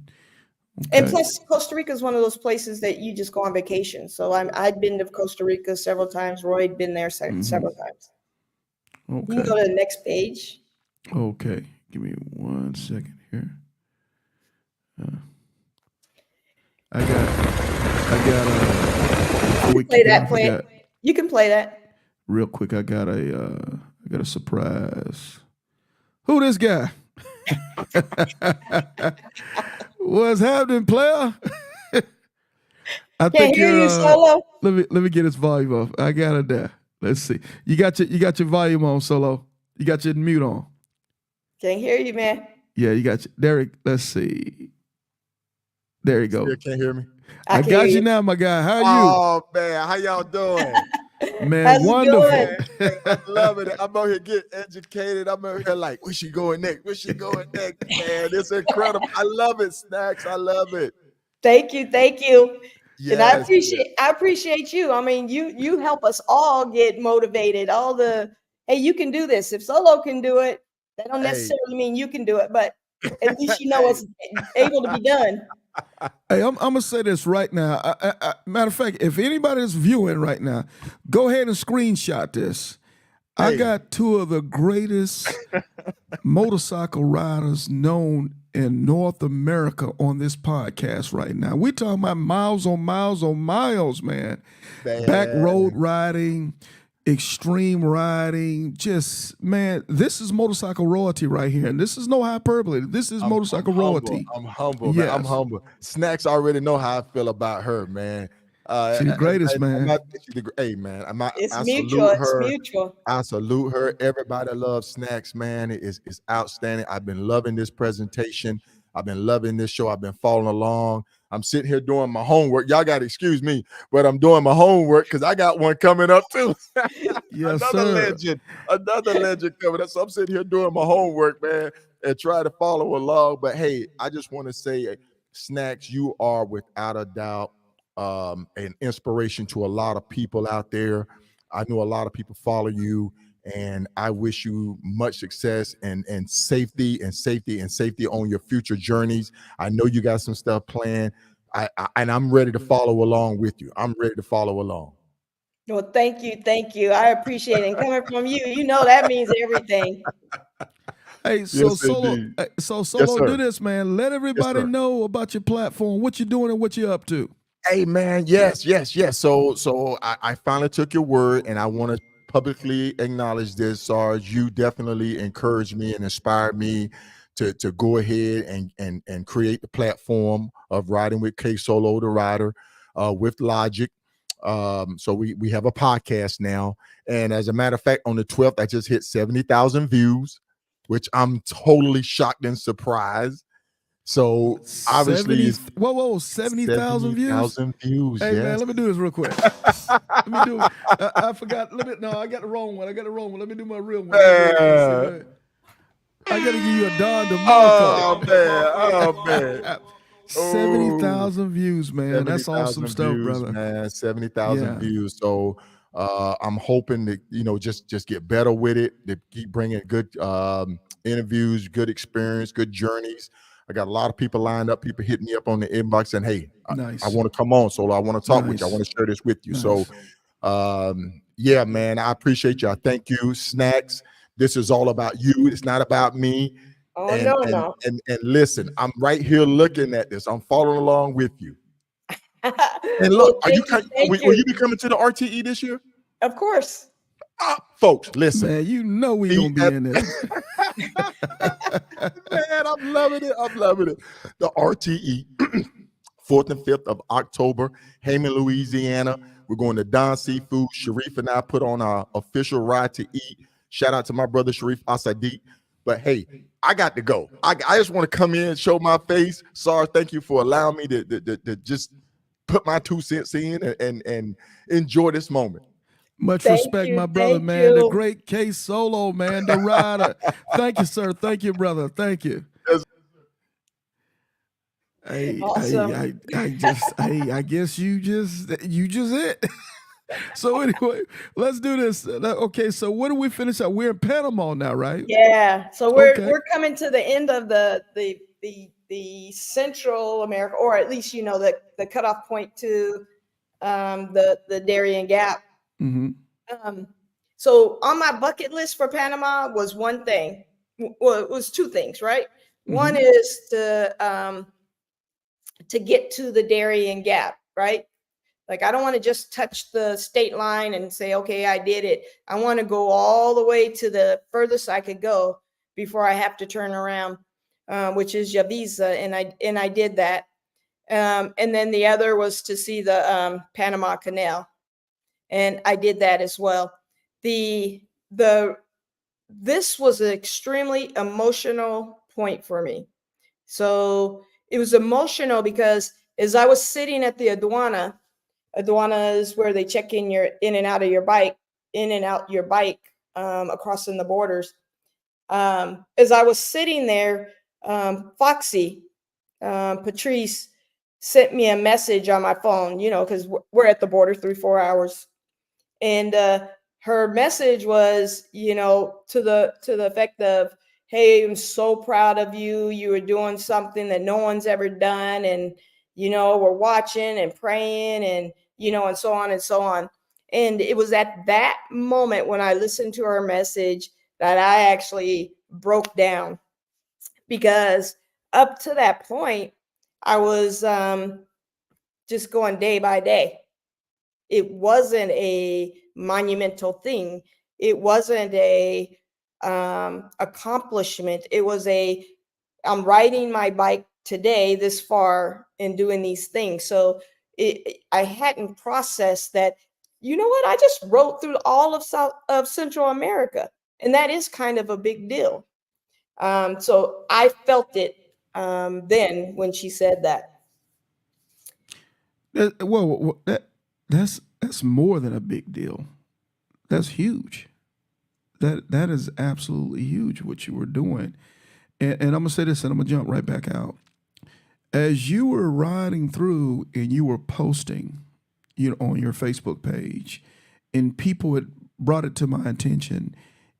Okay. And plus, Costa Rica is one of those places that you just go on vacation. So I've been to Costa Rica several times. Roy had been there several times. Okay. You can go to the next page. Okay. Give me 1 second here. I got play that. You can play that. Real quick, I got a surprise. Who this guy? What's happening, player? I Can't hear you, Solo. Let me get his volume off. I got it there. Let's see. You got your volume on, Solo. You got your mute on. Can't hear you, man. Yeah, you got Derek. Let's see. There you go. Still can't hear me. I got you now, my guy. How are you? Oh man, how y'all doing? Man, How's it wonderful. I'm loving it. I'm out here getting educated. I'm out here like, where she going next? Man, it's incredible. I love it, Snacks. I love it. Thank you. Yes, And I appreciate you. I mean, you help us all get motivated. Hey, you can do this. If Solo can do it, that don't necessarily mean you can do it, but at least you know it's able to be done. Hey, I'm gonna say this right now. Matter of fact, if anybody's viewing right now, go ahead and screenshot this. Hey. I got two of the greatest motorcycle riders known in North America on this podcast right now. We're talking about miles on miles on miles, man. Back road riding, extreme riding, just, man, this is motorcycle royalty right here. And this is no hyperbole. This is motorcycle royalty. I'm humble, man. I'm humble. Snacks already know how I feel about her, man. She's the greatest, man. Hey, man. It's mutual. I salute her. Everybody loves Snacks, man. It's outstanding. I've been loving this presentation. I've been loving this show. I've been following along. I'm sitting here doing my homework. Y'all got to excuse me, but I'm doing my homework because I got one coming up too. Yes, another legend coming up. So I'm sitting here doing my homework, man, and try to follow along. But hey, I just want to say, Snacks, you are without a doubt an inspiration to a lot of people out there. I know a lot of people follow you, and I wish you much success and safety on your future journeys. I know you got some stuff planned. And I'm ready to follow along with you. I'm ready to follow along. Well, thank you. I appreciate it. And coming from you, that means everything. Hey, so yes, Solo, yes, do this, man. Let everybody know about your platform, what you're doing and what you're up to. Hey, man, yes. So I finally took your word, and I want to publicly acknowledge this, Sarge. You definitely encouraged me and inspired me to go ahead and create the platform of Riding with K Solo the Rider with Logic. So we have a podcast now, and as a matter of fact, on the 12th, I just hit 70,000 views, which I'm totally shocked and surprised. So obviously, 70,000 views. 70,000 views. Hey, yes. man, let me do this real quick. Let me do. I forgot. I got the wrong one. Let me do my real one. I gotta give you a Don DeMarco. Oh man. 70,000 views, man. That's awesome 70,000 stuff, views, brother. man. 70,000 Yeah. views. So I'm hoping to, just get better with it, to keep bringing good interviews, good experience, good journeys. I got a lot of people lined up, people hitting me up on the inbox saying, hey, I Nice. want to come on, Solo. I want to talk with you. I Nice. want to share this with you. Nice. So yeah, man, I appreciate you. I thank you. Snacks. This is all about you. It's not about me. Oh, And, no, and, no. and listen, I'm right here looking at this. I'm following along with you. And Well, look, thank will you be coming to the RTE this year? Of course. Folks, listen. Man, you know we gonna be in there. Man, I'm loving it. I'm loving it. The RTE, 4th and 5th of October, Hammond, Louisiana. We're going to Don Seafood. Sharif and I put on our official ride to eat. Shout out to my brother Sharif Asadi. But hey, I got to go. I just want to come in, show my face. Sorry, thank you for allowing me to just put my 2 cents in and enjoy this moment. Much Thank respect, you, my brother, thank man. The you. great K Solo, man, the rider. Thank you, sir. Thank you, brother. Thank you. Hey, Awesome. I guess you just it. So anyway, let's do this. Okay, so what do we finish up? We're in Panama now, right? Yeah. So we're Okay. we're coming to the end of the Central America, or at least the cutoff point to the Darien Gap. Mm-hmm. So on my bucket list for Panama was one thing. Well, it was 2 things, right? One is to get to the Darien Gap, right? Like, I don't want to just touch the state line and say, okay, I did it. I want to go all the way to the furthest I could go before I have to turn around, which is Yavisa, and I did that. And then the other was to see the Panama Canal, and I did that as well. This was an extremely emotional point for me. So it was emotional because as I was sitting at the aduana is where they check in and out your bike crossing the borders. As I was sitting there, Foxy, Patrice sent me a message on my phone, because we're at the border 3-4 hours. And her message was, to the effect of, hey, I'm so proud of you. You were doing something that no one's ever done. And, we're watching and praying and, and so on and so on. And it was at that moment when I listened to her message that I actually broke down, because up to that point, I was just going day by day. It wasn't a monumental thing. It wasn't a accomplishment. It was I'm riding my bike today this far and doing these things. So I hadn't processed that, you know what? I just rode through all of Central America, and that is kind of a big deal. So I felt it then when she said that. Well, that's more than a big deal. That's huge. That is absolutely huge what you were doing. And I'm gonna say this, and I'm gonna jump right back out. As you were riding through and you were posting, on your Facebook page, and people had brought it to my attention,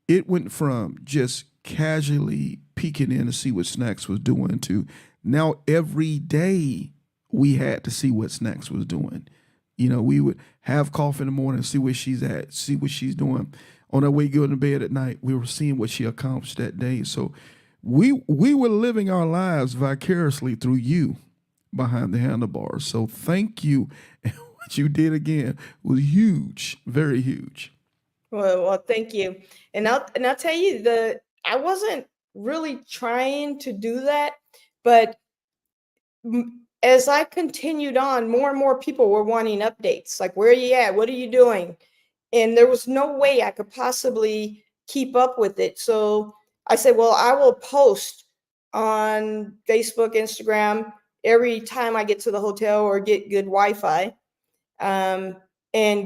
it went from just casually peeking in to see what Snacks was doing to now every day we had to see what Snacks was doing. We would have coffee in the morning, see where she's at, see what she's doing. On our way going to bed at night, we were seeing what she accomplished that day. So we were living our lives vicariously through you behind the handlebars. So thank you. And what you did again was huge, very huge. Well, thank you. And I'll tell you, I wasn't really trying to do that, but as I continued on, more and more people were wanting updates. Like, where are you at? What are you doing? And there was no way I could possibly keep up with it. So I said, well, I will post on Facebook, Instagram, every time I get to the hotel or get good Wi-Fi, and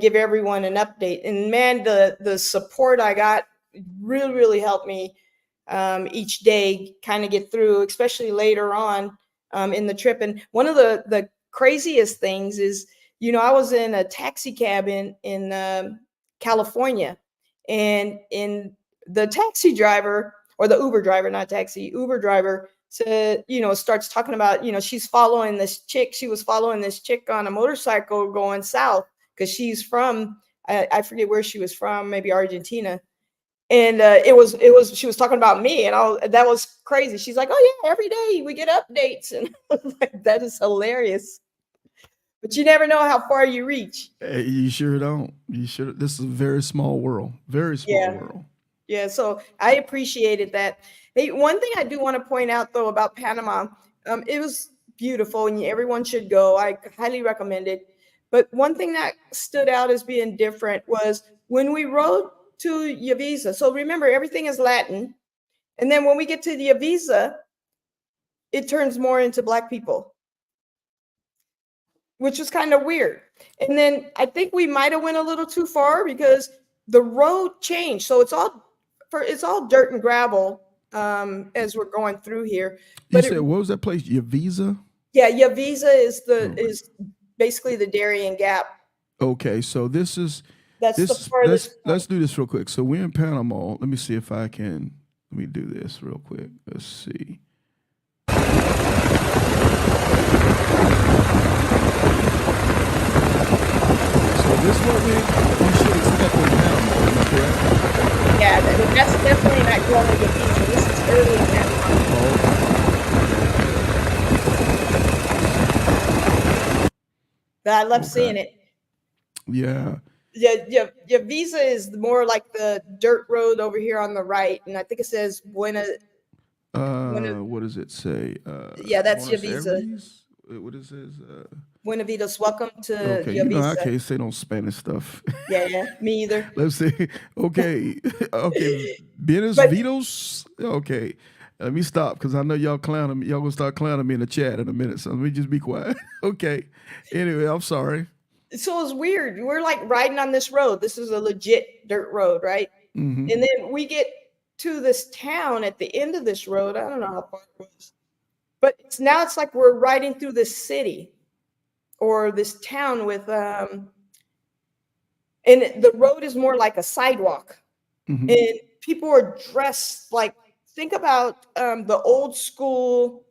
give everyone an update. And man, the support I got really, really helped me each day kind of get through, especially later on in the trip. And one of the craziest things is, I was in a taxi cab in California, and in the taxi driver, or the Uber driver, not taxi, Uber driver said, starts talking about, she's following this chick. She was following this chick on a motorcycle going south because she's from, I forget where she was from, maybe Argentina. And she was talking about me, and that was crazy. She's like, oh yeah, every day we get updates. And I was like, that is hilarious. But you never know how far you reach. Hey, you sure don't. You sure. This is a very small world. Very small world. Yeah. So I appreciated that. Hey, one thing I do want to point out though about Panama, it was beautiful, and everyone should go. I highly recommend it. But one thing that stood out as being different was when we rode to Yavisa. So remember, everything is Latin. And then when we get to the Yavisa, it turns more into Black people, which was kind of weird. And then I think we might have went a little too far because the road changed. So it's all dirt and gravel as we're going through here. But you said, what was that place? Yavisa? Yeah, Yavisa is basically the Darien Gap. Okay, so this is the farthest. Let's do this real quick. So we're in Panama. Let me see if I can. Let me do this real quick. Let's see. So this is what we should expect in Panama, am I correct? Yeah, that's definitely not going to Yavisa. This is early Panama. I love seeing it. Yeah. Yavisa is more like the dirt road over here on the right, and I think it says Buena. What does it say? Yeah, that's Yavisa. What is this? Buenavides, welcome to okay, Yavisa. I can't say no Spanish stuff. Yeah, me either. Let's see. Okay, Buenos. Okay. Let me stop because I know y'all clowning me. Y'all gonna start clowning me in the chat in a minute. So let me just be quiet. Okay. Anyway, I'm sorry. So it's weird. We're like riding on this road. This is a legit dirt road, right? Mm-hmm. And then we get to this town at the end of this road. I don't know how far it was, but it's like we're riding through this city or this town with and the road is more like a sidewalk, and people are dressed like. Think about the old school,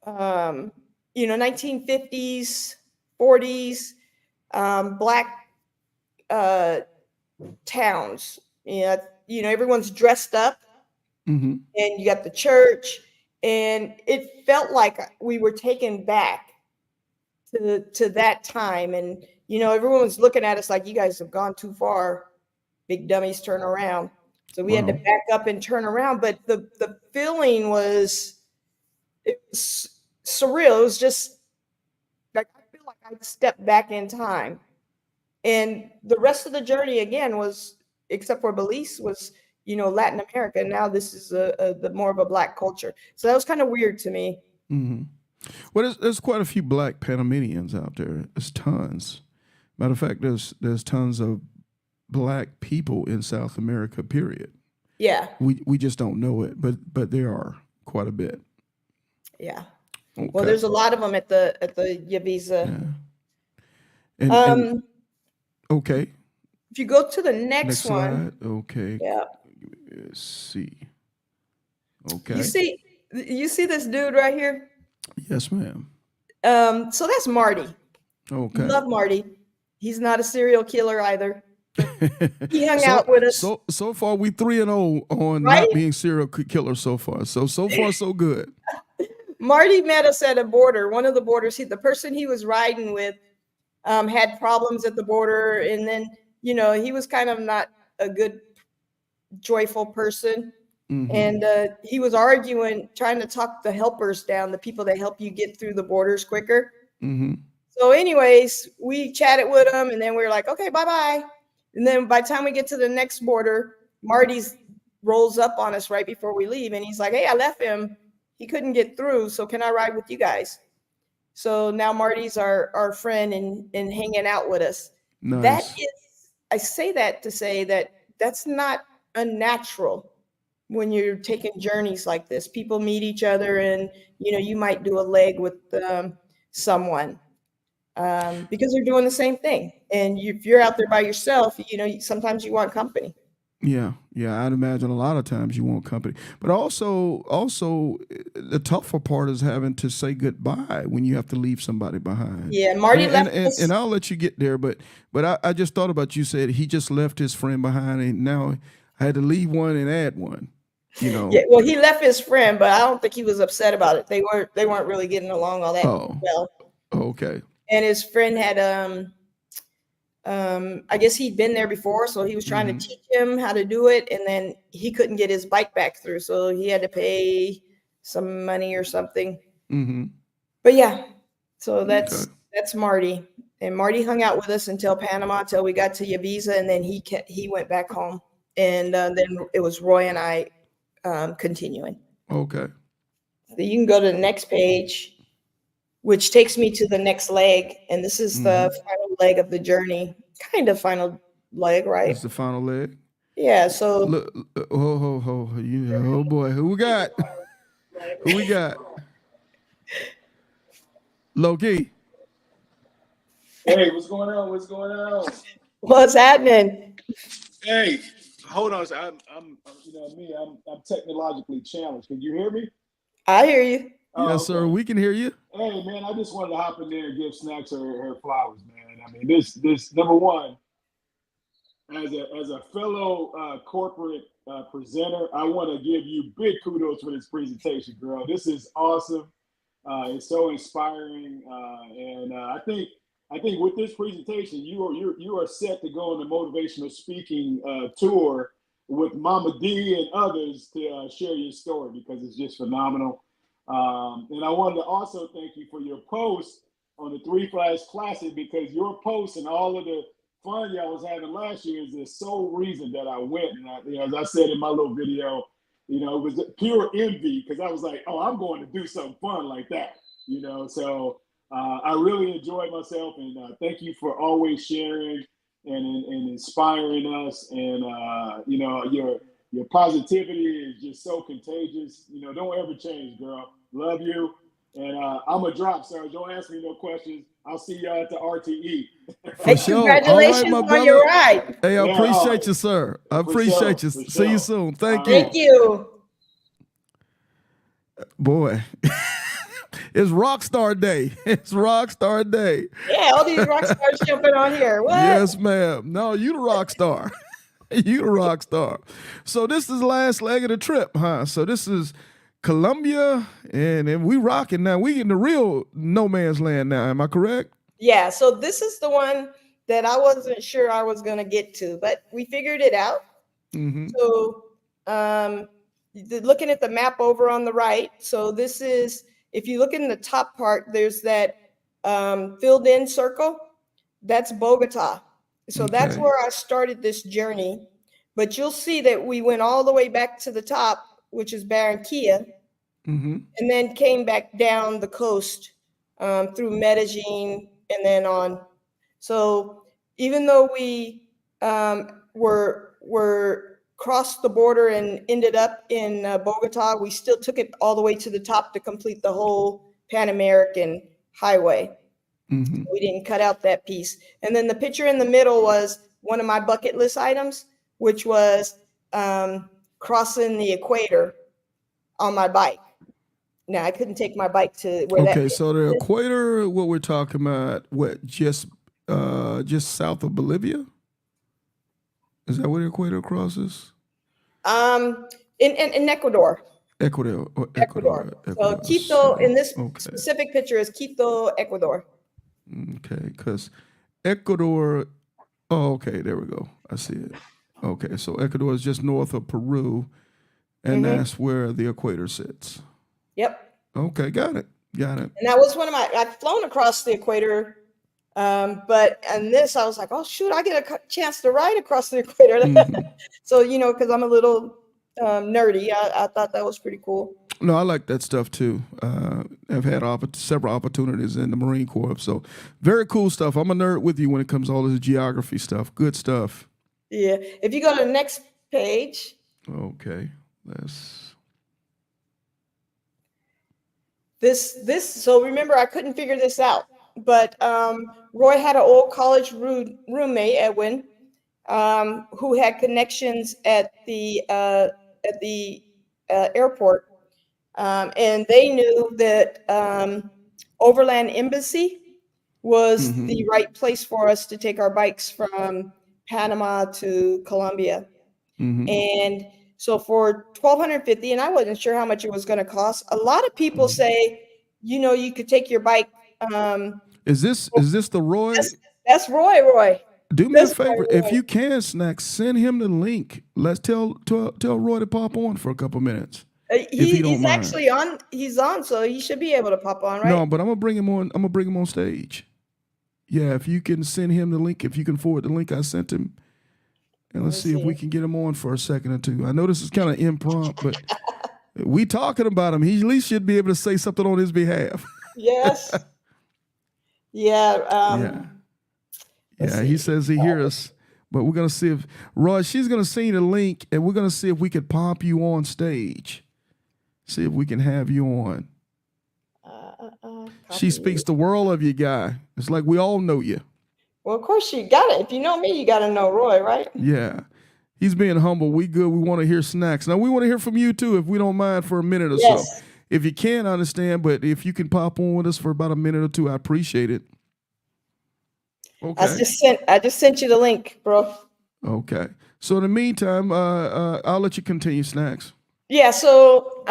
1950s, 40s, Black towns. Everyone's dressed up, and you got the church, and it felt like we were taken back to that time. And everyone was looking at us like, you guys have gone too far, big dummies, turn around. So we had to back up and turn around, but the feeling was surreal. It was just like I feel like I stepped back in time, and the rest of the journey again was, except for Belize, was Latin America. Now this is the more of a Black culture, so that was kind of weird to me. Mm-hmm. Well, there's quite a few Black Panamanians out there. There's tons. Matter of fact, there's tons of Black people in South America, period. Yeah. We just don't know it, but there are quite a bit. Yeah. Okay. Well, there's a lot of them at the Yavisa. Yeah. And okay. If you go to the next one. Slide. Okay. Yeah. Let's see. Okay. You see this dude right here? Yes, ma'am. So that's Marty. Okay. Love Marty. He's not a serial killer either. He hung out with us. So far, we 3-0 on not being serial killers so far. So far, so good. Marty met us at a border. One of the borders. The person he was riding with had problems at the border, and then he was kind of not a good, joyful person. Mm-hmm. And he was arguing, trying to talk the helpers down, the people that help you get through the borders quicker. Mm-hmm. So, anyways, we chatted with him, and then we were like, okay, bye-bye. And then by the time we get to the next border, Marty's rolls up on us right before we leave. And he's like, hey, I left him. He couldn't get through. So can I ride with you guys? So now Marty's our friend and hanging out with us. Nice. I say that to say that that's not unnatural. when you're taking journeys like this. People meet each other, and you might do a leg with someone because they're doing the same thing. And if you're out there by yourself, sometimes you want company. Yeah, I'd imagine a lot of times you want company, but also the tougher part is having to say goodbye when you have to leave somebody behind. Yeah, Marty and, left and, us. and I'll let you get there, but I just thought about, you said he just left his friend behind, and now I had to leave one and add one. Yeah, well, he left his friend, but I don't think he was upset about it. They weren't really getting along all that well. Okay. And his friend had I guess he'd been there before, so he was trying to teach him how to do it, and then he couldn't get his bike back through, so he had to pay some money or something. But yeah, so that's Marty, and Marty hung out with us until Panama, till we got to Ibiza, and then he went back home, and then it was Roy and I continuing. Okay. So you can go to the next page, which takes me to the next leg. And this is the final leg of the journey, kind of final leg, right? It's the final leg. Yeah. So look, oh boy, who we got? Who we got? Loki. Hey, what's going on? What's going on? What's happening? Hey, hold on. I'm I'm technologically challenged. Can you hear me? I hear you. Yes, sir. We can hear you. Hey, man, I just wanted to hop in there and give Snacks her flowers, man. I mean, this number one, as a fellow corporate presenter, I want to give you big kudos for this presentation, girl. This is awesome. It's so inspiring, and I think with this presentation, you are set to go on the motivational speaking tour with Mama D and others to share your story, because it's just phenomenal. And I wanted to also thank you for your post on the Three Flags Classic, because your post and all of the fun y'all was having last year is the sole reason that I went. And as I said in my little video, it was pure envy, because I was like, oh, I'm going to do something fun like that, So I really enjoyed myself, and thank you for always sharing and inspiring us. And your positivity is just so contagious. Don't ever change, girl. Love you. And I'm a drop, sir. Don't ask me no questions. I'll see y'all at the RTE. For sure. Congratulations on your ride. Hey, I appreciate you, sir. I appreciate you. See you soon. Thank you. Thank you. Boy, it's Rockstar Day. It's Rockstar Day. Yeah, all these rock stars jumping on here. What? Yes, ma'am. No, you the rock star. You the rock star. So this is the last leg of the trip, huh? So this is Colombia, and we rocking now. We in the real no man's land now. Am I correct? Yeah. So this is the one that I wasn't sure I was going to get to, but we figured it out. So looking at the map over on the right. So this is, if you look in the top part, there's that filled in circle. That's Bogota. So that's where I started this journey. But you'll see that we went all the way back to the top, which is Barranquilla, and then came back down the coast through Medellin and then on. So even though we were crossed the border and ended up in Bogota, we still took it all the way to the top to complete the whole Pan American highway. We didn't cut out that piece. And then the picture in the middle was one of my bucket list items, which was crossing the equator on my bike. Now, I couldn't take my bike to where that. Okay, so the equator, what we're talking about, just south of Bolivia? Is that where the equator crosses? In Ecuador. Ecuador. So Quito, in this specific picture, is Quito, Ecuador. Okay, because Ecuador, okay, there we go. I see it. Okay, so Ecuador is just north of Peru, and that's where the equator sits. Yep. Okay, got it. And that was one of I've flown across the equator, but in this, I was like, oh, shoot, I get a chance to ride across the equator. So, because I'm a little nerdy, I thought that was pretty cool. No, I like that stuff too. I've had several opportunities in the Marine Corps, so very cool stuff. I'm a nerd with you when it comes to all this geography stuff. Good stuff. Yeah. If you go to the next page. Okay. So remember, I couldn't figure this out, but Roy had an old college roommate, Edwin, who had connections at the airport, and they knew that Overland Embassy was the right place for us to take our bikes from Panama to Colombia. And so for $1,250, and I wasn't sure how much it was going to cost. A lot of people say, you could take your bike. Is this the Roy? That's Roy. Do me a favor, if you can, Snacks, send him the link. Let's tell Roy to pop on for a couple minutes. He's actually on. He's on, so he should be able to pop on, right? No, but I'm gonna bring him on. I'm gonna bring him on stage. Yeah, if you can send him the link, if you can forward the link I sent him, and let's see if we can get him on for a second or two. I know this is kind of impromptu, but we talking about him. He at least should be able to say something on his behalf. Yes. Yeah. Yeah, he says he hears us, but we're gonna see if Roy. She's gonna send you the link, and we're gonna see if we could pop you on stage. See if we can have you on. She speaks the world of you, guy. It's like we all know you. Well, of course you got it. If you know me, you got to know Roy, right? Yeah. He's being humble. We good. We want to hear Snacks. Now, we want to hear from you, too, if we don't mind for a minute or so. If you can, I understand, but if you can pop on with us for about a minute or two, I appreciate it. Okay. I just sent you the link, bro. Okay. So in the meantime, I'll let you continue, Snacks. Yeah, so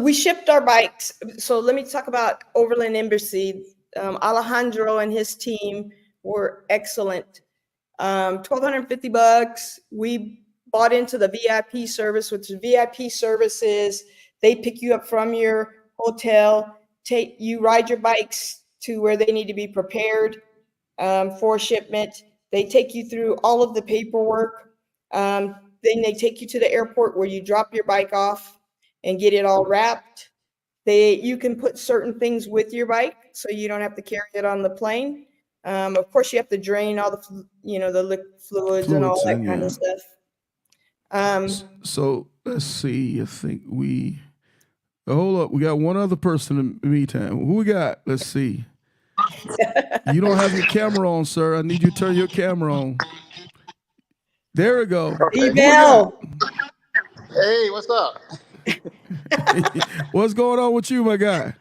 we shipped our bikes. So let me talk about Overland Embassy. Alejandro and his team were excellent. $1,250. We bought into the VIP service, which is VIP services. They pick you up from your hotel, you ride your bikes to where they need to be prepared for shipment. They take you through all of the paperwork. Then they take you to the airport where you drop your bike off and get it all wrapped. You can put certain things with your bike, so you don't have to carry it on the plane. Of course, you have to drain all the, the fluids and all that kind of stuff. So let's see. I think hold up. We got one other person in the meantime. Who we got? Let's see. You don't have your camera on, sir. I need you to turn your camera on. There we go. Email. Hey, what's up? What's going on with you, my guy?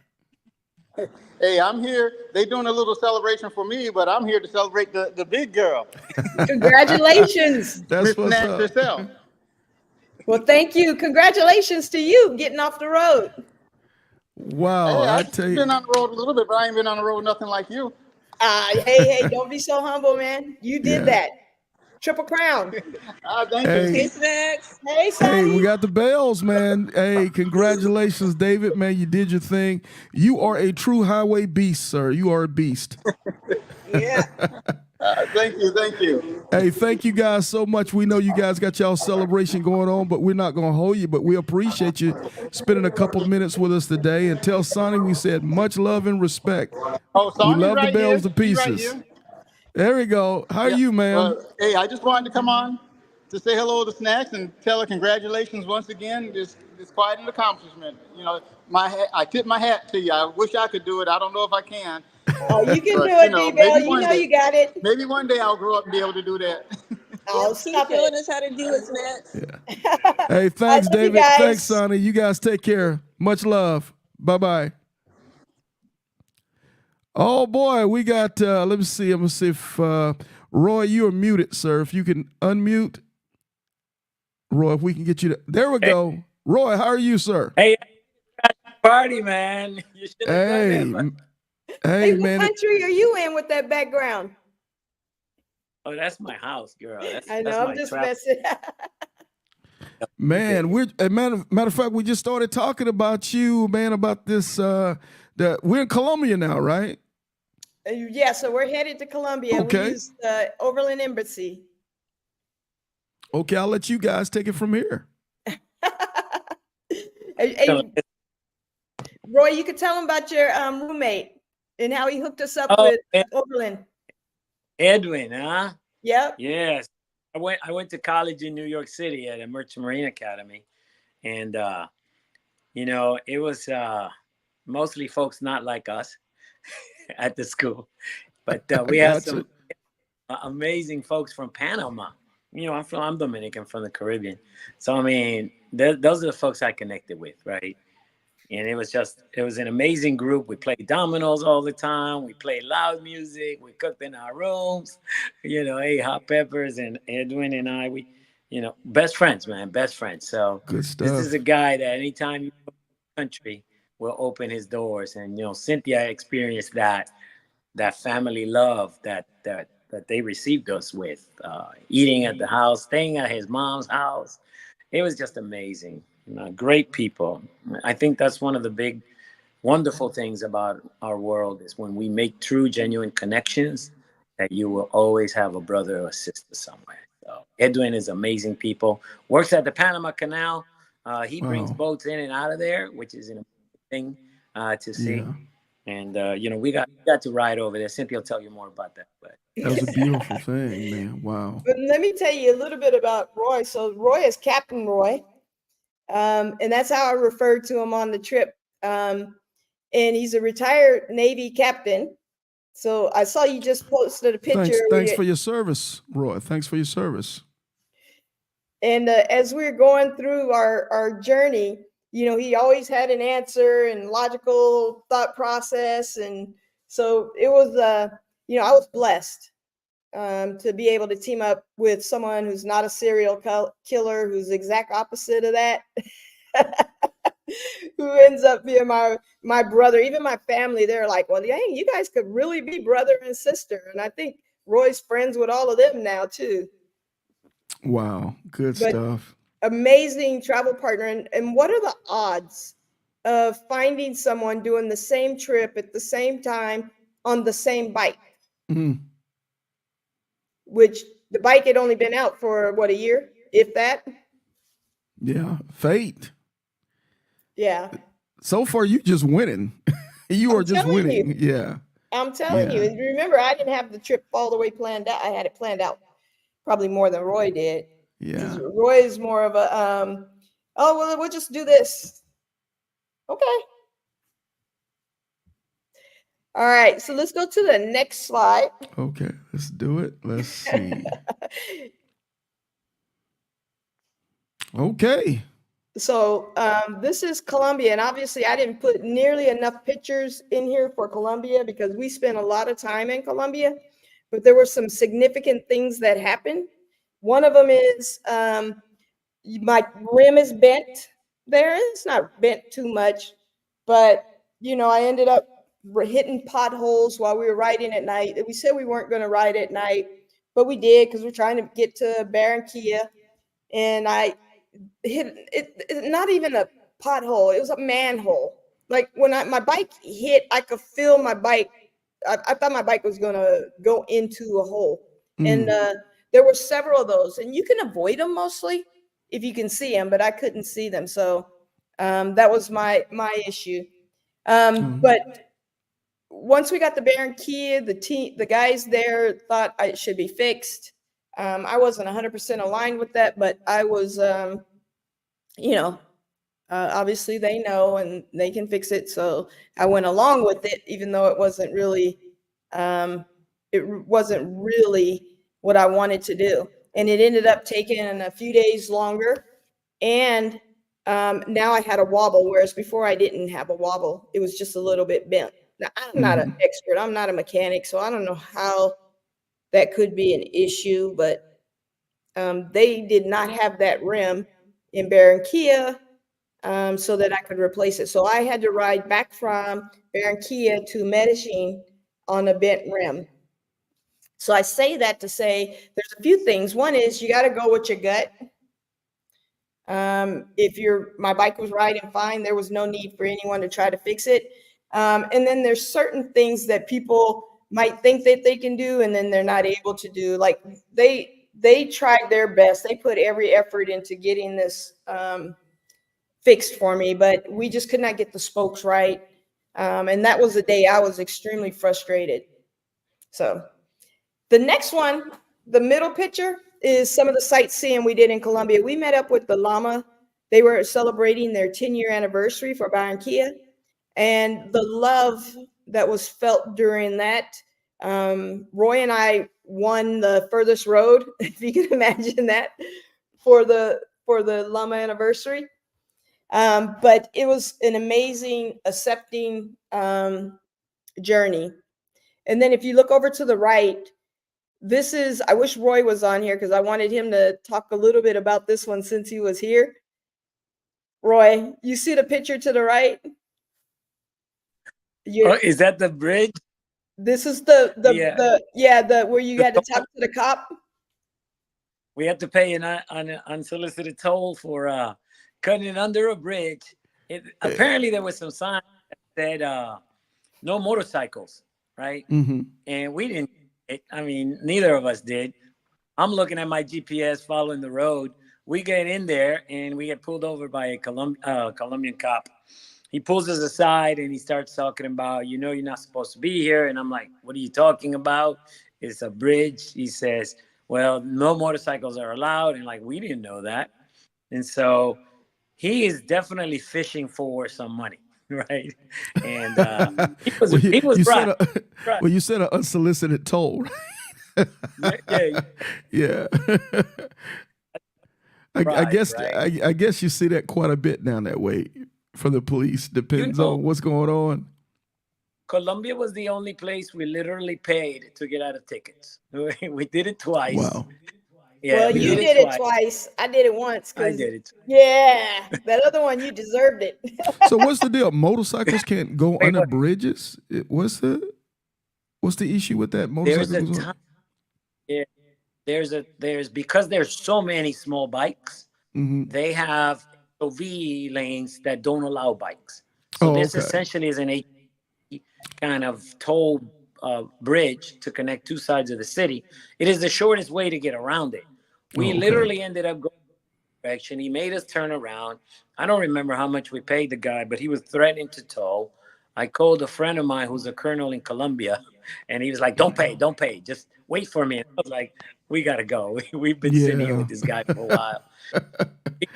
Hey, I'm here. They doing a little celebration for me, but I'm here to celebrate the big girl. Congratulations. That's what's up. Yourself. Well, thank you. Congratulations to you getting off the road. Wow, Hey, I I've tell you. been on the road a little bit, but I ain't been on the road nothing like you. Hey, don't be so humble, man. You did that. Triple crown. Thank you. Hey, Snacks. Hey, Sonny. Hey, we got the bells, man. Hey, congratulations, David, man. You did your thing. You are a true highway beast, sir. You are a beast. Yeah. Thank you. Hey, thank you guys so much. We know you guys got y'all celebration going on, but we're not going to hold you, but we appreciate you spending a couple minutes with us today. And tell Sonny we said much love and respect. Oh, Sonny, we love right the bells here. to pieces. Right there we go. How are you, man? Hey, I just wanted to come on to say hello to Snacks and tell her congratulations once again. This quite an accomplishment. I tip my hat to you. I wish I could do it. I don't know if I can. Oh, you can do it, D-Bell. You got it. Maybe one day I'll grow up and be able to do that. Oh, stop showing us how to do it, Snacks. Yeah. Hey, thanks, David. Thanks, Sonny. You guys take care. Much love. Bye-bye. Oh, boy, we got, let me see. I'm going to see if, Roy, you are muted, sir. If you can unmute. Roy, if we can get you to, there we go. Roy, how are you, sir? Hey, party, man. You should have done that. Hey, man. What country are you in with that background? Oh, that's my house, girl. I know, I'm just messing. Man, matter of fact, we just started talking about you, man, about this, we're in Colombia now, right? Yeah, so we're headed to Colombia. Okay. We use the Overland Embassy. Okay, I'll let you guys take it from here. Hey, Roy, you could tell him about your roommate and how he hooked us up with Overland. Edwin, huh? Yep. Yes. I went to college in New York City at a Merchant Marine Academy, and you know, it was mostly folks not like us at the school, but I we had got you. some amazing folks from Panama. You know, I'm Dominican from the Caribbean, so I mean, those are the folks I connected with, right? And it was an amazing group. We played dominoes all the time. We played loud music. We cooked in our rooms, you know, ate hot peppers. And Edwin and I, we, you know, best friends, man, best friends. So Good this is stuff. a guy that anytime you go to the country will open his doors. And, you know, Cynthia experienced that family love that they received us with, eating at the house, staying at his mom's house. It was just amazing. You know, great people. I think that's one of the big, wonderful things about our world is when we make true, genuine connections, that you will always have a brother or a sister somewhere. So Edwin is amazing people. Works at the Panama Canal. He brings Wow. boats in and out of there, which is an amazing thing to see. Yeah. And you know, we got to ride over there. Cynthia will tell you more about that. But That was a beautiful thing, man. Wow. But let me tell you a little bit about Roy. So Roy is Captain Roy. And that's how I referred to him on the trip. And he's a retired Navy captain. So I saw you just posted a picture. Thanks for your service, Roy. Thanks for your service. And as we were going through our journey, you know, he always had an answer and logical thought process. And so it was, you know, I was blessed to be able to team up with someone who's not a serial killer, who's the exact opposite of that. Who ends up being my brother. Even my family, they're like, well, dang, you guys could really be brother and sister. And I think Roy's friends with all of them now too. Wow. Good But stuff. amazing travel partner. And what are the odds of finding someone doing the same trip at the same time on the same bike? Mm. Which the bike had only been out for what, a year, if that? Yeah. Fate. Yeah. So far, you just winning. You are just telling winning. you. Yeah. I'm telling you. Yeah. And remember, I didn't have the trip all the way planned out. I had it planned out probably more than Roy did. Yeah. Roy is more of a, oh, well, we'll just do this. Okay. All right. So let's go to the next slide. Okay. Let's do it. Let's see. Okay. So this is Colombia, and obviously I didn't put nearly enough pictures in here for Colombia because we spent a lot of time in Colombia, but there were some significant things that happened. One of them is my rim is bent there. It's not bent too much, but you know, I ended up hitting potholes while we were riding at night. We said we weren't going to ride at night, but we did because we're trying to get to Barranquilla, and I hit it, not even a pothole, it was a manhole. Like when my bike hit, I could feel my bike. I thought my bike was gonna go into a hole. And there were several of those, and you can avoid them mostly if you can see them, but I couldn't see them. So that was my issue. But once we got the Barranquilla, the guys there thought it should be fixed. I wasn't 100% aligned with that, but I was, you know, obviously they know and they can fix it. So I went along with it, even though it wasn't really what I wanted to do. And it ended up taking a few days longer. And now I had a wobble, whereas before I didn't have a wobble. It was just a little bit bent. Now, I'm not an expert. I'm not a mechanic, so I don't know how that could be an issue, but they did not have that rim in Barranquilla so that I could replace it. So I had to ride back from Barranquilla to Medellin on a bent rim. So I say that to say there's a few things. One is you got to go with your gut. My bike was riding fine, there was no need for anyone to try to fix it. And then there's certain things that people might think that they can do, and then they're not able to do. Like they tried their best. They put every effort into getting this fixed for me, but we just could not get the spokes right. And that was the day I was extremely frustrated. So the next one, the middle picture, is some of the sightseeing we did in Colombia. We met up with the Llama. They were celebrating their 10-year anniversary for Barranquilla, and the love that was felt during that. Roy and I won the furthest road, if you can imagine that, for the Llama anniversary. But it was an amazing, accepting journey. And then if you look over to the right, this is, I wish Roy was on here because I wanted him to talk a little bit about this one since he was here. Roy, you see the picture to the right? Oh, is that the bridge? This is the where you had to talk to the cop. We had to pay an unsolicited toll for cutting it under a bridge. Apparently, there was some sign that said no motorcycles, right? Mm-hmm. And we didn't. I mean, neither of us did. I'm looking at my GPS, following the road. We get in there, and we get pulled over by a Colombian cop. He pulls us aside, and he starts talking about, you're not supposed to be here. And I'm like, what are you talking about? It's a bridge. He says, well, no motorcycles are allowed. And like, we didn't know that. And so he is definitely fishing for some money, right? And he was right. Well, you said an unsolicited toll, right? Yeah. I guess you see that quite a bit down that way for the police. Depends on what's going on. Colombia was the only place we literally paid to get out of tickets. We did it twice. Wow. Yeah, well, you did it twice. I did it once. I did it. Yeah, that other one, you deserved it. So what's the deal? Motorcycles can't go under bridges? What's the issue with that? Motorcycles? There's because there's so many small bikes, mm-hmm. they have OV lanes that don't allow bikes. So this essentially is an kind of toll bridge to connect two sides of the city. It is the shortest way to get around it. We literally ended up going direction. He made us turn around. I don't remember how much we paid the guy, but he was threatening to tow. I called a friend of mine who's a colonel in Colombia, and he was like, don't pay. Just wait for me. And I was like, we got to go. We've been sitting here with this guy for a while. He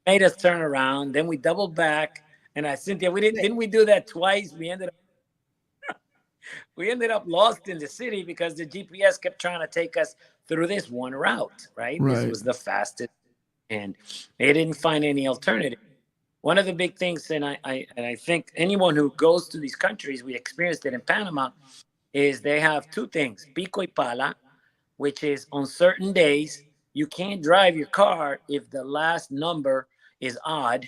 made us turn around. Then we doubled back. And Cynthia, didn't we do that twice? We ended up lost in the city because the GPS kept trying to take us through this one route, right? This was the fastest, and they didn't find any alternative. One of the big things, and I think anyone who goes to these countries, we experienced it in Panama, is they have two things: pico y pala, which is on certain days you can't drive your car if the last number is odd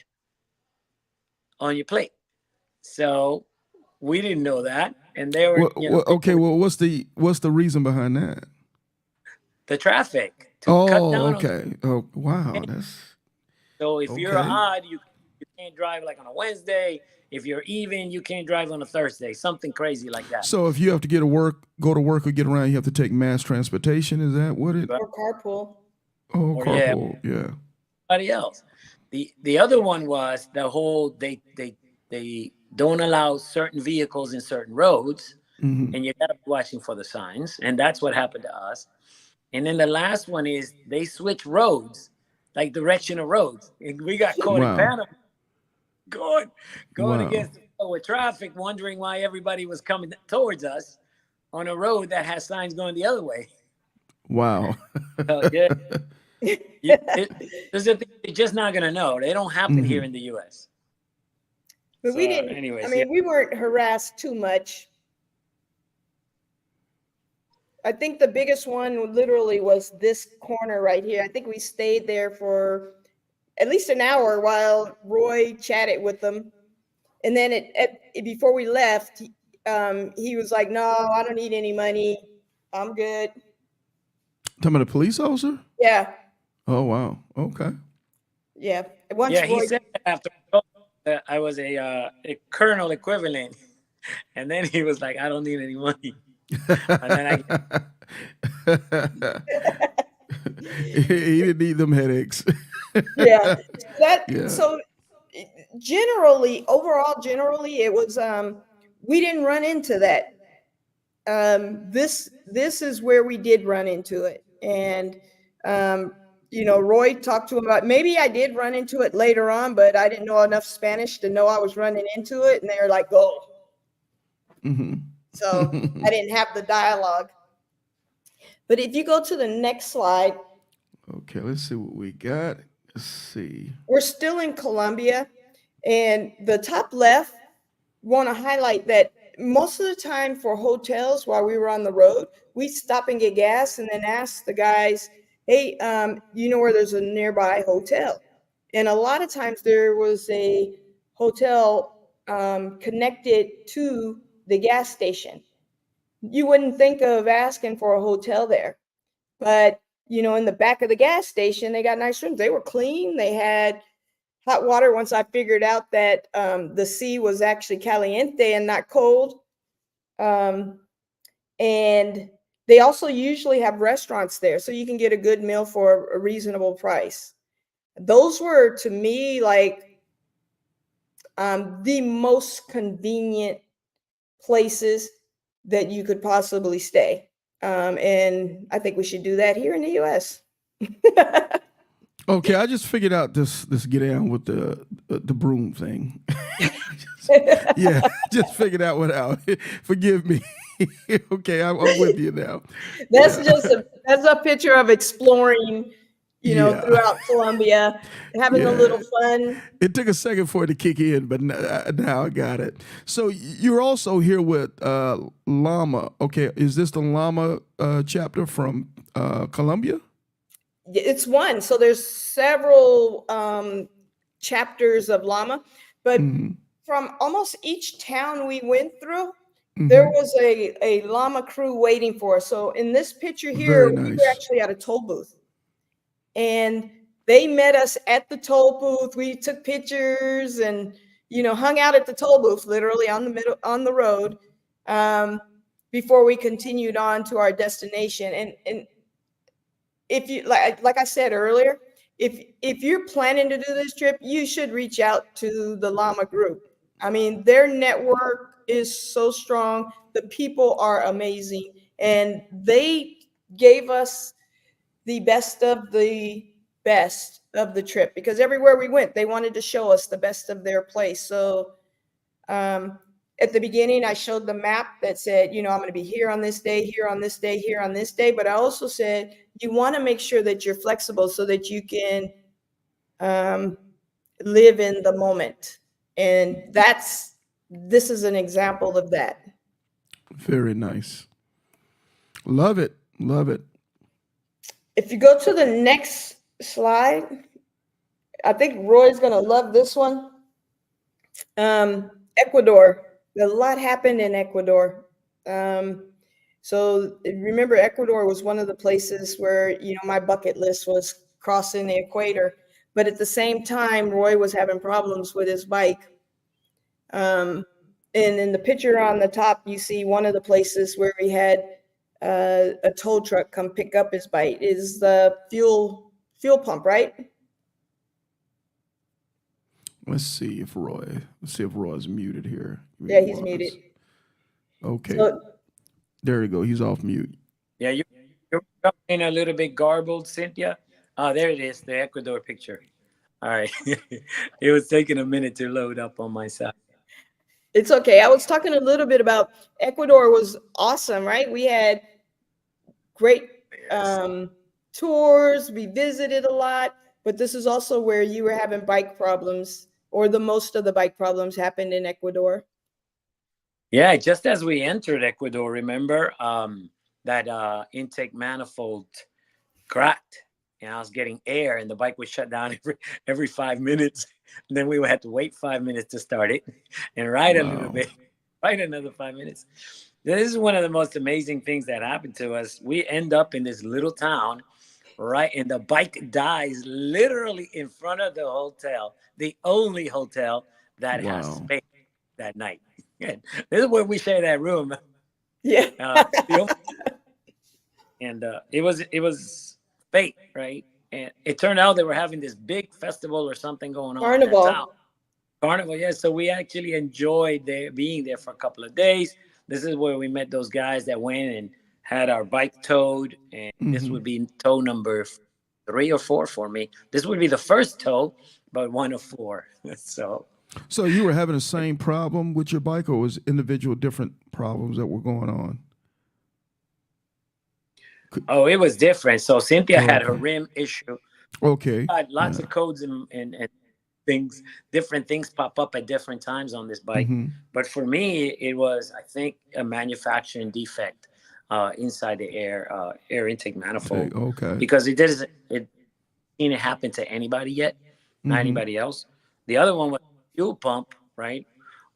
on your plate. So we didn't know that, and they were what's the reason behind that? The traffic. Cut down Oh, wow. So if you're odd, you can't drive like on a Wednesday. If you're even, you can't drive on a Thursday. Something crazy like that. So if you have to go to work or get around, you have to take mass transportation. Is that what it? Or carpool. Oh, carpool. Yeah. Somebody else. The other one was the whole they don't allow certain vehicles in certain roads, mm-hmm. and you gotta be watching for the signs, and that's what happened to us. And then the last one is they switch roads, like direction of roads, and we got caught in Panama going against the flow of traffic, wondering why everybody was coming towards us on a road that has signs going the other way. Wow. There's a thing they're just not going to know. They don't happen here in the U.S. But we didn't. Anyways, we weren't harassed too much. I think the biggest one literally was this corner right here. I think we stayed there for at least an hour while Roy chatted with them. And then before we left, he was like, "No, I don't need any money. I'm good." Talking about a police officer? Yeah. Oh, wow. Okay. Yeah. He said after I was a colonel equivalent. And then he was like, I don't need any money. And then he didn't need them headaches. Yeah. So generally, it was, we didn't run into that this is where we did run into it. And Roy talked to him about, maybe I did run into it later on, but I didn't know enough Spanish to know I was running into it. And they were like, go. Mm-hmm. So I didn't have the dialogue. But if you go to the next slide. Okay, let's see what we got. Let's see. We're still in Colombia. And the top left, want to highlight that most of the time for hotels while we were on the road, we'd stop and get gas and then ask the guys, hey, you know where there's a nearby hotel? And a lot of times there was a hotel connected to the gas station. You wouldn't think of asking for a hotel there. But, in the back of the gas station, they got nice rooms. They were clean. They had hot water. Once I figured out that the sea was actually caliente and not cold. And they also usually have restaurants there, so you can get a good meal for a reasonable price. Those were, to me, like the most convenient places that you could possibly stay. And I think we should do that here in the U.S. Okay, I just figured out this get down with the broom thing. Yeah, just figured that one out. Forgive me. Okay, I'm with you now. That's that's a picture of exploring, throughout Colombia, having a little fun. It took a second for it to kick in, but now I got it. So you're also here with Llama. Okay, is this the Llama chapter from Colombia? It's one. So there's several chapters of Llama, but from almost each town we went through, there was a Llama crew waiting for us. So in this picture here, we were actually at a toll booth. And they met us at the toll booth. We took pictures and, hung out at the toll booth, literally on the road, before we continued on to our destination. And if you, like I said earlier, if you're planning to do this trip, you should reach out to the Llama group. I mean, their network is so strong. The people are amazing. And they gave us the best of the trip, because everywhere we went, they wanted to show us the best of their place. So at the beginning, I showed the map that said, I'm going to be here on this day, here on this day, here on this day. But I also said, you want to make sure that you're flexible so that you can live in the moment. And this is an example of that. Very nice. Love it. Love it. If you go to the next slide, I think Roy's going to love this one. Ecuador. A lot happened in Ecuador. So remember, Ecuador was one of the places where, my bucket list was crossing the equator. But at the same time, Roy was having problems with his bike. And in the picture on the top, you see one of the places where we had a tow truck come pick up his bike is the fuel pump, right? Let's see if Roy's muted here. Yeah, he's muted. Okay. So, there you go. He's off mute. Yeah, you're in a little bit garbled, Cynthia. Oh, there it is, the Ecuador picture. All right. It was taking a minute to load up on my side. It's okay. I was talking a little bit about Ecuador was awesome, right? We had great tours. We visited a lot, but this is also where you were having bike problems, or the most of the bike problems happened in Ecuador. Yeah, just as we entered Ecuador, remember that intake manifold cracked, and I was getting air, and the bike was shut down every 5 minutes. And then we would have to wait 5 minutes to start it and ride a little bit, ride another 5 minutes. This is one of the most amazing things that happened to us. We end up in this little town, right? And the bike dies literally in front of the hotel, the only hotel that has space that night. This is where we share that room. Yeah. And it was fate, right? And it turned out they were having this big festival or something going on. Carnival, yeah. So we actually enjoyed being there for a couple of days. This is where we met those guys that went and had our bike towed, and this would be tow number 3 or 4 for me. This would be the first tow, but 1 of 4. So you were having the same problem with your bike, or was individual different problems that were going on? Oh, it was different. So Cynthia had her rim issue. Okay. Had lots of codes and things, different things pop up at different times on this bike. But for me, it was, I think, a manufacturing defect inside the air intake manifold. Okay. Because it didn't happen to anybody yet, not anybody else. The other one was fuel pump, right?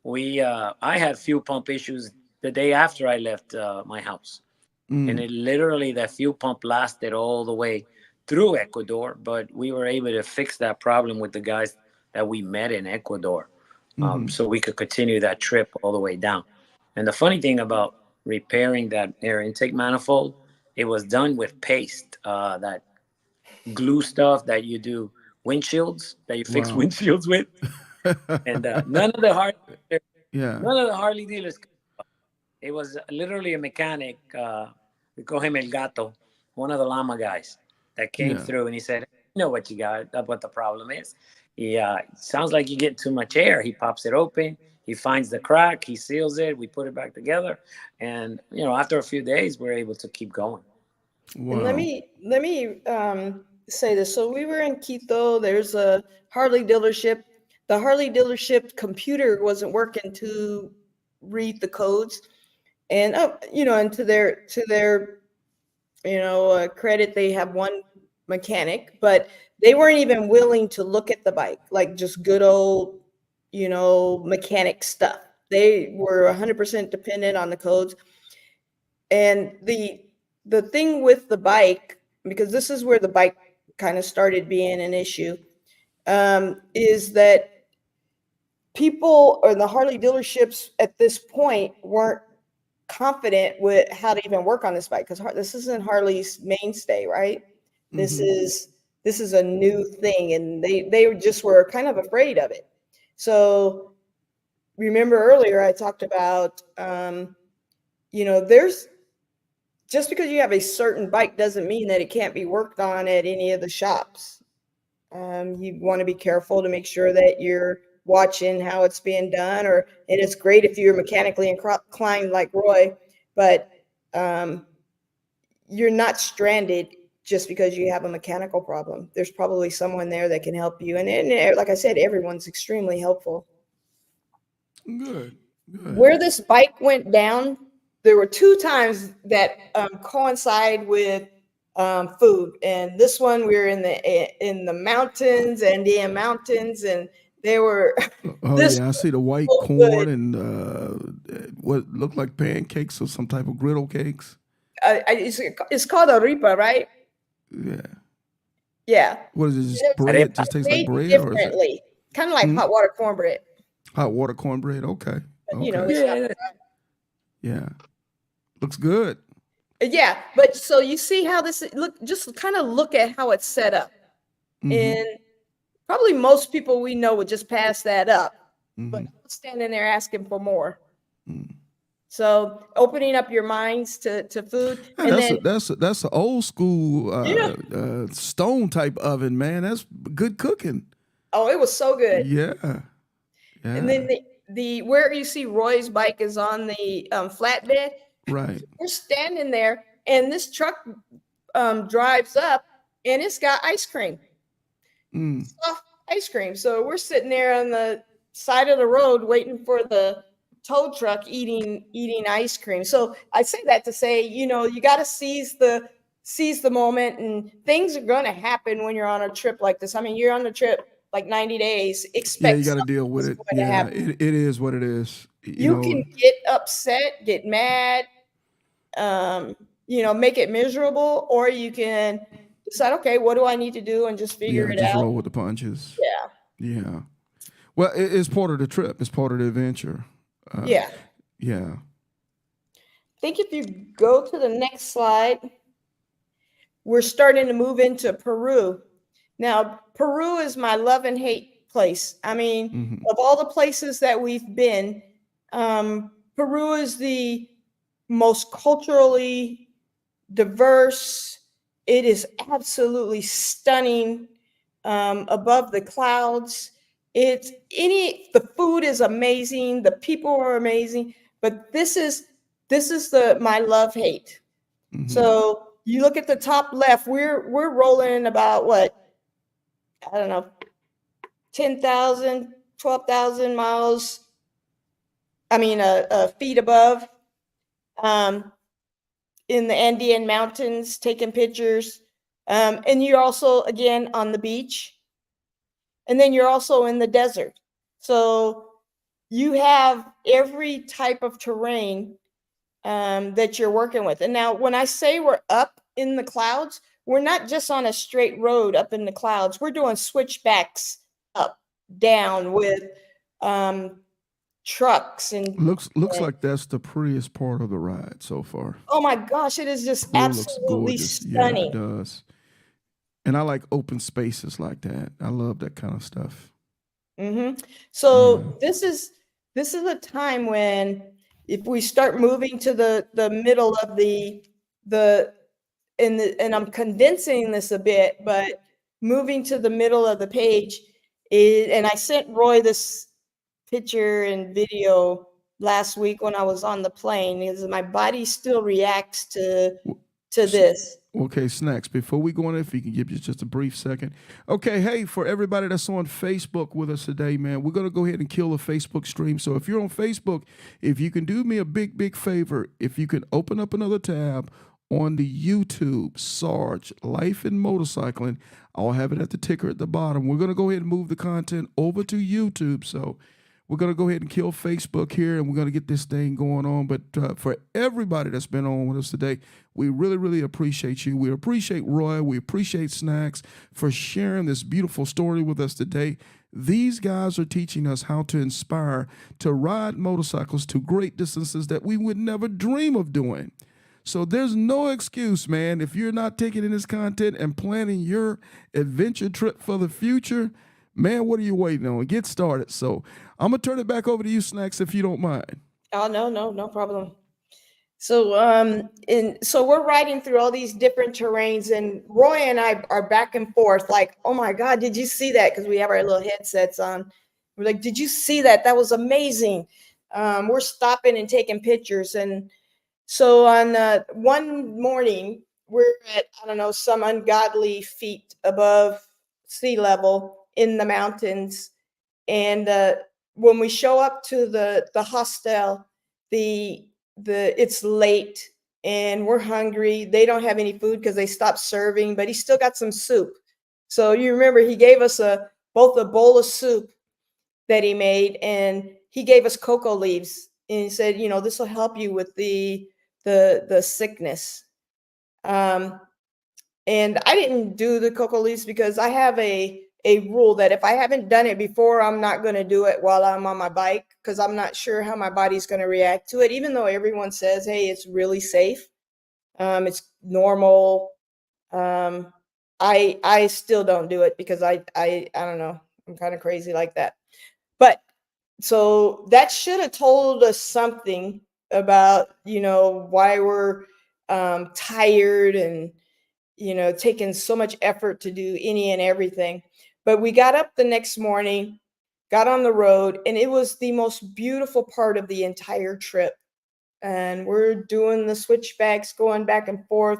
I had fuel pump issues the day after I left my house. And it literally, that fuel pump lasted all the way through Ecuador, but we were able to fix that problem with the guys that we met in Ecuador. So we could continue that trip all the way down. And the funny thing about repairing that air intake manifold, it was done with paste, that glue stuff that you do windshields, that you fix windshields with. And none of the Harley dealers. It was literally a mechanic. We call him El Gato, one of the llama guys that came through, and he said, "You know what you got? What the problem is? Sounds like you get too much air." He pops it open. He finds the crack. He seals it. We put it back together, and after a few days, we're able to keep going. Wow. And let me say this. So we were in Quito. There's a Harley dealership. The Harley dealership computer wasn't working to read the codes. And and to their credit, they have one mechanic, but they weren't even willing to look at the bike, like just good old, mechanic stuff. They were 100% dependent on the codes. And the thing with the bike, because this is where the bike kind of started being an issue, is that people or the Harley dealerships at this point weren't confident with how to even work on this bike, because this isn't Harley's mainstay, right? This is a new thing, and they just were kind of afraid of it. So remember earlier I talked about there's, just because you have a certain bike doesn't mean that it can't be worked on at any of the shops. You want to be careful to make sure that you're watching how it's being done, and it's great if you're mechanically inclined like Roy, but you're not stranded just because you have a mechanical problem. There's probably someone there that can help you, and like I said, everyone's extremely helpful. Good. Where this bike went down, there were 2 times that coincide with food, and this one we were in the mountains, Andean mountains, and they were. I see the white corn and what looked like pancakes or some type of griddle cakes. It's called a ripa, right? Yeah. Yeah. What is it? Just bread? Just tastes like bread, differently. Or is it kind of like hot water cornbread? Hot water cornbread. Okay. Yeah. Looks good. Yeah, but so you see how this just kind of look at how it's set up. And probably most people we know would just pass that up, but standing there asking for more. So opening up your minds to food. And that's an old school stone type oven, man. That's good cooking. Oh, it was so good. Yeah. And then the where you see Roy's bike is on the flatbed. Right. We're standing there, and this truck drives up, and it's got ice cream. Soft ice cream. So we're sitting there on the side of the road waiting for the tow truck eating ice cream. So I say that to say, you got to seize the moment, and things are going to happen when you're on a trip like this. I mean, you're on a trip like 90 days. Expect you got to deal with it. Yeah, it is what it is. You can get upset, get mad, make it miserable, or you can decide, okay, what do I need to do, and just figure it out. Just roll with the punches. Yeah. Well, it's part of the trip. It's part of the adventure. Yeah. I think if you go to the next slide, we're starting to move into Peru. Now, Peru is my love and hate place. I mean, of all the places that we've been, Peru is the most culturally diverse. It is absolutely stunning, above the clouds. The food is amazing. The people are amazing. But this is my love hate. Mhm. So you look at the top left, we're rolling about what, I don't know, 10,000, 12,000 miles. I mean, feet above, in the Andean mountains, taking pictures. And you're also, again, on the beach. And then you're also in the desert. So you have every type of terrain that you're working with. And now when I say we're up in the clouds, we're not just on a straight road up in the clouds. We're doing switchbacks up, down with trucks and Looks like that's the prettiest part of the ride so far. oh my gosh, it is just It looks absolutely gorgeous. Yeah, it stunning. does. And I like open spaces like that. I love that kind of stuff. So this is a time when, if we start moving to the middle of and I'm condensing this a bit, but moving to the middle of the page and I sent Roy this picture and video last week when I was on the plane, is my body still reacts to this. Okay, Snacks, before we go on, if you can give us just a brief second. Okay, hey, for everybody that's on Facebook with us today, man, we're going to go ahead and kill the Facebook stream. So if you're on Facebook, if you can do me a big, big favor, if you can open up another tab on the YouTube, Sarge, Life and Motorcycling, I'll have it at the ticker at the bottom. We're going to go ahead and move the content over to YouTube. So we're going to go ahead and kill Facebook here, and we're going to get this thing going on. But for everybody that's been on with us today, we really, really appreciate you. We appreciate Roy. We appreciate Snacks for sharing this beautiful story with us today. These guys are teaching us how to inspire to ride motorcycles to great distances that we would never dream of doing. So there's no excuse, man. If you're not taking in this content and planning your adventure trip for the future, man, what are you waiting on? Get started. So I'm going to turn it back over to you, Snacks, if you don't mind. Oh, no problem. So, so we're riding through all these different terrains, and Roy and I are back and forth like, oh my God, did you see that? Because we have our little headsets on. We're like, did you see that? That was amazing. We're stopping and taking pictures. And so on one morning, we're at, I don't know, some ungodly feet above sea level in the mountains. And when we show up to the hostel, it's late and we're hungry. They don't have any food because they stopped serving, but he still got some soup. So you remember he gave us both a bowl of soup that he made, and he gave us cocoa leaves, and he said, this will help you with the sickness. And I didn't do the cocoa leaves because I have a rule that if I haven't done it before, I'm not going to do it while I'm on my bike, because I'm not sure how my body's going to react to it, even though everyone says, hey, it's really safe. It's normal. I still don't do it because I don't know. I'm kind of crazy like that. But so that should have told us something about, why we're tired and, taking so much effort to do any and everything. But we got up the next morning, got on the road, and it was the most beautiful part of the entire trip. And we're doing the switchbacks, going back and forth.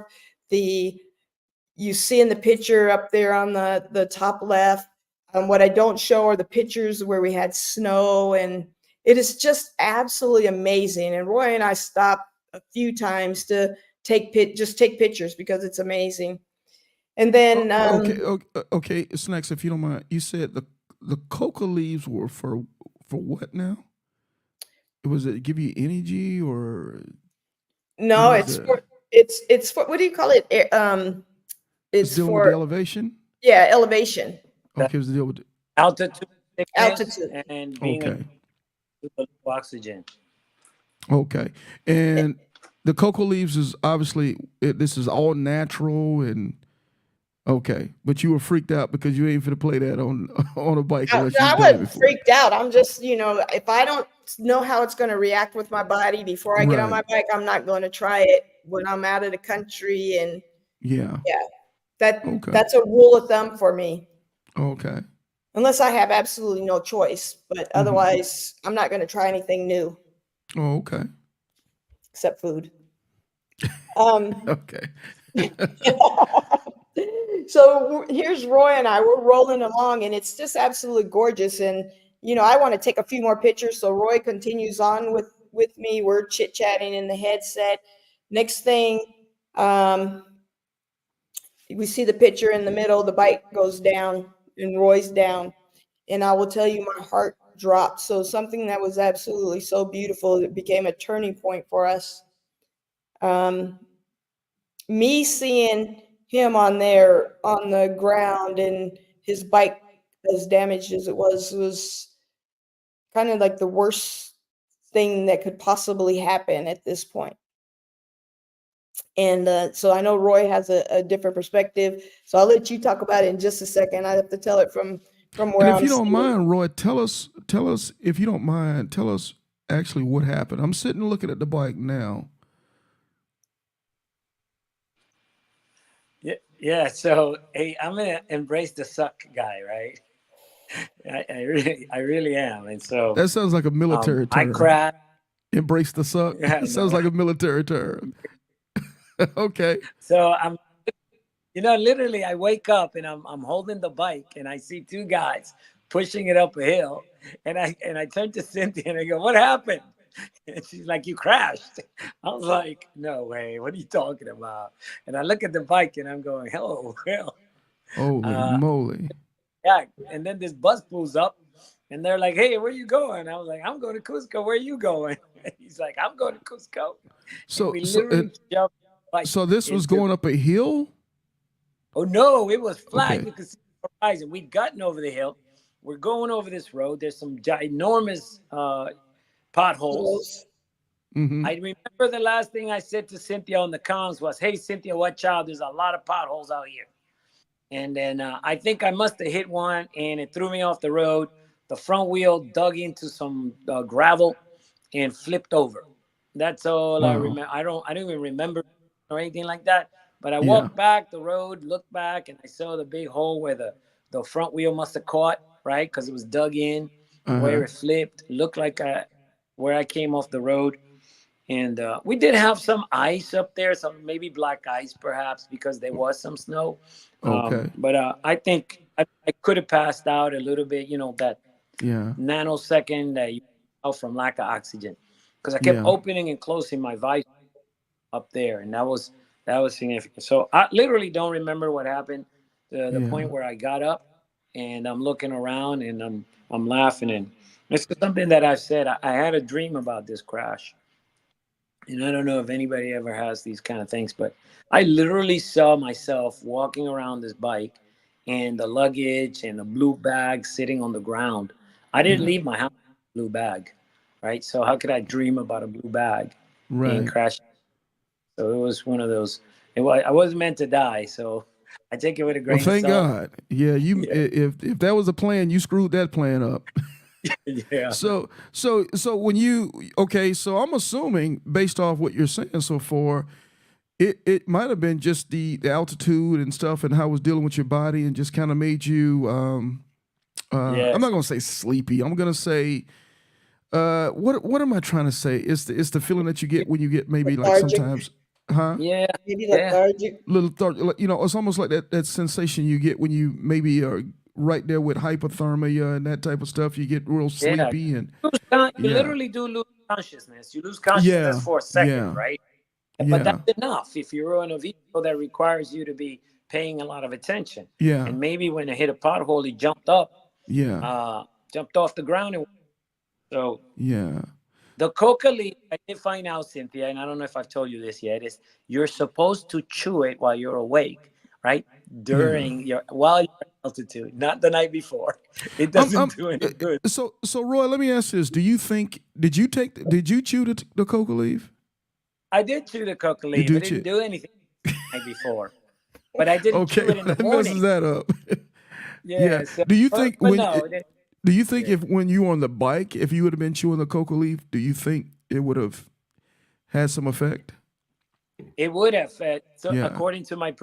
You see in the picture up there on the top left, what I don't show are the pictures where we had snow, and it is just absolutely amazing. And Roy and I stopped a few times to take pictures because it's amazing. And then okay, Snacks, if you don't mind, you said the coca leaves were for what now? Was it give you energy or no? It's for what do you call it? It's dealing for with the elevation. Yeah, elevation. Okay, it's the deal with altitude, and being okay. Oxygen. Okay, and the cocoa leaves is obviously this is all natural and okay, but you were freaked out because you ain't finna play that on a bike. No, I wasn't freaked out. I'm just, if I don't know how it's going to react with my body before I get on my Right. bike, I'm not going to try it when I'm out of the country. And Yeah. Okay. that's a rule of thumb for me, Okay. unless I have absolutely no choice. But otherwise, I'm not going to try anything new Oh, okay. except food. Okay. So here's Roy and I. We're rolling along, and it's just absolutely gorgeous. And I want to take a few more pictures. So Roy continues on with me. We're chit chatting in the headset. Next thing, we see the picture in the middle. The bike goes down, and Roy's down. And I will tell you, my heart dropped. So something that was absolutely so beautiful, it became a turning point for us. Me seeing him on the ground and his bike as damaged as it was kind of like the worst thing that could possibly happen at this point. And so I know Roy has a different perspective, so I'll let you talk about it in just a second. I have to tell it from where And if I'm you don't sitting. mind, Roy, tell us if you don't mind, tell us actually what happened. I'm sitting looking at the bike now. Yeah. So, hey, I'm gonna embrace the suck guy, right? I really am. And so That sounds like a military I term. crashed. Embrace the suck. Yeah, It sounds like a military term. Okay. So literally I wake up and I'm holding the bike and I see two guys pushing it up a hill, and I turn to Cynthia and I go, "What happened?" And she's like, "You crashed." I was like, "No way, what are you talking about?" And I look at the bike and I'm going, "Hello, hell." Holy moly. Yeah. And then this bus pulls up and they're like, "Hey, where you going?" I was like, "I'm going to Cusco. Where are you going?" And he's like, "I'm going to Cusco." And we literally jumped like so this was going up a hill? Oh no, it was flat. Okay. You could see the horizon. We'd gotten over the hill. We're going over this road. There's some ginormous potholes. Mm-hmm. I remember the last thing I said to Cynthia on the comms was, "Hey, Cynthia, watch out. There's a lot of potholes out here." And then I think I must have hit one, and it threw me off the road. The front wheel dug into some gravel and flipped over. That's all I remember. I don't even remember or anything like that. But I walked back the road, looked back, and I saw the big hole where the front wheel must have caught, right? Because it was dug in, where it flipped. Looked like where I came off the road. And we did have some ice up there, some maybe black ice perhaps, because there was some snow. Okay. But I think I could have passed out a little bit, that nanosecond that you felt from lack of oxygen. Because I kept opening and closing my visor up there, and that was significant. So I literally don't remember what happened to the point where I got up and I'm looking around and I'm laughing. And it's something that I've said. I had a dream about this crash. And I don't know if anybody ever has these kind of things, but I literally saw myself walking around this bike and the luggage and the blue bag sitting on the ground. I didn't leave my house with a blue bag, right? So how could I dream about a blue bag and crash? So it was one of those. I wasn't meant to die, so I take it with a grain of salt. Thank God. Yeah, if that was a plan, you screwed that plan up. Yeah. So when so I'm assuming based off what you're saying so far, it might have been just the altitude and stuff and how it was dealing with your body and just kind of made you I'm not gonna say sleepy. I'm gonna say what am I trying to say? It's the feeling that you get when you get maybe like sometimes Yeah. Maybe lethargic. It's almost like that sensation you get when you maybe are right there with hypothermia and that type of stuff. You get real sleepy and you literally do lose consciousness. You lose consciousness for a second, right? But that's enough if you're in a vehicle that requires you to be paying a lot of attention. Yeah. And maybe when it hit a pothole, it jumped up. Jumped off the ground. So the coca leaf, I did find out, Cynthia, and I don't know if I've told you this yet, is you're supposed to chew it while you're awake, right? While you're at altitude, not the night before. It doesn't do any good. So Roy, let me ask you this: did you chew the coca leaf? I did chew the coca leaf. I didn't do anything the night before, but I didn't chew it in the morning. Messes that up. Yeah. So, do you think Do you think if when you were on the bike, if you would have been chewing the coca leaf, do you think it would have had some effect? It would have. So Yeah. according to my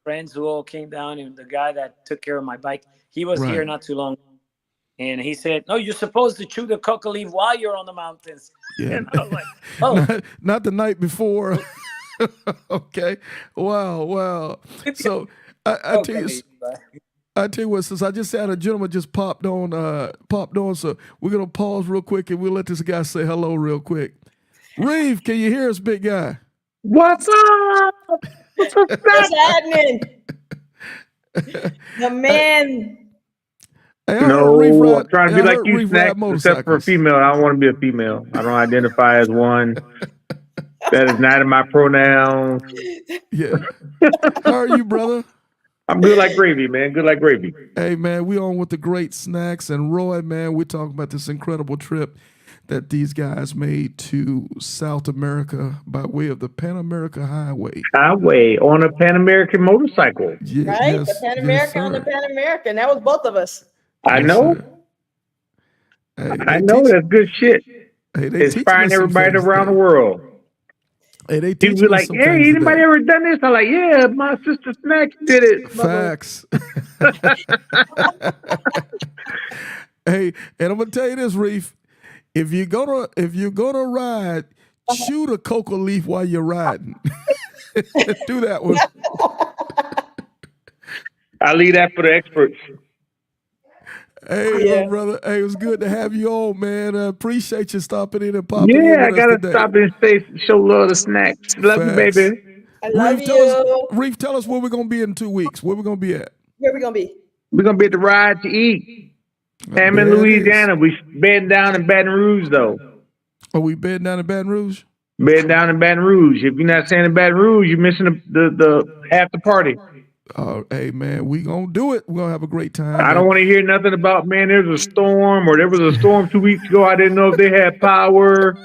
friends who all came down, and the guy that took care of my bike, he was here Right. not too long. And he said, "No, you're supposed to chew the coca leaf while you're on the mountains." Yeah. And I was like, "Oh, not the night before." Okay. Wow. So I tell you, I tell you what, since I just had a gentleman just popped on, so we're gonna pause real quick and we'll let this guy say hello real quick. Reeve, can you hear us, big guy? What's up? What's happening? The man. Hey, I heard Reeve No, ride, I'm trying to be like you, Reeve Snack, ride except for a motorcycles. female. I don't want to be a female. I don't identify as one. That is not in my pronouns. Yeah. How are you, brother? I'm good like gravy, man. Good like gravy. Hey, man, we on with the great Snacks and Roy, man. We're talking about this incredible trip that these guys made to South America by way of the Pan America Highway. Highway on a Pan American motorcycle. Yeah, Right? yes, The Pan yes, America on the sir. Pan America. And that was both of us. I Yes, know. sir. Hey, I know. That's good shit. Hey, they teaching Inspiring us some everybody things around today. the world. Hey, they People be teaching us like, some hey, things anybody today. ever done this? I'm like, yeah, my sister Snack did it. Facts. Hey, and I'm gonna tell you this, Reef. If you're gonna ride, chew the coca leaf while you're riding. Do that one. I leave that for the experts. Hey, my brother. Hey, it was good to have you on, man. I appreciate you stopping in and popping in Yeah, I with us gotta today. stop and say, show love to Snacks. Love you, Facts. baby. I love Reef, tell us where we're gonna be in 2 weeks. Where we're gonna be at? Where we gonna be? We're gonna be at the Ride to Eat. Hammond, There it is. Louisiana. We bedding down in Baton Rouge, though. Are we bedding down in Baton Rouge? Bedding down in Baton Rouge. If you're not saying in Baton Rouge, you're missing the half the party. Hey, man, we gonna do it. We're gonna have a great time. I don't want to hear nothing about, man, there's a storm or there was a storm 2 weeks ago. I didn't know if they had power.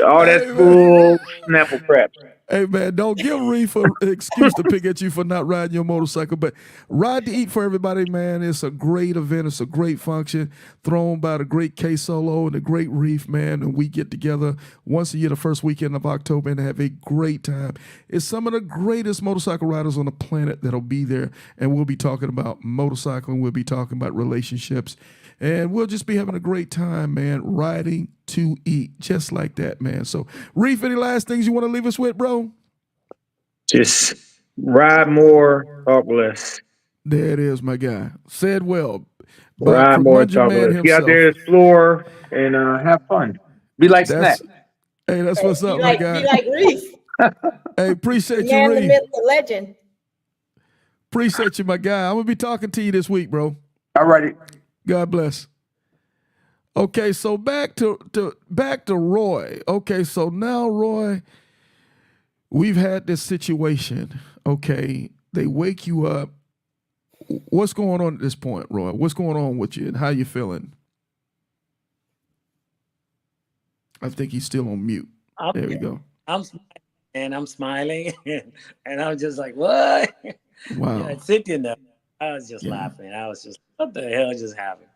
All that bull snapple crap. Hey, man, don't give Reef an excuse to pick at you for not riding your motorcycle, but Ride to Eat for everybody, man. It's a great event. It's a great function thrown by the great K Solo and the great Reef, man. And we get together once a year, the first weekend of October, and have a great time. It's some of the greatest motorcycle riders on the planet that'll be there. And we'll be talking about motorcycling. We'll be talking about relationships. And we'll just be having a great time, man, riding to eat, just like that, man. So, Reef, any last things you want to leave us with, bro? Just ride more, talk less. There it is, my guy. Said well. Ride more, talk less. Get out there, explore, and have fun. Be like Snack. Hey, that's what's up, my guy. Be like Reef. Hey, appreciate you, Man, the Reef. myth, the legend. Appreciate you, my guy. I'm going to be talking to you this week, bro. All righty. God bless. Okay, so back to Roy. Okay, so now, Roy, we've had this situation. Okay, they wake you up. What's going on at this point, Roy? What's going on with you and how you feeling? I think he's still on mute. There we go. I'm smiling, and I'm just like, what? Wow. Yeah, Cynthia, no, I was just laughing. I was just, what the hell just happened?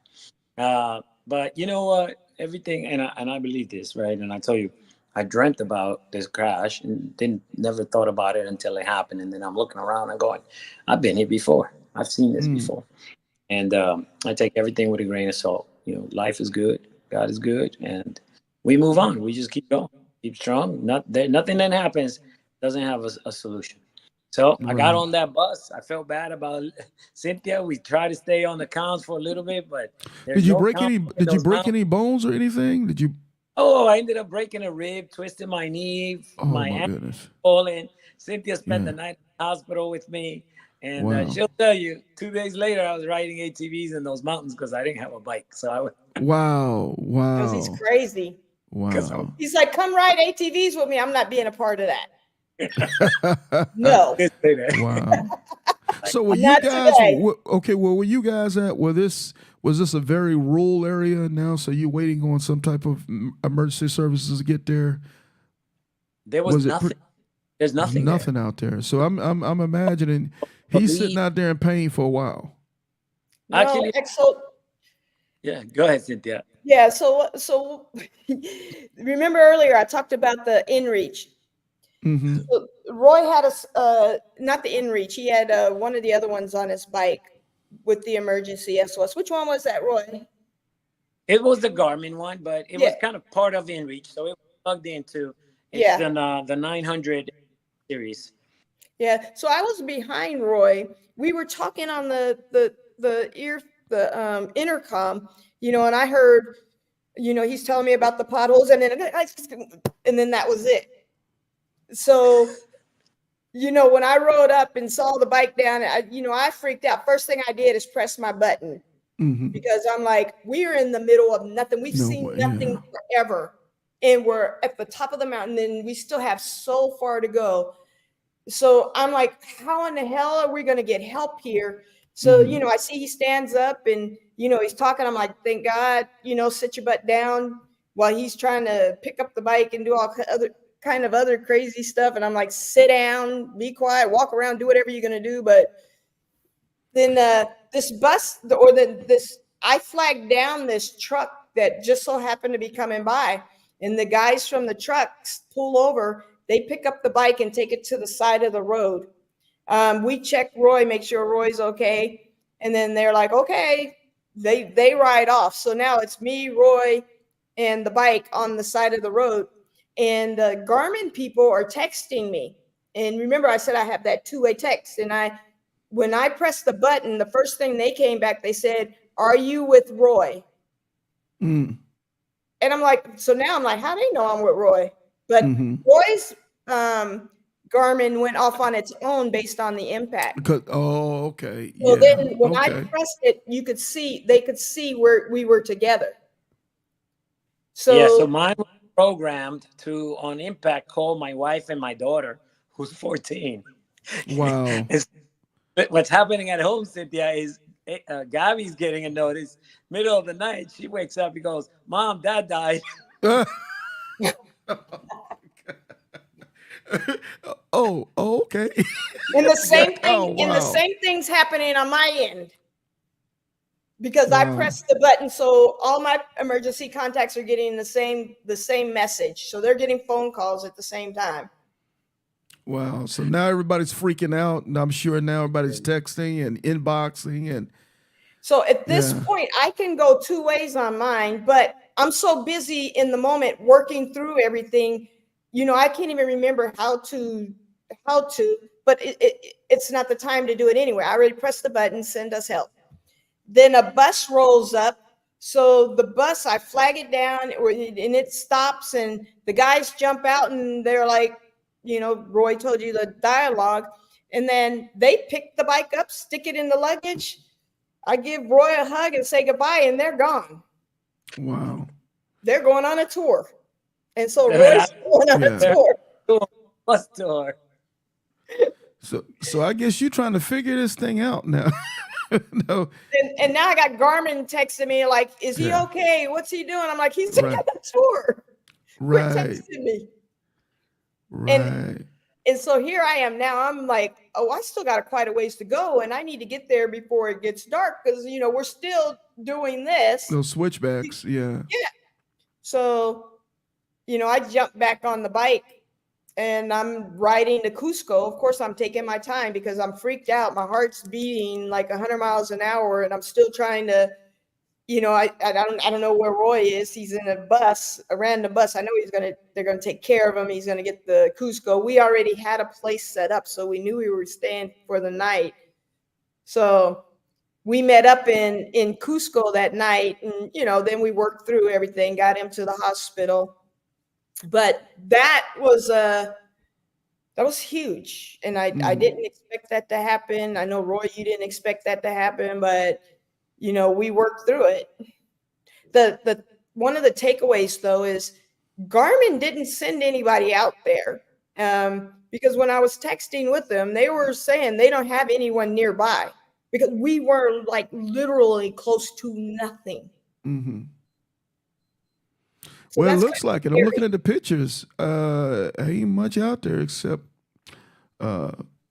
But you know what? Everything, and I believe this, right? And I tell you, I dreamt about this crash and never thought about it until it happened. And then I'm looking around and going, I've been here before. I've seen this before. And I take everything with a grain of salt. You know, life is good. God is good. And we move on. We just keep going. Keep strong. Nothing that happens doesn't have a solution. So I got on that bus. I felt bad about Cynthia. We tried to stay on the counts for a little bit, but did you break any bones or anything? Did you? Oh, I ended up breaking a rib, twisting my knee, my ankle falling. Cynthia spent the night in the hospital with me, and she'll tell you 2 days later I was riding ATVs in those mountains because I didn't have a bike. So I was wow. Because he's crazy. Wow. He's like, come ride ATVs with me. I'm not being a part of that. No. Wow. So were you guys okay? Well, were you guys at? Was this a very rural area now? So you're waiting on some type of emergency services to get there? There was nothing. There's nothing. Nothing out there. So I'm imagining he's sitting out there in pain for a while. Actually, Yeah, go ahead, Cynthia. Yeah. So remember earlier I talked about the inReach. Mm-hmm. So Roy had not the inReach. He had one of the other ones on his bike with the emergency SOS. Which one was that, Roy? It was the Garmin one, but it Yeah. was kind of part of InReach, so it was plugged into. It's Yeah. the 900 series. Yeah. So I was behind Roy. We were talking on the intercom, and I heard, he's telling me about the potholes, and then that was it. So, when I rode up and saw the bike down, I freaked out. First thing I did is press my button because I'm like, we're in the middle of nothing. We've seen nothing forever, and we're at the top of the mountain, and we still have so far to go. So I'm like, how in the hell are we going to get help here? So, I see he stands up and, he's talking. I'm like, thank God, sit your butt down while he's trying to pick up the bike and do all other crazy stuff. And I'm like, sit down, be quiet, walk around, do whatever you're going to do. But then this bus I flagged down this truck that just so happened to be coming by. And the guys from the trucks pull over. They pick up the bike and take it to the side of the road. We check Roy, make sure Roy's okay. And then they're like, okay, they ride off. So now it's me, Roy, and the bike on the side of the road. And the Garmin people are texting me. And remember, I said I have that two-way text. And when I pressed the button, the first thing they came back, they said, are you with Roy? And I'm like, so now I'm like, how do they know I'm with Roy? But Roy's Garmin went off on its own based on the impact. Okay. So then when I pressed it, they could see where we were together. So mine was programmed to, on impact, call my wife and my daughter, who's 14. Wow. What's happening at home, Cynthia, is Gabby's getting a notice. Middle of the night, she wakes up and goes, Mom, Dad died. Okay. And the same thing, and the same thing's happening on my end. Because I pressed the button, so all my emergency contacts are getting the same message. So they're getting phone calls at the same time. Wow. So now everybody's freaking out, and I'm sure now everybody's texting and inboxing. And so at this point, I can go two ways on mine, but I'm so busy in the moment working through everything, I can't even remember how to, but it's not the time to do it anyway. I already pressed the button, send us help. Then a bus rolls up. So the bus, I flag it down and it stops, and the guys jump out and they're like, Roy told you the dialogue. And then they pick the bike up, stick it in the luggage. I give Roy a hug and say goodbye, and they're gone. Wow. They're going on a tour. And so Roy's going on a tour. Bus tour. So I guess you're trying to figure this thing out now. No. And now I got Garmin texting me like, is he okay? What's he doing? I'm like, he's on a tour. Right. Quit texting me. Right. And so here I am now. I'm like, oh, I still got quite a ways to go, and I need to get there before it gets dark because we're still doing this. Those switchbacks, yeah. So, I jumped back on the bike and I'm riding to Cusco. Of course, I'm taking my time because I'm freaked out. My heart's beating like 100 miles an hour, and I'm still trying to, I don't know where Roy is. He's in a random bus. I know they're gonna take care of him. He's gonna get the Cusco. We already had a place set up, so we knew we were staying for the night. So we met up in Cusco that night, and then we worked through everything, got him to the hospital. But that was huge, and I didn't expect that to happen. I know, Roy, you didn't expect that to happen, but we worked through it. The one of the takeaways though is Garmin didn't send anybody out there because when I was texting with them, they were saying they don't have anyone nearby because we were like literally close to nothing. So well, it looks like it. I'm looking at the pictures. Ain't much out there except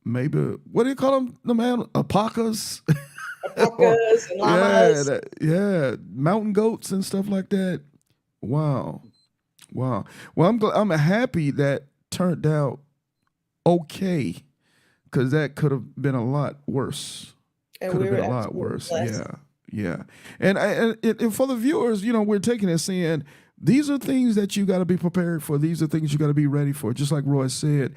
maybe, what do you call them, the man? Alpacas? Or Alpacas and llamas. yeah, mountain goats and stuff like that. Wow, wow. Well, I'm happy that turned out okay, because that could have been a lot worse. And Could we have were been a lot absolutely worse. blessed. Yeah, yeah. And for the viewers, we're taking it saying these are things that you got to be prepared for. These are things you got to be ready for. Just like Roy said,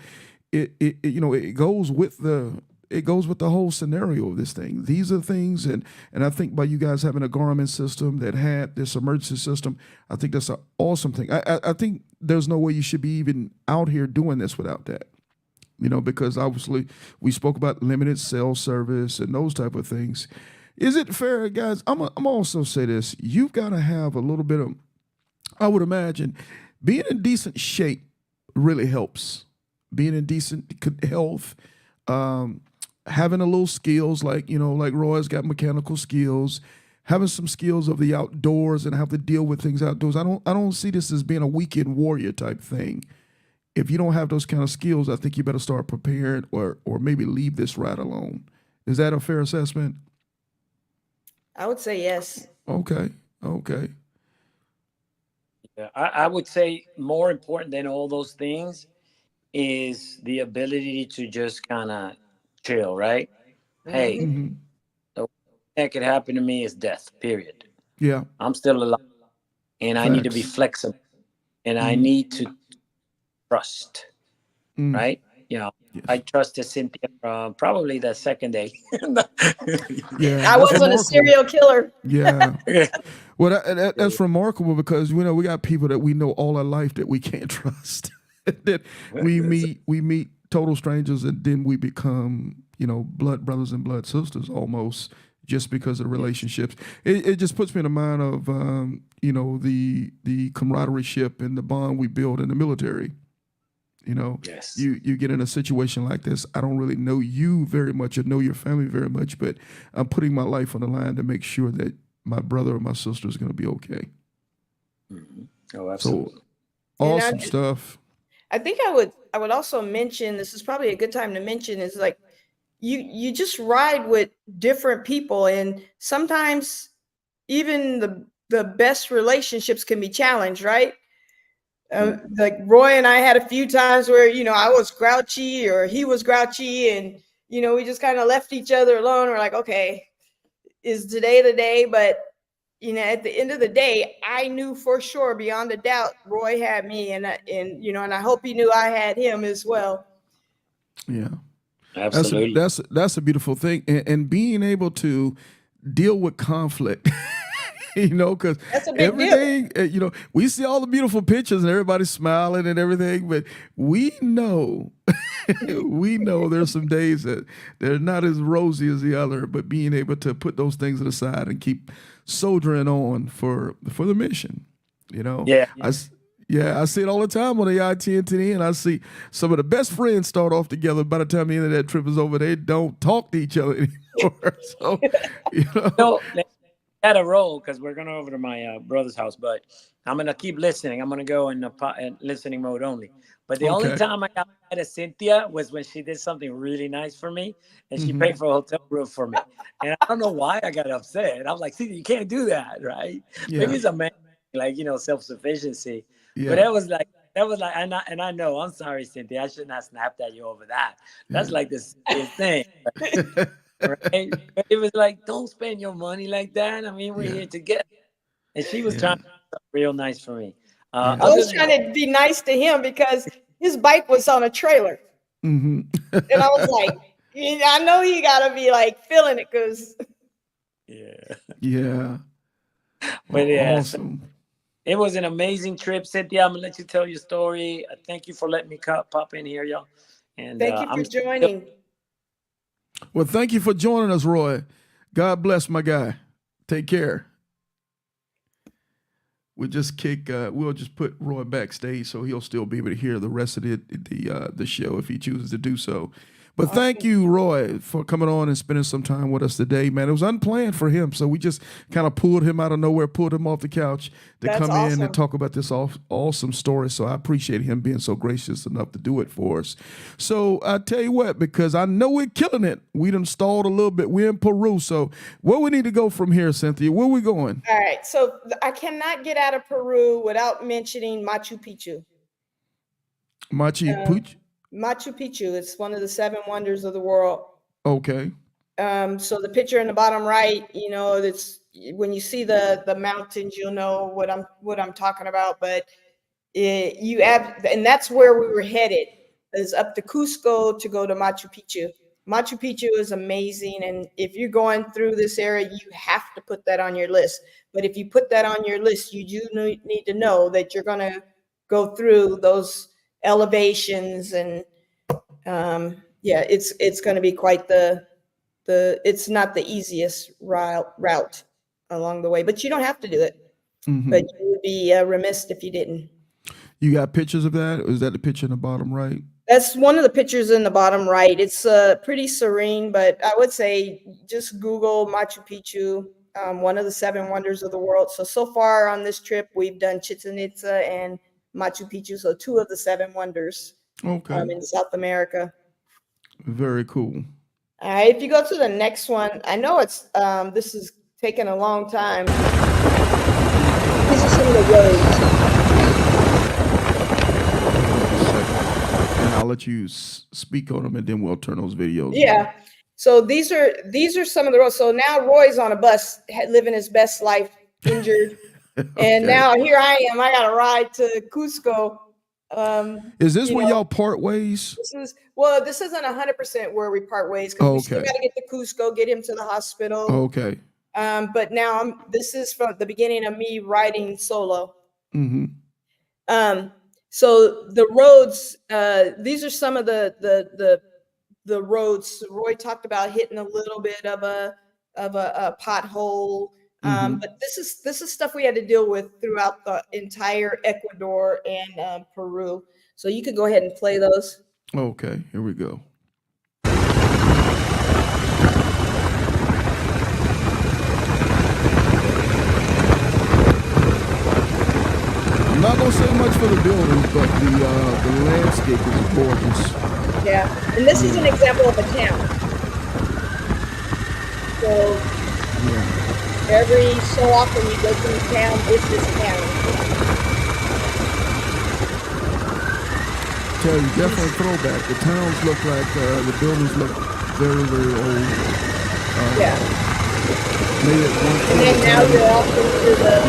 it goes with the whole scenario of this thing. These are things, and I think by you guys having a Garmin system that had this emergency system, I think that's an awesome thing. I think there's no way you should be even out here doing this without that. Because obviously we spoke about limited cell service and those type of things. Is it fair, guys? I'm also say this. You've got to have a little bit of, I would imagine, being in decent shape really helps. Being in decent health, having a little skills like Roy's got mechanical skills, having some skills of the outdoors and have to deal with things outdoors. I don't see this as being a weekend warrior type thing. If you don't have those kind of skills, I think you better start preparing or maybe leave this ride alone. Is that a fair assessment? I would say yes. Okay. Yeah, I would say more important than all those things is the ability to just kind of chill, right? Hey, Mm-hmm. the worst that could happen to me is death, period. Yeah. I'm still alive, and I need to be Facts. flexible, and I Mm-hmm. need to trust, Mm. right? I Yes. trusted Cynthia from probably the second day. Yeah, I that's wasn't a remarkable. serial killer. Yeah. Well, that's remarkable because we got people that we know all our life that we can't trust. That we meet total strangers and then we become blood brothers and blood sisters almost just because of relationships. It just puts me in the mind of the camaraderie ship and the bond we build in the military. Yes. You get in a situation like this. I don't really know you very much or know your family very much, but I'm putting my life on the line to make sure that my brother or my sister is going to be okay. Mm-hmm. Oh, absolutely. So awesome stuff. I think I would also mention, this is probably a good time to mention, is like you just ride with different people, and sometimes even the best relationships can be challenged, right? Like Roy and I had a few times where I was grouchy or he was grouchy, and we just kind of left each other alone. We're like, okay, is today the day? But at the end of the day, I knew for sure, beyond a doubt, Roy had me, and I hope he knew I had him as well. Yeah, absolutely. That's a beautiful thing, and being able to deal with conflict. Because everything, we see all the beautiful pictures and everybody's smiling and everything, but we know there's some days that they're not as rosy as the other, but being able to put those things aside and keep soldiering on for the mission, Yeah. I see it all the time on the I-10, and I see some of the best friends start off together. By the time the end of that trip is over, they don't talk to each other anymore. So, At a roll because we're going over to my brother's house, but I'm going to keep listening. I'm going to go in listening mode only. But the only time I got mad at Cynthia was when she did something really nice for me, and she paid for a hotel room for me. And I don't know why I got upset. I was like, Cynthia, you can't do that, right? Yeah. Maybe it's a man, self-sufficiency. Yeah. But that was like, and I know, I'm sorry, Cynthia, I shouldn't have snapped at you over that. That's like this thing. Right? But it was like, don't spend your money like that. I mean, we're here together. And she was trying to do something real nice for me. I was trying to be nice to him because his bike was on a trailer. Mm-hmm. And I was like, I know he got to be like feeling it because. Yeah. But yeah, awesome. It was an amazing trip, Cynthia. I'm going to let you tell your story. Thank you for letting me pop in here, y'all. And thank you for joining. Well, thank you for joining us, Roy. God bless my guy. Take care. We'll just put Roy backstage so he'll still be able to hear the rest of the show if he chooses to do so. But thank you, Roy, for coming on and spending some time with us today, man. It was unplanned for him, so we just kind of pulled him out of nowhere, pulled him off the couch to come in and talk about this awesome story. So I appreciate him being so gracious enough to do it for us. So I tell you what, because I know we're killing it, we done stalled a little bit. We're in Peru, so where we need to go from here, Cynthia? Where we going? All right, so I cannot get out of Peru without mentioning Machu Picchu. Machu Picchu? Machu Picchu, it's one of the 7 wonders of the world. Okay. So the picture in the bottom right, you know, that's when you see the mountains, you'll know what I'm talking about. But and that's where we were headed, is up to Cusco to go to Machu Picchu. Machu Picchu is amazing, and if you're going through this area, you have to put that on your list. But if you put that on your list, you do need to know that you're going to go through those elevations, and it's going to be quite it's not the easiest route along the way, but you don't have to do it. But you would be remiss if you didn't. You got pictures of that? Or is that the picture in the bottom right? That's one of the pictures in the bottom right. It's pretty serene, but I would say just Google Machu Picchu, one of the 7 wonders of the world. So far on this trip, we've done Chichen Itza and Machu Picchu, so 2 of the 7 wonders in South America. Very cool. All right, if you go to the next one, I know it's this is taking a long time. These are some of the roads. And I'll let you speak on them, and then we'll turn those videos. Yeah. On. So these are some of the roads. So now Roy's on a bus, living his best life, injured. And now here I am. I got to ride to Cusco. Is this where y'all part ways? This isn't 100% where we part ways, because we still got to get to Cusco, get him to the hospital. Okay. But now this is from the beginning of me riding solo. So the roads, these are some of the roads. Roy talked about hitting a little bit of a pothole. But this is stuff we had to deal with throughout the entire Ecuador and Peru. So you could go ahead and play those. Okay, here we go. I'm not gonna say much for the buildings, but the landscape is gorgeous. Yeah, and this is an example of a town. So every so often you go through town, this town. Tell you, definitely throwback. The towns look like the buildings look very, very old. Maybe at one point in time,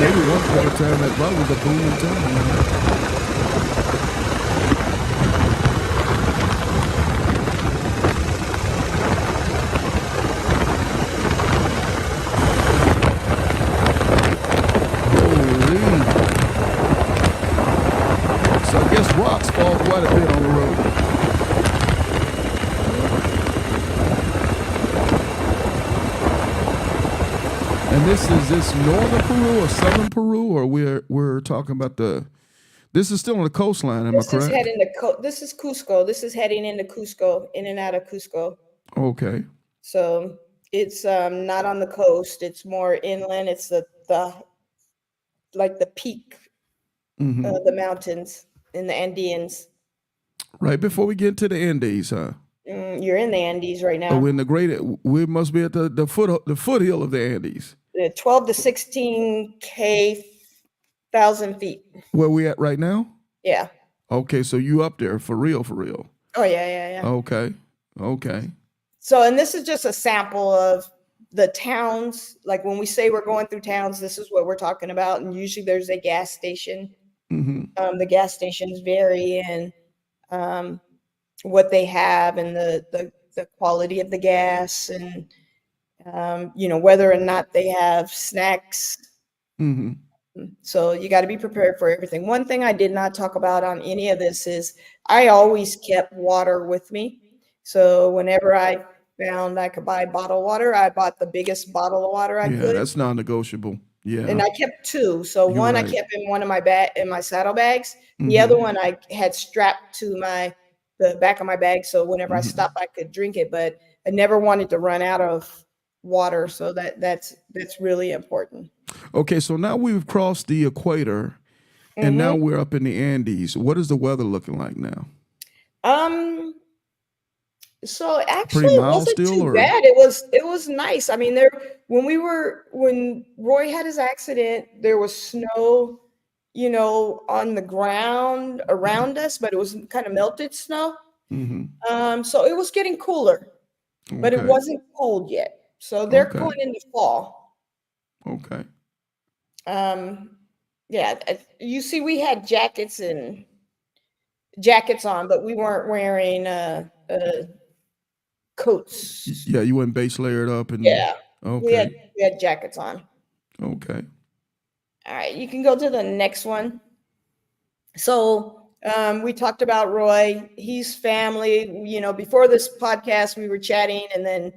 maybe one point in time that probably was a booming town. So I guess rocks fall quite a bit on the road. And this northern Peru or southern Peru, or we're talking about this is still on the coastline, am I correct? This is Cusco. This is heading into Cusco, in and out of Cusco. Okay. So it's not on the coast. It's more inland. It's the peak of the mountains in the Andeans. Right before we get to the Andes, huh? You're in the Andes right now. Oh, we're in we must be at the foothill of the Andes. 12 to 16K thousand feet. Where we at right now? Yeah. Okay, so you up there for real? Oh yeah. Okay. So, and this is just a sample of the towns. Like when we say we're going through towns, this is what we're talking about. And usually there's a gas station. The gas stations vary in what they have and the quality of the gas, and whether or not they have snacks. So you got to be prepared for everything. One thing I did not talk about on any of this is I always kept water with me. So whenever I found I could buy bottled water, I bought the biggest bottle of water I could. Yeah, that's non-negotiable. Yeah. And I kept 2. So You're one right. I kept in one of my saddlebags. The other one I had strapped to my the back of my bag, so whenever I Mhm. stopped, I could drink it. But I never wanted to run out of water, so that's really important. Okay, so now we've crossed the equator, and now we're up in the Andes. What is the weather looking like now? So actually Pretty it mild wasn't still, too or? bad. It was nice. I mean, when Roy had his accident, there was snow, on the ground around us, but it was kind of melted snow. Mm-hmm. So it was getting cooler, but it Okay. wasn't cold yet. So they're Okay. going into fall. Okay. Yeah, you see, we had jackets on, but we weren't wearing coats. Yeah, you went base layered up and. Yeah, Okay. we had jackets on. Okay. All right, you can go to the next one. So we talked about Roy. He's family. Before this podcast, we were chatting, and then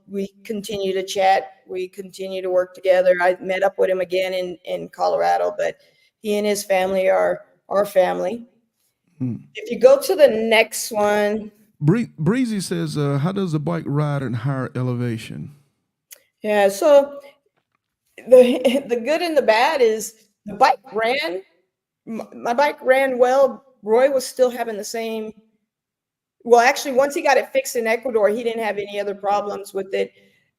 we continue to chat. We continue to work together. I met up with him again in Colorado, but he and his family are our family. If you go to the next one. Breezy says, how does the bike ride in higher elevation? Yeah, so the good and the bad is the bike ran. My bike ran well. Roy was still having the same. Well, actually, once he got it fixed in Ecuador, he didn't have any other problems with it.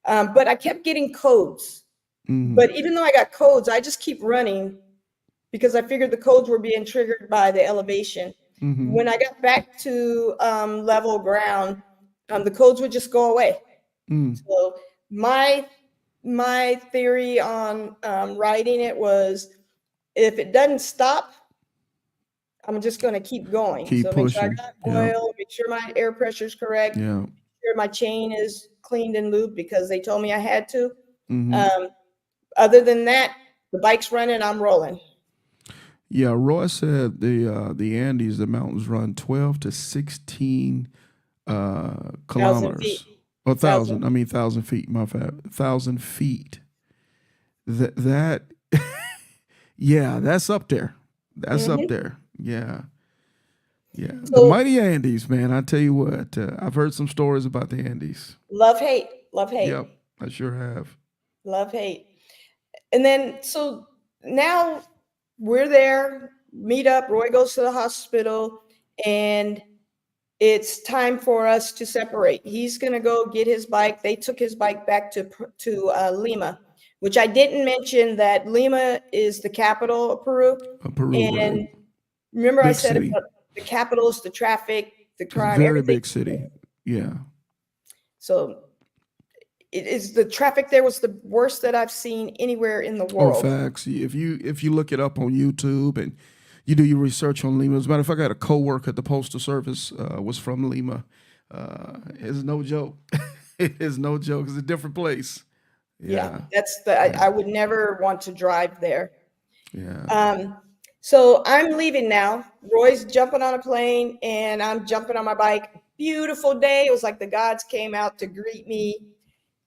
But I kept getting codes. But even though I got codes, I just keep running because I figured the codes were being triggered by the elevation. When I got back to level ground, the codes would just go away. So my theory on riding it was, if it doesn't stop, I'm just going to keep going. Keep so pushing. Make sure I got oil, make sure my air pressure is correct, Yeah. make sure my chain is cleaned and lubed because they told me I had to. Other than that, the bike's running, I'm rolling. Yeah, Roy said the Andes, the mountains run 12 to 16 kilometers. Or 1,000. I mean 1,000 feet. My bad. 1,000 feet. That yeah, that's up there. That's up there. Yeah. Yeah. So, the mighty Andes, man. I tell you what, I've heard some stories about the Andes. Love, hate. Yep, I sure have. Love, hate. And then, so now we're there, meet up. Roy goes to the hospital, and it's time for us to separate. He's going to go get his bike. They took his bike back to Lima, which I didn't mention that Lima is the capital of Peru. Peru, and right. remember Big I said city. about the capital is the traffic, the crime, Very everything. big city. Yeah. So it is, the traffic there was the worst that I've seen anywhere in the Oh, world. facts. If you look it up on YouTube and you do your research on Lima, as a matter of fact, I had a coworker at the postal service was from Lima. It's no joke. It is no joke. It's a different place. Yeah, that's I would never want to drive there. Yeah. So I'm leaving now. Roy's jumping on a plane and I'm jumping on my bike. Beautiful day. It was like the gods came out to greet me.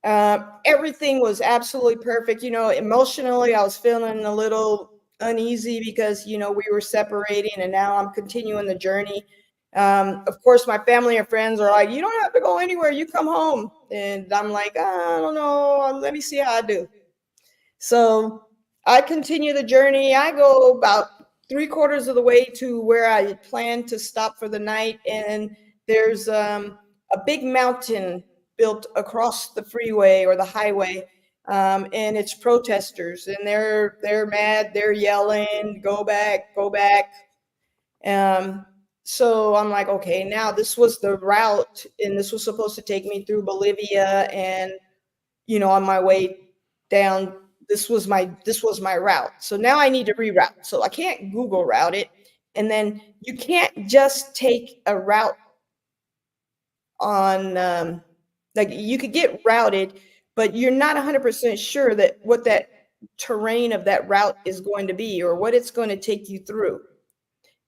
Everything was absolutely perfect. Emotionally, I was feeling a little uneasy because, we were separating and now I'm continuing the journey. Of course, my family and friends are like, you don't have to go anywhere. You come home. And I'm like, I don't know. Let me see how I do. So I continue the journey. I go about 3/4 of the way to where I planned to stop for the night. And there's a big mountain built across the freeway or the highway. And it's protesters and they're mad. They're yelling, go back, go back. So I'm like, okay, now this was the route and this was supposed to take me through Bolivia and, on my way down, this was my route. So now I need to reroute. So I can't Google route it. And then you can't just take a route on, like you could get routed, but you're not 100% sure that what that terrain of that route is going to be or what it's going to take you through.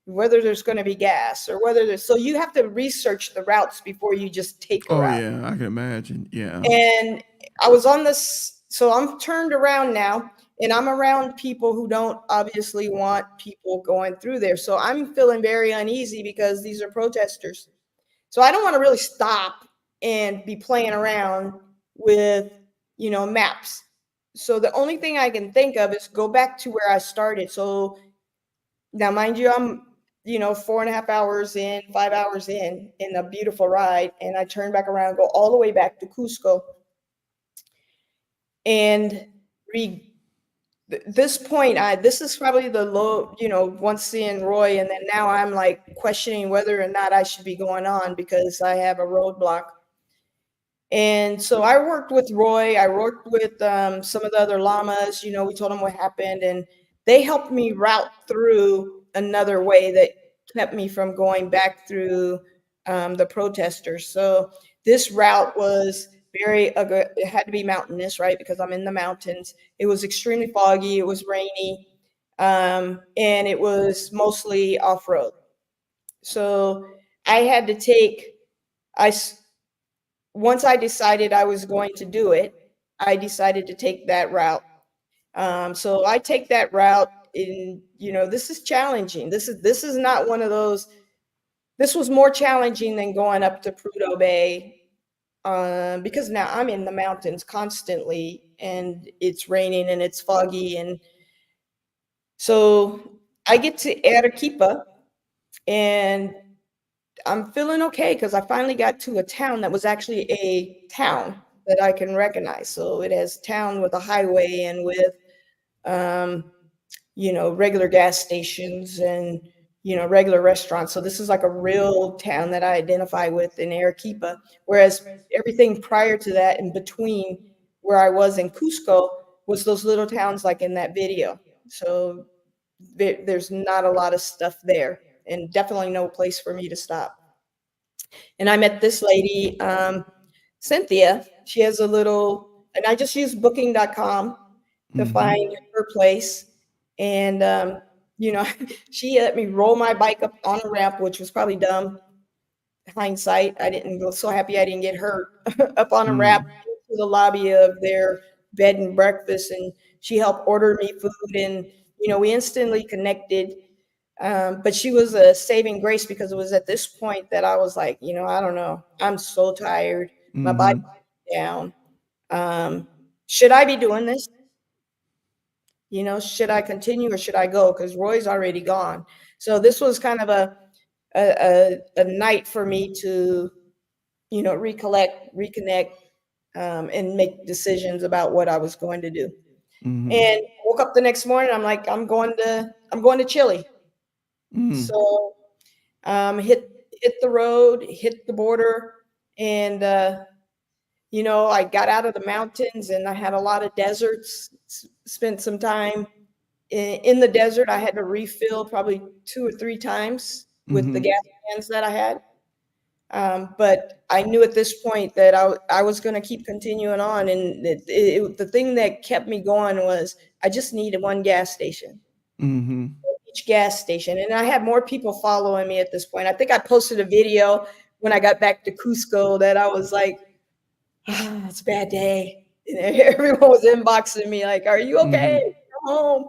Whether there's going to be gas or so you have to research the routes before you just take a route. Yeah, I can imagine. Yeah. And I was on this, so I'm turned around now and I'm around people who don't obviously want people going through there. So I'm feeling very uneasy because these are protesters. So I don't want to really stop and be playing around with, maps. So the only thing I can think of is go back to where I started. So now, mind you, I'm, 4.5 hours in, 5 hours in a beautiful ride. And I turn back around, go all the way back to Cusco. And this point, this is probably the low, once seeing Roy, and then now I'm like questioning whether or not I should be going on because I have a roadblock. And so I worked with Roy. I worked with some of the other llamas. We told them what happened, and they helped me route through another way that kept me from going back through the protesters. So this route was it had to be mountainous, right? Because I'm in the mountains. It was extremely foggy. It was rainy, and it was mostly off-road. So I had to once I decided I was going to do it, I decided to take that route. So I take that route this is challenging. This is not one of those, this was more challenging than going up to Prudhoe Bay, because now I'm in the mountains constantly and it's raining and it's foggy. And so I get to Arequipa and I'm feeling okay because I finally got to a town that was actually a town that I can recognize. So it has town with a highway and with, regular gas stations and, regular restaurants. So this is like a real town that I identify with in Arequipa. Whereas everything prior to that in between where I was in Cusco was those little towns like in that video. So there's not a lot of stuff there and definitely no place for me to stop. And I met this lady, Cynthia. She has a little, and I just used booking.com to find her place. And, she let me roll my bike up on a ramp, which was probably dumb. Hindsight, I was so happy I didn't get hurt up on a ramp to the lobby of their bed and breakfast. And she helped order me food and, we instantly connected. But she was a saving grace because it was at this point that I was like, I don't know. I'm so tired. My body's down. Should I be doing this? Should I continue or should I go? Because Roy's already gone. So this was kind of a night for me to, reconnect, and make decisions about what I was going to do. And woke up the next morning. I'm like, I'm going to Chile. So hit the road, hit the border, and I got out of the mountains and I had a lot of deserts, spent some time in the desert. I had to refill probably 2 or 3 times with the gas cans that I had. But I knew at this point that I was going to keep continuing on. And the thing that kept me going was I just needed one gas station. Each gas station. And I had more people following me at this point. I think I posted a video when I got back to Cusco that I was like, it's a bad day. And everyone was inboxing me like, are you okay? Come home.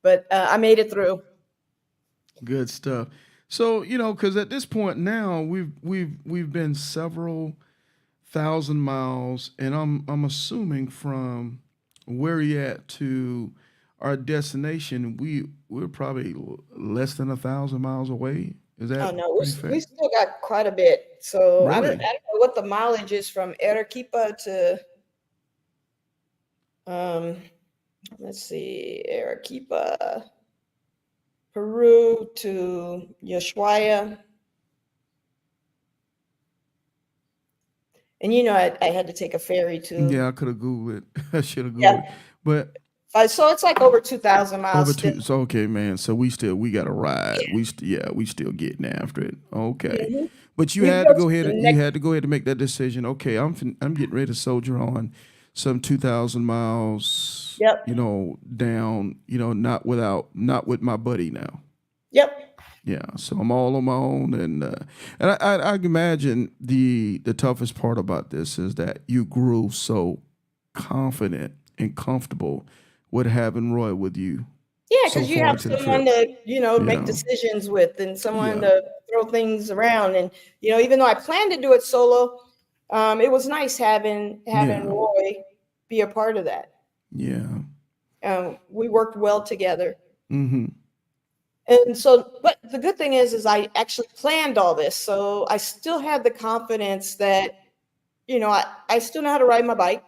But I made it through. Good stuff. So, because at this point now we've been several thousand miles, and I'm assuming from where you're at to our destination, we're probably less than 1,000 miles away. Is that? Oh no, we still got quite a bit. So really? I don't know what the mileage is from Arequipa to let's see, Arequipa, Peru to Ushuaia. And I had to take a ferry too. Yeah, I could have Googled it. I should have Googled it. But so it's like over 2,000 miles. So okay, man. So we got to ride. Yeah. We still getting after it. Okay. But you had to go ahead and make that decision. Okay, I'm getting ready to soldier on some 2,000 miles. Yep. Down. Not with my buddy now. Yep. Yeah. So I'm all on my own, and I imagine the toughest part about this is that you grew so confident and comfortable with having Roy with you. Yeah, so because you far have into the someone trip. to, make Yeah. decisions with, and someone Yeah. to throw things around. And, even though I planned to do it solo, it was nice having Yeah. Roy be a part of that. Yeah. We worked well together. Mm-hmm. And so, but the good thing is I actually planned all this. So I still had the confidence that, I still know how to ride my bike.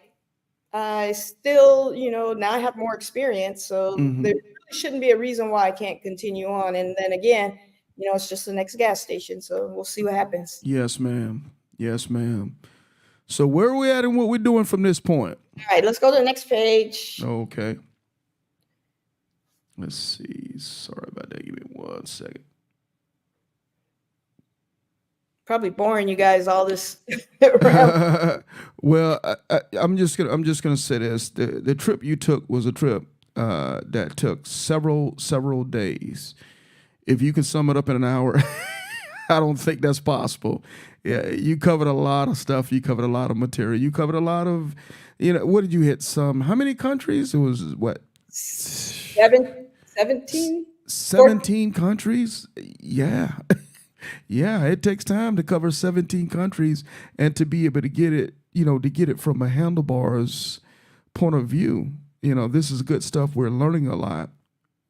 I still, now I have more experience. So Mm-hmm. there really shouldn't be a reason why I can't continue on. And then again, it's just the next gas station. So we'll see what happens. Yes, ma'am. Yes, ma'am. So where are we at and what we're doing from this point? All right, let's go to the next page. Okay. Let's see. Sorry about that. Give me 1 second. Probably boring you guys all this. Well, I'm just gonna say this: the trip you took was a trip that took several days. If you can sum it up in an hour, I don't think that's possible. Yeah, you covered a lot of stuff. You covered a lot of material. You covered a lot of, what did you hit? How many countries? It was what? 17? 17 countries? Yeah. Yeah, it takes time to cover 17 countries and to be able to get it, to get it from a handlebar's point of view. This is good stuff. We're learning a lot.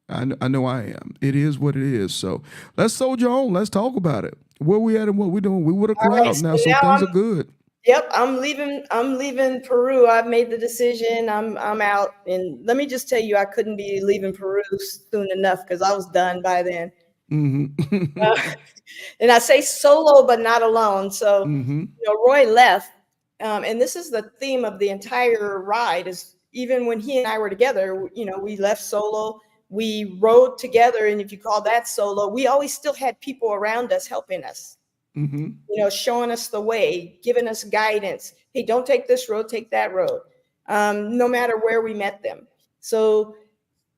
I know I am. It is what it is. So let's soldier on. Let's talk about it. Where we at and what we doing. We with a crowd right, now, so so now things are good. Yep, I'm leaving Peru. I've made the decision. I'm out. And let me just tell you, I couldn't be leaving Peru soon enough because I was done by then. Mm-hmm. And I say solo, but not alone. So, Mm-hmm. Roy left. And this is the theme of the entire ride is even when he and I were together, we left solo. We rode together. And if you call that solo, we always still had people around us helping us. Mm-hmm. Showing us the way, giving us guidance. Hey, don't take this road, take that road. No matter where we met them. So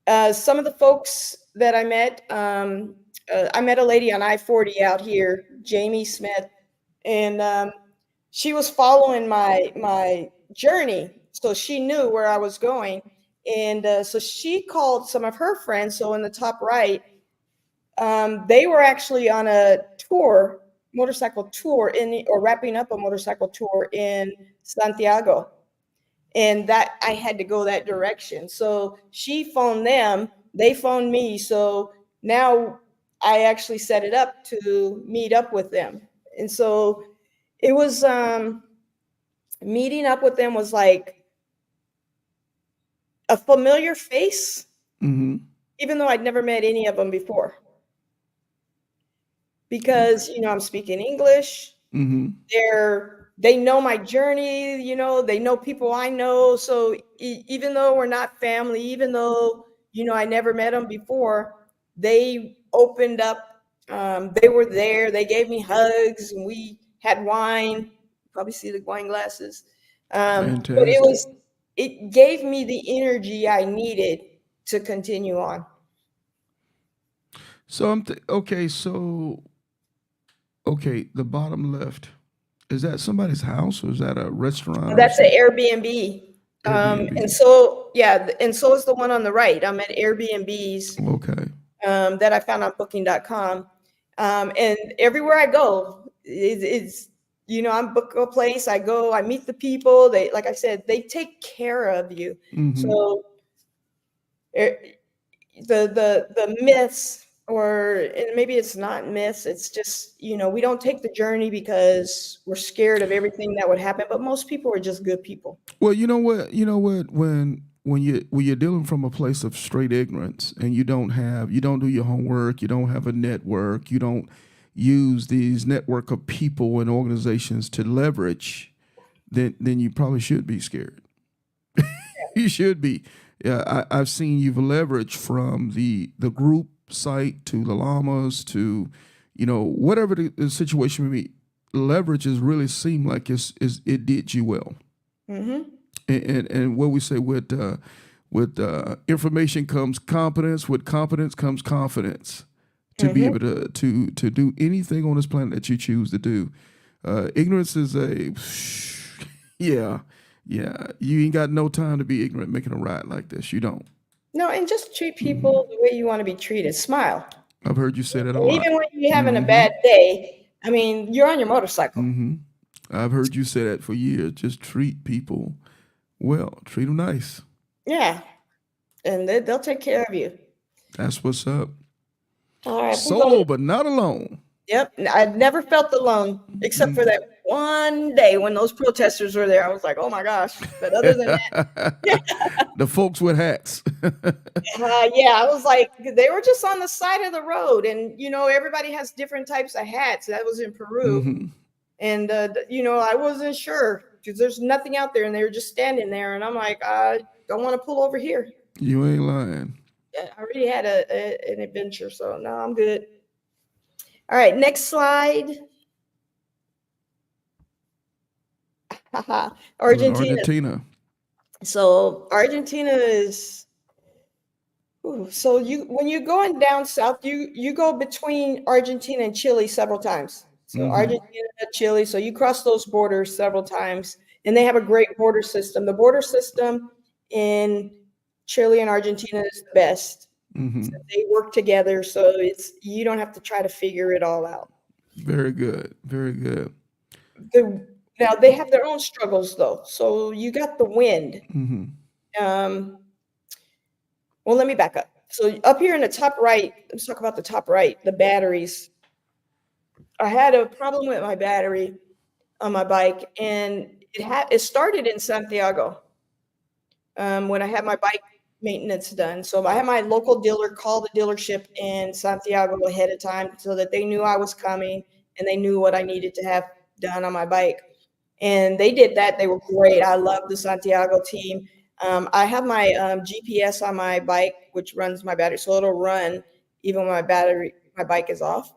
some of the folks that I met a lady on I-40 out here, Jamie Smith, and she was following my journey. So she knew where I was going. And so she called some of her friends. So in the top right, they were actually on a motorcycle tour or wrapping up a motorcycle tour in Santiago. And that I had to go that direction. So she phoned them, they phoned me. So now I actually set it up to meet up with them. And so it was, meeting up with them was like a familiar face, Mm-hmm. even though I'd never met any of them before. Because, I'm speaking English. Mm-hmm. They know my journey, they know people I know. So even though we're not family, even though, I never met them before, they opened up. They were there. They gave me hugs and we had wine. Probably see the wine glasses. But it gave me the energy I needed to continue on. So okay, the bottom left. Is that somebody's house or is that a restaurant? That's an Airbnb. Airbnb. And so, and so is the one on the right. I'm at Airbnbs. Okay. That I found on booking.com. And everywhere I go, it's, I'm book a place, I go, I meet the people. They, like I said, they take care of you. Mm-hmm. So the myths, and maybe it's not myths, it's just, we don't take the journey because we're scared of everything that would happen, but most people are just good people. Well, you know what, when you're dealing from a place of straight ignorance and you don't do your homework, you don't have a network, you don't use these network of people and organizations to leverage, then you probably should be scared. You should be. Yeah, I've seen you've leveraged from the group site to the llamas to, whatever the situation may be. Leverages really seem like it did you well. Mm-hmm. And what we say with information comes competence. With competence comes confidence. To be able to do anything on this planet that you choose to do. Ignorance is yeah. You ain't got no time to be ignorant making a ride like this. You don't. No, and just treat people the way you want to be treated. Smile. I've heard you say that a And lot. even when you're having a bad day, I mean, you're on your motorcycle. I've heard you say that for years. Just treat people well. Treat them nice. Yeah. And they'll take care of you. That's what's up. All right. Solo, but not alone. Yep. I've never felt alone except for that one day when those protesters were there. I was like, oh my gosh. But other than that, the folks with hats. yeah, I was like, they were just on the side of the road. And, you know, everybody has different types of hats. That was in Peru. And, you know, I wasn't sure because there's nothing out there. And they were just standing there. And I'm like, I don't want to pull over here. You ain't lying. I already had an adventure. So no, I'm good. All right, next slide. Argentina. So Argentina is, so when you're going down south, you go between Argentina and Chile several times. So Argentina, Chile, so you cross those borders several times, and they have a great border system. The border system in Chile and Argentina is the best. So they work together, so you don't have to try to figure it all out. Very good. Very good. Now they have their own struggles though. So you got the wind. Well, let me back up. So up here in the top right, let's talk about the top right, the batteries. I had a problem with my battery on my bike, and it started in Santiago when I had my bike maintenance done. So I had my local dealer call the dealership in Santiago ahead of time so that they knew I was coming and they knew what I needed to have done on my bike. And they did that. They were great. I love the Santiago team. I have my GPS on my bike, which runs my battery. So it'll run even when my bike is off.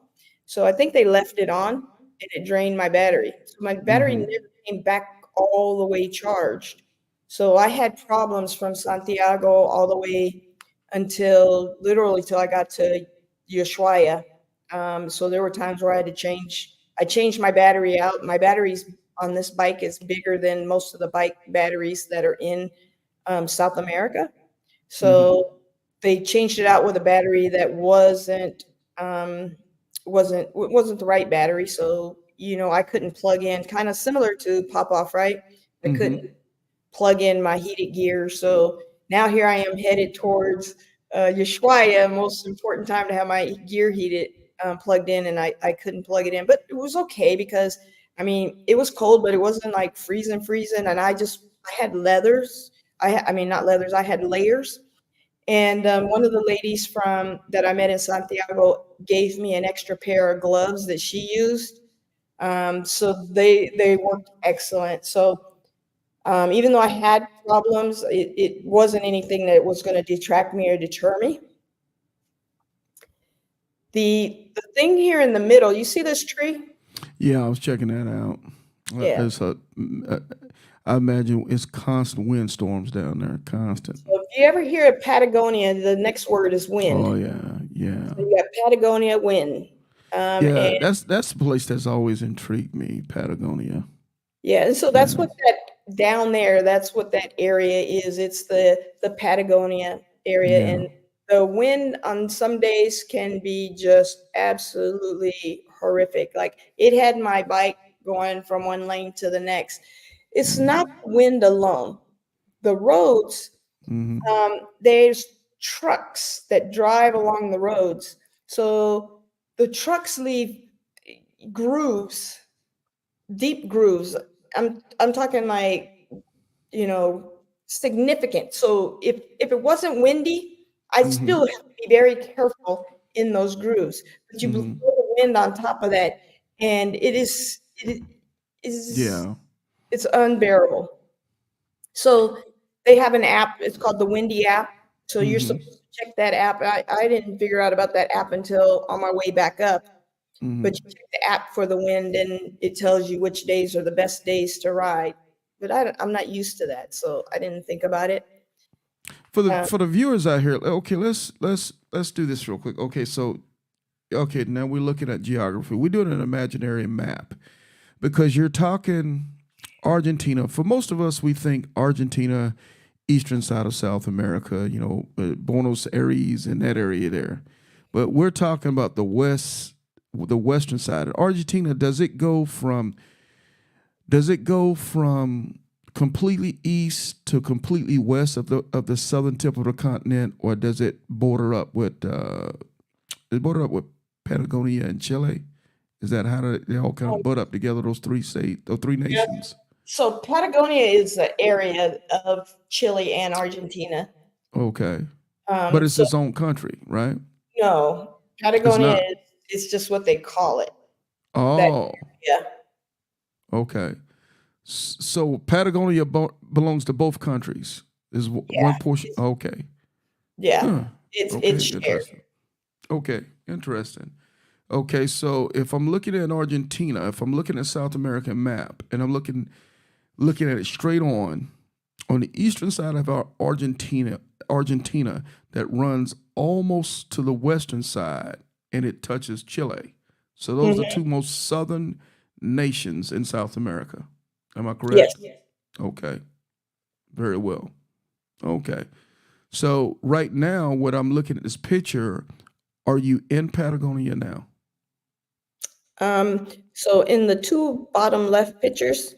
So I think they left it on and it drained my battery. So my battery never came back all the way charged. So I had problems from Santiago all the way until I got to Ushuaia. So there were times where I changed my battery out. My batteries on this bike is bigger than most of the bike batteries that are in South America. So they changed it out with a battery that wasn't the right battery. So, you know, I couldn't plug in, kind of similar to pop off, right? I couldn't plug in my heated gear. So now here I am headed towards Ushuaia, most important time to have my gear heated, plugged in, and I couldn't plug it in. But it was okay because, I mean, it was cold, but it wasn't like freezing. And I had leathers. I had layers. And one of the ladies that I met in Santiago gave me an extra pair of gloves that she used. So they worked excellent. So even though I had problems, it wasn't anything that was going to detract me or deter me. The thing here in the middle, you see this tree? Yeah, I was checking that out. Yeah. I imagine it's constant windstorms down there, constant. So if you ever hear of Patagonia, the next word is wind. Oh yeah. So you got Patagonia wind. That's the place that's always intrigued me, Patagonia. Yeah, and so that's what that down there, that's what that area is. It's the Patagonia area. Yeah. And the wind on some days can be just absolutely horrific. Like it had my bike going from one lane to the next. It's not wind alone. The roads, there's trucks that drive along the roads. So the trucks leave grooves, deep grooves. I'm talking like, you know, significant. So if it wasn't windy, I'd still have to be very careful in those grooves. But you blow the wind on top of that, and it's unbearable. So they have an app. It's called the Windy app. So you're supposed to check that app. I didn't figure out about that app until on my way back up. But you check the app for the wind, and it tells you which days are the best days to ride. But I'm not used to that, so I didn't think about it. For the viewers out here, okay, let's do this real quick. Okay, now we're looking at geography. We're doing an imaginary map because you're talking Argentina. For most of us, we think Argentina eastern side of South America, Buenos Aires and that area there. But we're talking about the western side. Argentina, does it go from completely east to completely west of the southern tip of the continent, or does it border up with Patagonia and Chile? Is that how they all kind of butt up together, those three nations? So Patagonia is the area of Chile and Argentina. Okay. But it's its own country, right? No, Patagonia is just what they call it. Oh. Yeah. Okay. So Patagonia belongs to both countries. Is one portion? Okay. Yeah. Huh. It's shared. Interesting. Okay, interesting. Okay, so if I'm looking at Argentina, if I'm looking at South American map, and I'm looking at it straight on the eastern side of our Argentina that runs almost to the western side, and it touches Chile. So those are the two most southern nations in South America. Am I correct? Yes. Okay. Very well. Okay. So right now, what I'm looking at this picture, are you in Patagonia now? So in the two bottom left pictures,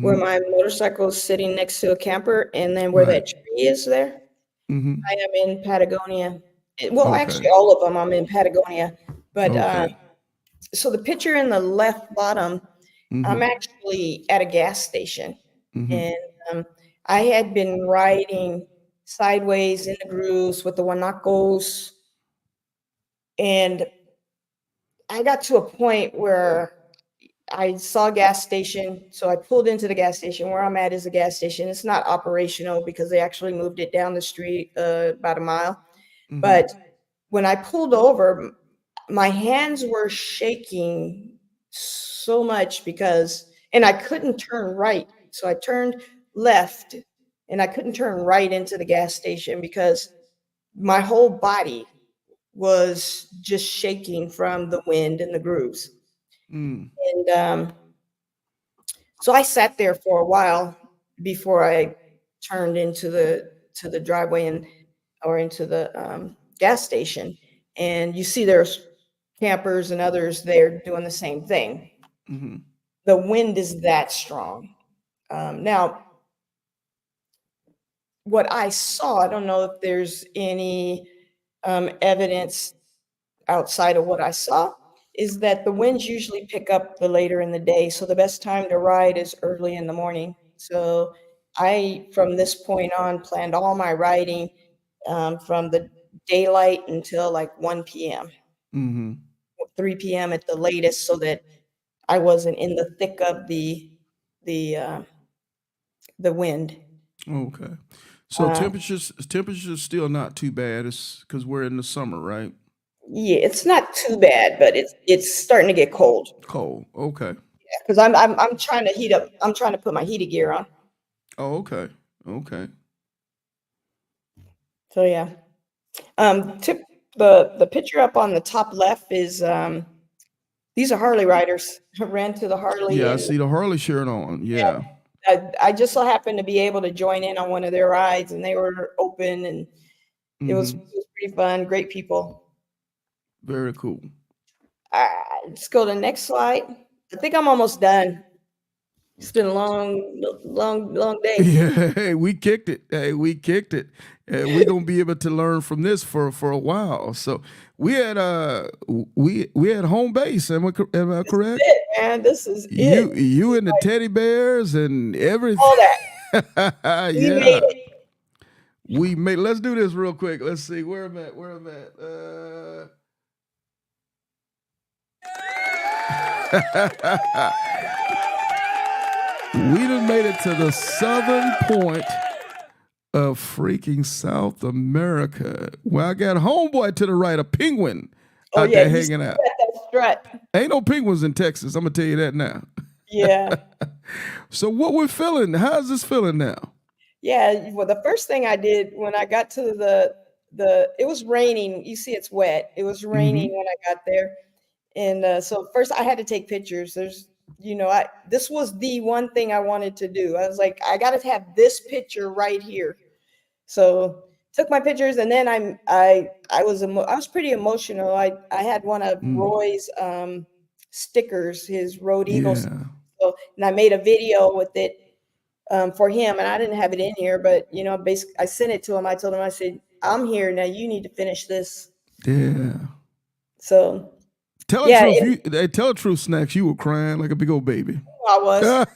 where my motorcycle is sitting next to a camper, and then where that tree is there, I am in Patagonia. Well, actually, all of them I'm in Patagonia. But so the picture in the left bottom, I'm actually at a gas station, and I had been riding sideways in the grooves with the Guanacos, and I got to a point where I saw a gas station, so I pulled into the gas station. Where I'm at is a gas station. It's not operational because they actually moved it down the street about a mile. But when I pulled over, my hands were shaking so much and I couldn't turn right. So I turned left, and I couldn't turn right into the gas station because my whole body was just shaking from the wind and the grooves. And so I sat there for a while before I turned into the driveway or into the gas station. And you see there's campers and others there doing the same thing. The wind is that strong. Now, what I saw, I don't know if there's any evidence outside of what I saw, is that the winds usually pick up the later in the day. So the best time to ride is early in the morning. So I, from this point on, planned all my riding from the daylight until like 1 p.m., 3 p.m. at the latest, so that I wasn't in the thick of the wind. Okay. So temperatures still not too bad. It's because we're in the summer, right? Yeah, it's not too bad, but it's starting to get cold. Cold. Okay. Yeah, because I'm trying to heat up. I'm trying to put my heated gear on. Oh, okay. Okay. So yeah. The picture up on the top left is these are Harley riders. I ran to the Harley. Yeah, I see the Harley shirt on. Yeah. I just so happened to be able to join in on one of their rides, and they were open, and it was pretty fun. Great people. Very cool. Let's go to the next slide. I think I'm almost done. It's been a long day. Yeah, hey, we kicked it. We're gonna be able to learn from this for a while. So we had home base. Am I correct? This is it, man. This is it. You and the teddy bears and everything. All that. We made it. We made. Let's do this real quick. Let's see where I'm at. We done made it to the southern point of freaking South America. Well, I got homeboy to the right, a penguin out there hanging out. That strut. Ain't no penguins in Texas. I'm gonna tell you that now. Yeah. So what we're feeling? How's this feeling now? Yeah. Well, the first thing I did when I got to it was raining. You see, it's wet. It was raining when I got there, and so first I had to take pictures. This was the one thing I wanted to do. I was like, I got to have this picture right here. So took my pictures, and then I was pretty emotional. I had one of Roy's stickers, his Road Eagle. Yeah. So, and I made a video with it for him, and I didn't have it in here, but basically I sent it to him. I told him, I said, I'm here now. You need to finish this. Yeah. So tell the truth. Tell the truth, Snacks. You were crying like a big old baby. I was.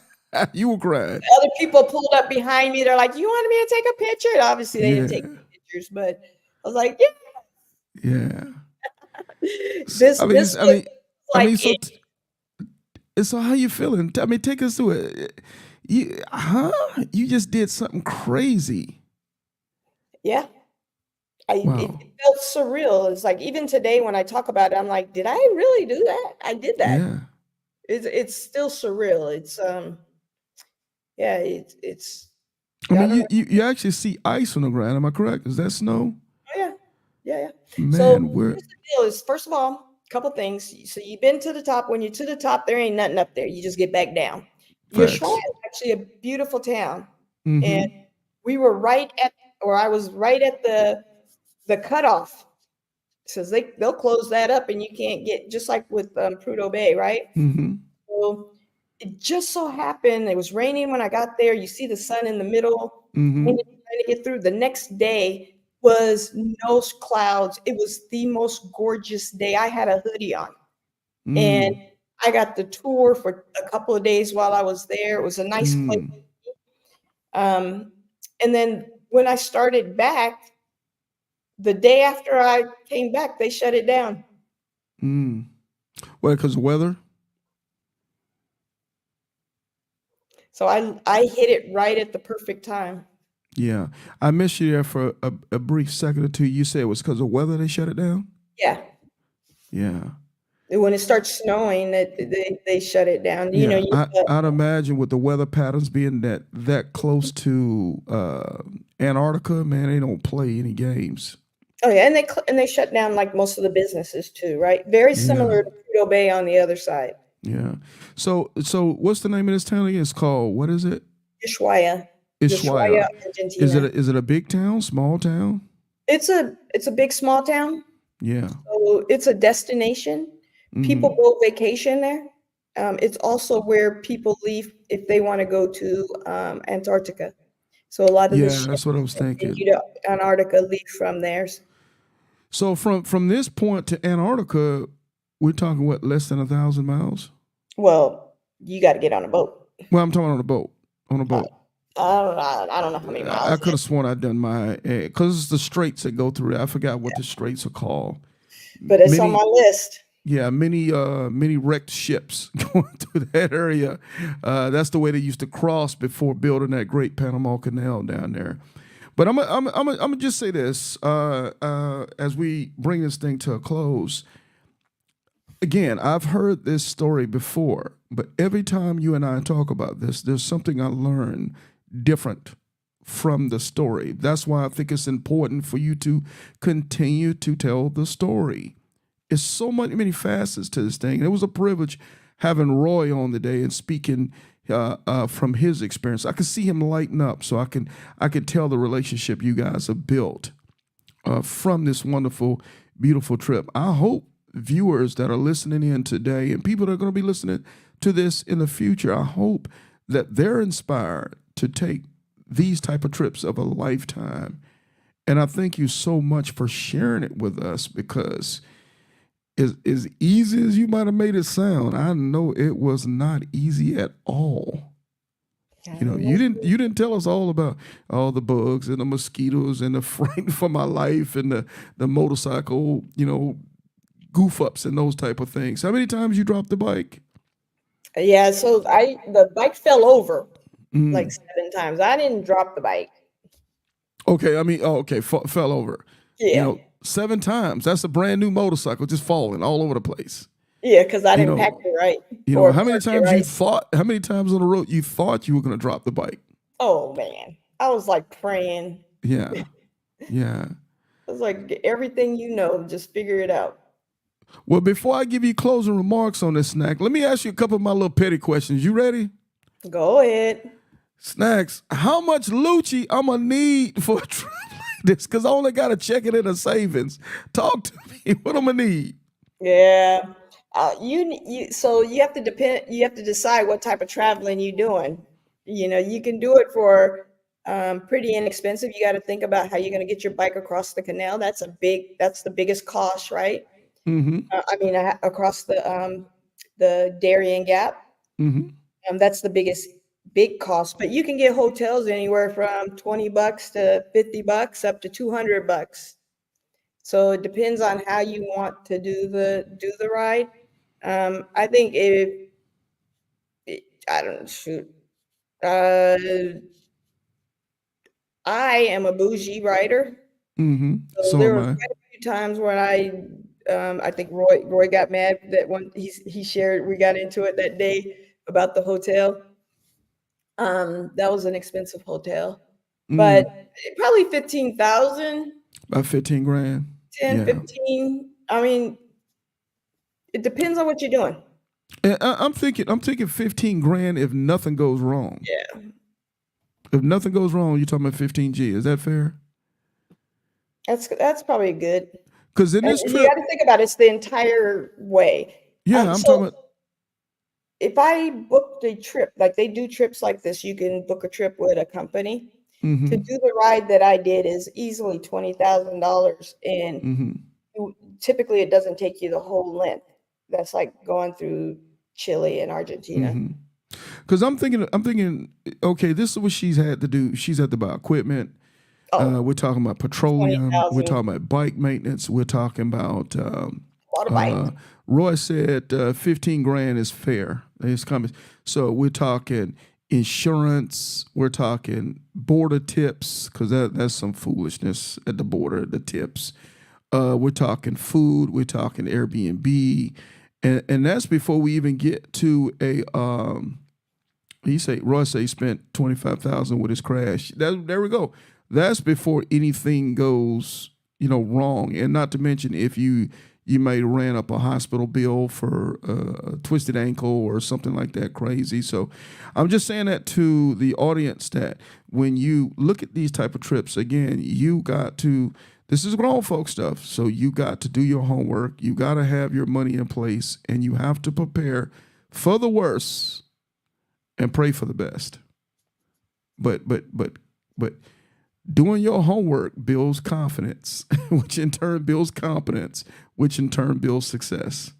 You were crying. Other people pulled up behind me. They're like, "You wanted me to take a picture?" And obviously, they didn't take pictures, but I was like, "Yeah, yeah." So how you feeling? I mean, take us through it. You just did something crazy. Yeah. Wow. It felt surreal. It's like, even today when I talk about it, I'm like, did I really do that? I did that. Yeah. It's still surreal. It's it's. I mean, you actually see ice on the ground. Am I correct? Is that snow? Oh yeah. Man, so here's the deal: is first of all, a couple things. So you've been to the top. When you're to the top, there ain't nothing up there. You just get back down. Ushuaia is actually a beautiful town, and we were I was right at the cutoff. So they'll close that up, and you can't get, just like with Prudhoe Bay, right? So it just so happened it was raining when I got there. You see the sun in the middle, and trying to get through. The next day was no clouds. It was the most gorgeous day. I had a hoodie on, and I got the tour for a couple of days while I was there. It was a nice place. And then when I started back, the day after I came back, they shut it down. Well, because of weather? So I hit it right at the perfect time. Yeah. I missed you there for a brief second or two. You said it was because of weather they shut it down? Yeah. Yeah. When it starts snowing, they shut it down. Yeah, I'd imagine with the weather patterns being that close to Antarctica, man, they don't play any games. Oh yeah, and they shut down like most of the businesses too, right? Very similar to Prudhoe Bay on the other side. Yeah. So what's the name of this town again? It's called, what is it? Ushuaia. Ushuaia, Argentina. Is it a big town, small town? It's a big small town. Yeah. So it's a destination. People go vacation there. It's also where people leave if they want to go to Antarctica. So a lot of the ships that's what I was thinking. to Antarctica leave from there. So from this point to Antarctica, we're talking what, less than 1,000 miles? Well, you got to get on a boat. Well, I'm talking on a boat. On a boat. I don't know how many miles. I could have sworn I'd done my, because it's the straits that go through it. I forgot what the straits are called. But it's on my list. Yeah, many wrecked ships going through that area. That's the way they used to cross before building that great Panama Canal down there. But I'm gonna just say this as we bring this thing to a close. Again, I've heard this story before, but every time you and I talk about this, there's something I learn different from the story. That's why I think it's important for you to continue to tell the story. It's so many facets to this thing. It was a privilege having Roy on today and speaking from his experience. I could see him lighten up, so I can tell the relationship you guys have built from this wonderful, beautiful trip. I hope viewers that are listening in today and people that are going to be listening to this in the future, I hope that they're inspired to take these type of trips of a lifetime. And I thank you so much for sharing it with us, because as easy as you might have made it sound, I know it was not easy at all. You know, you didn't tell us all about all the bugs and the mosquitoes and the fright for my life and the motorcycle, goof ups and those type of things. How many times you dropped the bike? Yeah, so the bike fell over like 7 times. I didn't drop the bike. Okay, fell over. Yeah. 7 times. That's a brand new motorcycle just falling all over the place. Yeah, because I didn't pack it right. How many times on the road you thought you were going to drop the bike? Oh man, I was like praying. Yeah. Yeah. I was like, everything just figure it out. Well, before I give you closing remarks on this snack, let me ask you a couple of my little petty questions. You ready? Go ahead. Snacks, how much Lucci I'm gonna need for a trip like this? Because I only got to check it in a savings. Talk to me. What I'm gonna need? Yeah. So you have to decide what type of traveling you're doing. You can do it for pretty inexpensive. You got to think about how you're going to get your bike across the canal. That's the biggest cost, right? Mm-hmm. Across the Darien Gap. Mm-hmm. That's the big cost, but you can get hotels anywhere from $20 to $50 up to $200. So it depends on how you want to do the ride. I think I don't know, shoot. I am a bougie rider. Mm-hmm. So So there am were I. quite a few times when I think Roy got mad that when he shared, we got into it that day about the hotel. That was an expensive hotel, but probably 15,000, About 15 grand. 10, Yeah. 15. I mean, it depends on what you're doing. And I'm thinking 15 grand if nothing goes wrong. Yeah. If nothing goes wrong, you're talking about 15G. Is that fair? That's probably good. Because in this You trip, got to think about it's the entire way. yeah, I'm talking about. If I booked a trip, like they do trips like this, you can book a trip with a company. Mm-hmm. To do the ride that I did is easily $20,000, and Mm-hmm. typically it doesn't take you the whole length. That's like going through Chile and Argentina. Because I'm thinking, okay, this is what she's had to do. She's had to buy equipment. We're talking about petroleum. 20,000. We're talking about bike maintenance. We're talking about. A lot of bikes. Roy said 15 grand is fair. It's coming. So we're talking insurance. We're talking border tips, because that's some foolishness at the border. The tips. We're talking food. We're talking Airbnb, and that's before we even get to a. Roy say he spent 25,000 with his crash. There we go. That's before anything goes, wrong. And not to mention if you may ran up a hospital bill for a twisted ankle or something like that crazy. So I'm just saying that to the audience, that when you look at these type of trips, again, this is grown folk stuff. So you got to do your homework. You got to have your money in place, and you have to prepare for the worst and pray for the best. But doing your homework builds confidence, which in turn builds competence, which in turn builds success.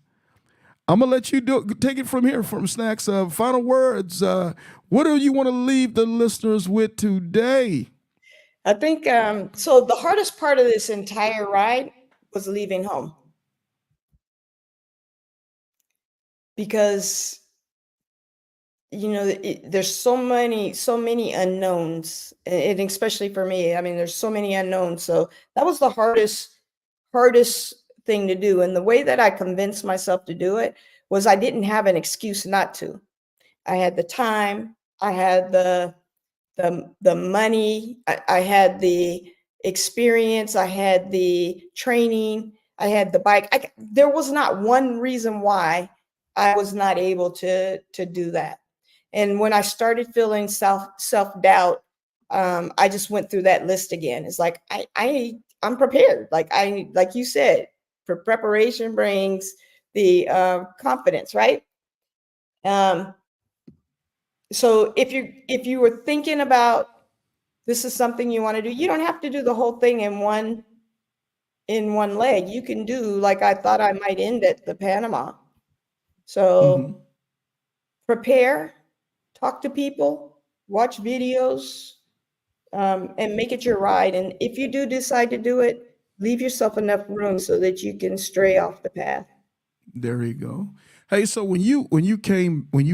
I'm gonna let you take it from here, from Snacks. Final words. What do you want to leave the listeners with today? I think so. The hardest part of this entire ride was leaving home, because there's so many unknowns, and especially for me, there's so many unknowns. So that was the hardest thing to do. And the way that I convinced myself to do it was I didn't have an excuse not to. I had the time, I had the money, I had the experience, I had the training, I had the bike. There was not one reason why I was not able to do that. And when I started feeling self-doubt, I just went through that list again. It's like, I'm prepared. Like you said, preparation brings the confidence, right? So if you were thinking about this is something you want to do, you don't have to do the whole thing in one leg. You can do, like I thought I might end at the Panama. So prepare, talk to people, watch videos, and make it your ride. And if you do decide to do it, leave yourself enough room so that you can stray off the path. There you go. Hey, so when you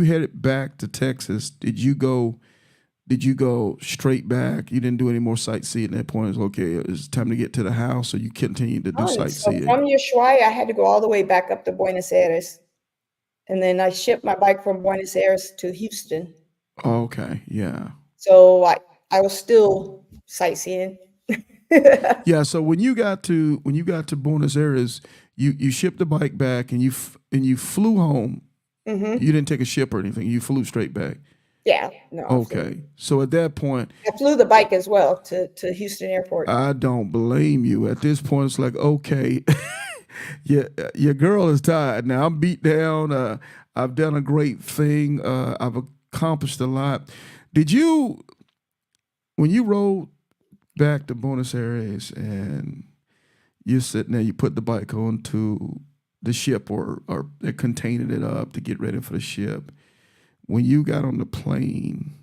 headed back to Texas, did you go straight back? You didn't do any more sightseeing at that point? It was okay, it's time to get to the house, or you continued to do sightseeing? So from Ushuaia, I had to go all the way back up to Buenos Aires. And then I shipped my bike from Buenos Aires to Houston. Okay, yeah. So I was still sightseeing. Yeah, so when you got to Buenos Aires, you shipped the bike back and you flew home. You didn't take a ship or anything. You flew straight back. Yeah, no, I flew. Okay. So at that point, I flew the bike as well to Houston Airport. I don't blame you. At this point, it's like, okay, your girl is tired. Now I'm beat down. I've done a great thing. I've accomplished a lot. Did you, when you rode back to Buenos Aires and you're sitting there, you put the bike onto the ship or they're containing it up to get ready for the ship. When you got on the plane,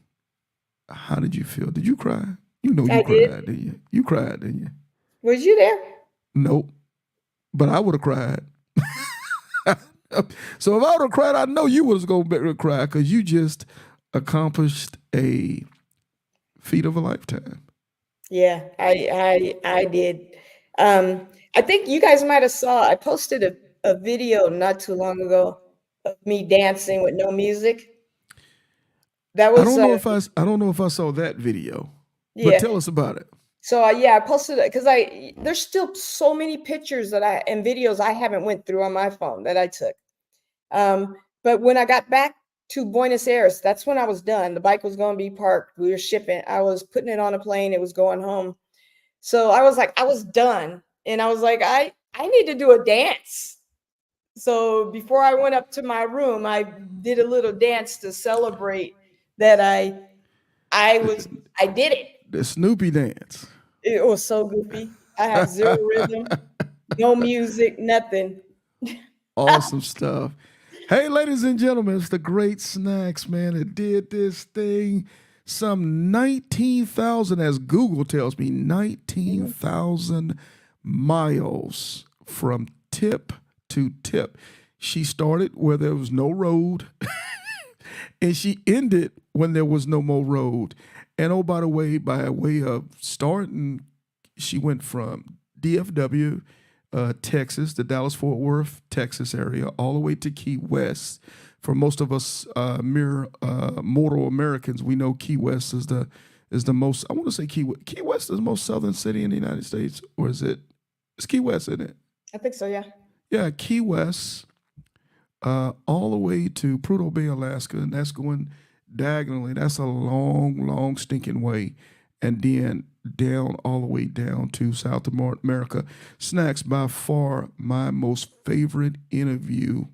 how did you feel? Did you cry? You know you I did. cried, didn't you? You cried, didn't you? Was you there? Nope. But I would have cried. So if I would have cried, I know you was going to cry because you just accomplished a feat of a lifetime. Yeah, I did. I think you guys might have saw, I posted a video not too long ago of me dancing with no music. That was I don't know if I saw that video. yeah. But tell us about it. So yeah, I posted it because there's still so many pictures and videos I haven't went through on my phone that I took. But when I got back to Buenos Aires, that's when I was done. The bike was going to be parked. We were shipping. I was putting it on a plane. It was going home. So I was like, I was done. And I was like, I need to do a dance. So before I went up to my room, I did a little dance to celebrate that I did it. The Snoopy dance. It was so goofy. I have zero rhythm, no music, nothing. Awesome stuff. Hey, ladies and gentlemen, it's the Great Snacks, man. It did this thing. Some 19,000, as Google tells me, 19,000 miles from tip to tip. She started where there was no road, and she ended when there was no more road. And oh, by the way, by way of starting, she went from DFW, Texas, the Dallas-Fort Worth, Texas area, all the way to Key West. For most of us mere mortal Americans, we know Key West is the most. I want to say Key West is the most southern city in the United States, or is it? It's Key West, isn't it? I think so, yeah. Yeah, Key West, all the way to Prudhoe Bay, Alaska, and that's going diagonally. That's a long, long stinking way, and then down all the way down to South America. Snacks, by far my most favorite interview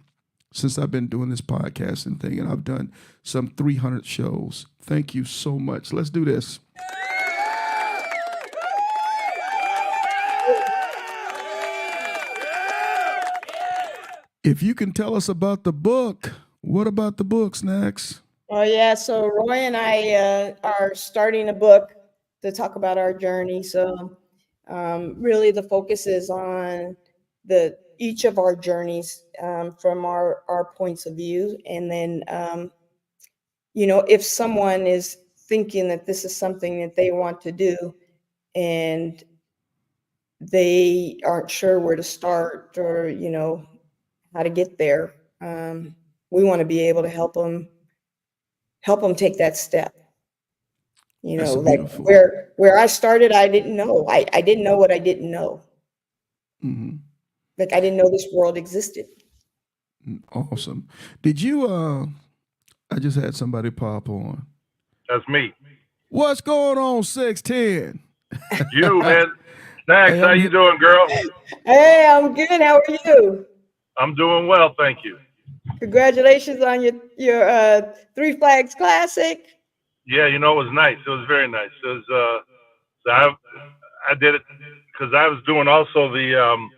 since I've been doing this podcasting thing, and I've done some 300 shows. Thank you so much. Let's do this. If you can tell us about the book, what about the book, Snacks? Oh yeah, so Roy and I are starting a book to talk about our journey. So really the focus is on each of our journeys from our points of view. And then, if someone is thinking that this is something that they want to do and they aren't sure where to start or, how to get there, we want to be able to help them take that step. Like where I started, I didn't know. I didn't know what I didn't know. Mm-hmm. Like I didn't know this world existed. Awesome. Did you, I just had somebody pop on. That's me. What's going on, 610? You, man. Snacks, Hey, how you doing, girl? Hey, I'm good. How are you? I'm doing well, thank you. Congratulations on your Three Flags Classic. Yeah, it was nice. It was very nice. It was, so I did it because I was doing also the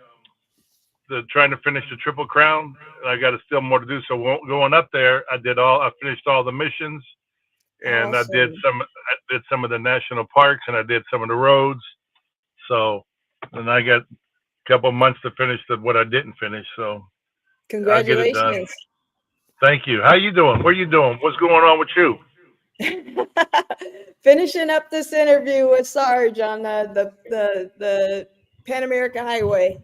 trying to finish the Triple Crown. I got still more to do. So going up there, I finished all the missions, and Awesome. I did some of the national parks, and I did some of the roads. So, and I got a couple months to finish what I didn't finish. So I'll get it done. Congratulations. Thank you. How you doing? What are you doing? What's going on with you? Finishing up this interview with Sarge on the Pan America Highway.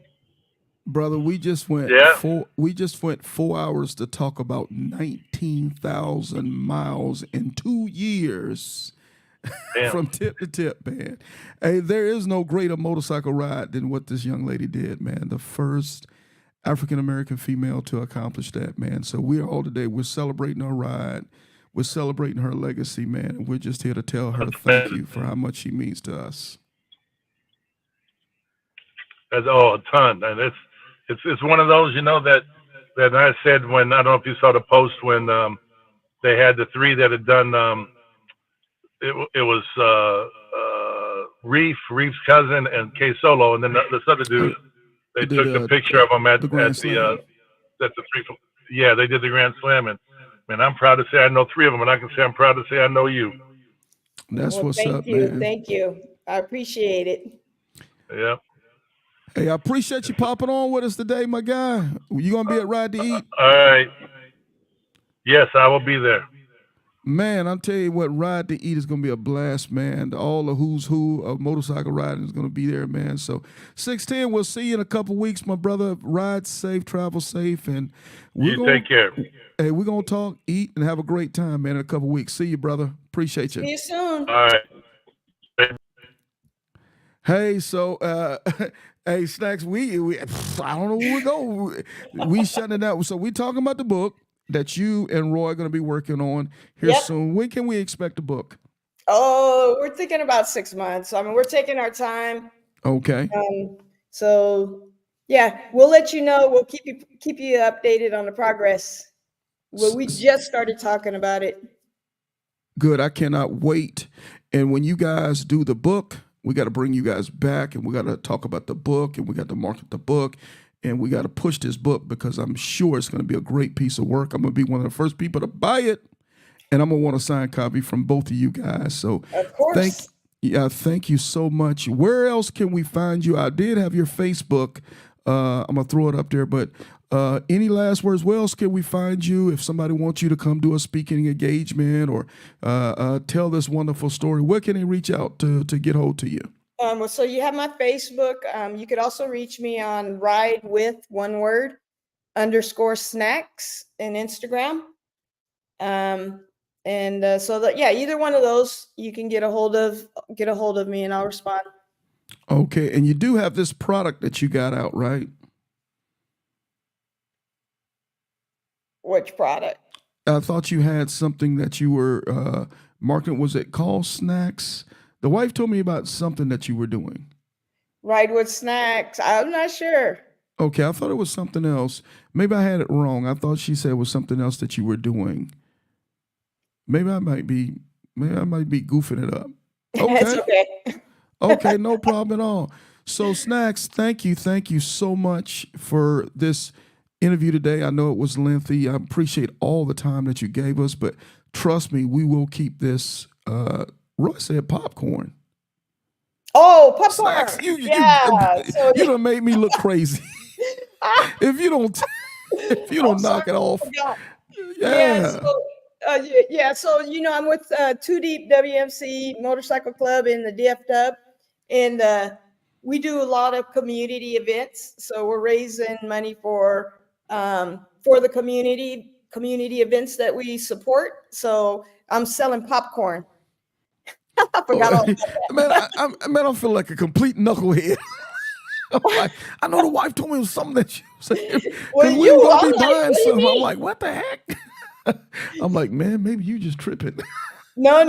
Brother, we just went Yeah. 4 hours to talk about 19,000 miles in 2 years. Damn. From tip to tip, man. Hey, there is no greater motorcycle ride than what this young lady did, man. The first African-American female to accomplish that, man. So we're all today, we're celebrating her ride. we're celebrating her legacy, man. And we're just here to tell her thank you for how much she means to us. That's a ton, and it's one of those, that I said when, I don't know if you saw the post when they had the three that had done. It was Reef's cousin, and K Solo, and then this other dude. They took the picture of them at the three. Yeah, they did the Grand Slam, and man, I'm proud to say I know three of them, and I can say I'm proud to say I know you. That's what's up, man. Thank you. I appreciate it. Yeah. Hey, I appreciate you popping on with us today, my guy. You gonna be at Ride to Eat? All right. Yes, I will be there. Man, I'll tell you what, Ride to Eat is going to be a blast, man. All the who's who of motorcycle riding is going to be there, man. So 610, we'll see you in a couple weeks, my brother. Ride safe, travel safe, and take care. Hey, we're going to talk, eat, and have a great time, man, in a couple weeks. See you, brother. Appreciate you. See you soon. All right. Hey, so, hey, Snacks, I don't know where we go. We shutting it down. So we talking about the book that you and Roy are going to be working on here soon. When can we expect the book? Oh, we're thinking about 6 months. I mean, we're taking our time. Okay. So yeah, we'll let you know. We'll keep you updated on the progress. Well, we just started talking about it. Good. I cannot wait. And when you guys do the book, we got to bring you guys back, and we got to talk about the book, and we got to market the book. And we got to push this book because I'm sure it's going to be a great piece of work. I'm going to be one of the first people to buy it, and I'm going to want a signed copy from both of you guys. So of course. Thank you so much. Where else can we find you? I did have your Facebook. I'm going to throw it up there, but any last words? Where else can we find you if somebody wants you to come do a speaking engagement or tell this wonderful story? Where can they reach out to get hold to you? So you have my Facebook. You could also reach me on Ride With One Word _snacks in Instagram. So that, either one of those you can get a hold of me and I'll respond. Okay, and you do have this product that you got out, right? Which product? I thought you had something that you were marketing. Was it called Snacks? The wife told me about something that you were doing. Ride with Snacks. I'm not sure. Okay, I thought it was something else. Maybe I had it wrong. I thought she said it was something else that you were doing. Maybe I might be goofing it up. Okay. It's okay. Okay, no problem at all. So Snacks, thank you so much for this interview today. I know it was lengthy. I appreciate all the time that you gave us, but trust me, we will keep this. Roy said popcorn. Oh, popcorn. Snacks, you done made me look crazy. if you don't knock it off. So I'm with Two Deep WMC Motorcycle Club in the DF Dub, and we do a lot of community events. So we're raising money for the community events that we support. So I'm selling popcorn. I forgot all about that. Man, I feel like a complete knucklehead. Like, I know the wife told me it was something that you said. Well, we were gonna be buying something. I'm like, what the heck? I'm like, man, maybe you just tripping. No.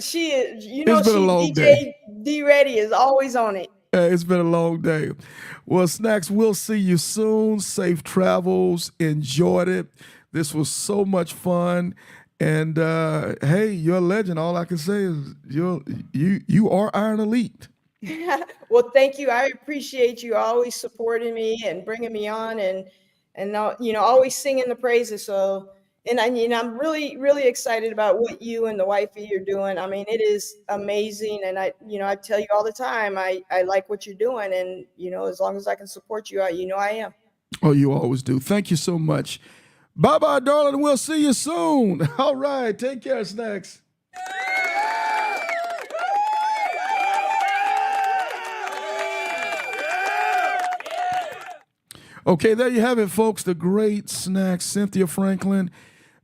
She is. It's been a long DJ day. D Ready is always on it. It's been a long day. Well, Snacks, we'll see you soon. Safe travels. Enjoyed it. This was so much fun. And hey, you're a legend. All I can say is you are Iron Elite. Well, thank you. I appreciate you always supporting me and bringing me on, and always singing the praises. So, and I'm really, really excited about what you and the wifey are doing. I mean, it is amazing, and I tell you all the time, I like what you're doing, and as long as I can support you, I am. Oh, you always do. Thank you so much. Bye-bye, darling. We'll see you soon. All right. Take care, Snacks. Okay, there you have it, folks. The great Snacks, Cythina Franklin.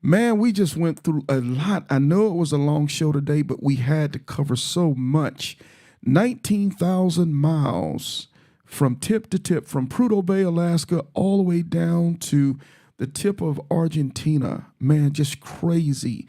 Man, we just went through a lot. I know it was a long show today, but we had to cover so much. 19,000 miles from tip to tip, from Prudhoe Bay, Alaska, all the way down to the tip of Argentina. Man, just crazy.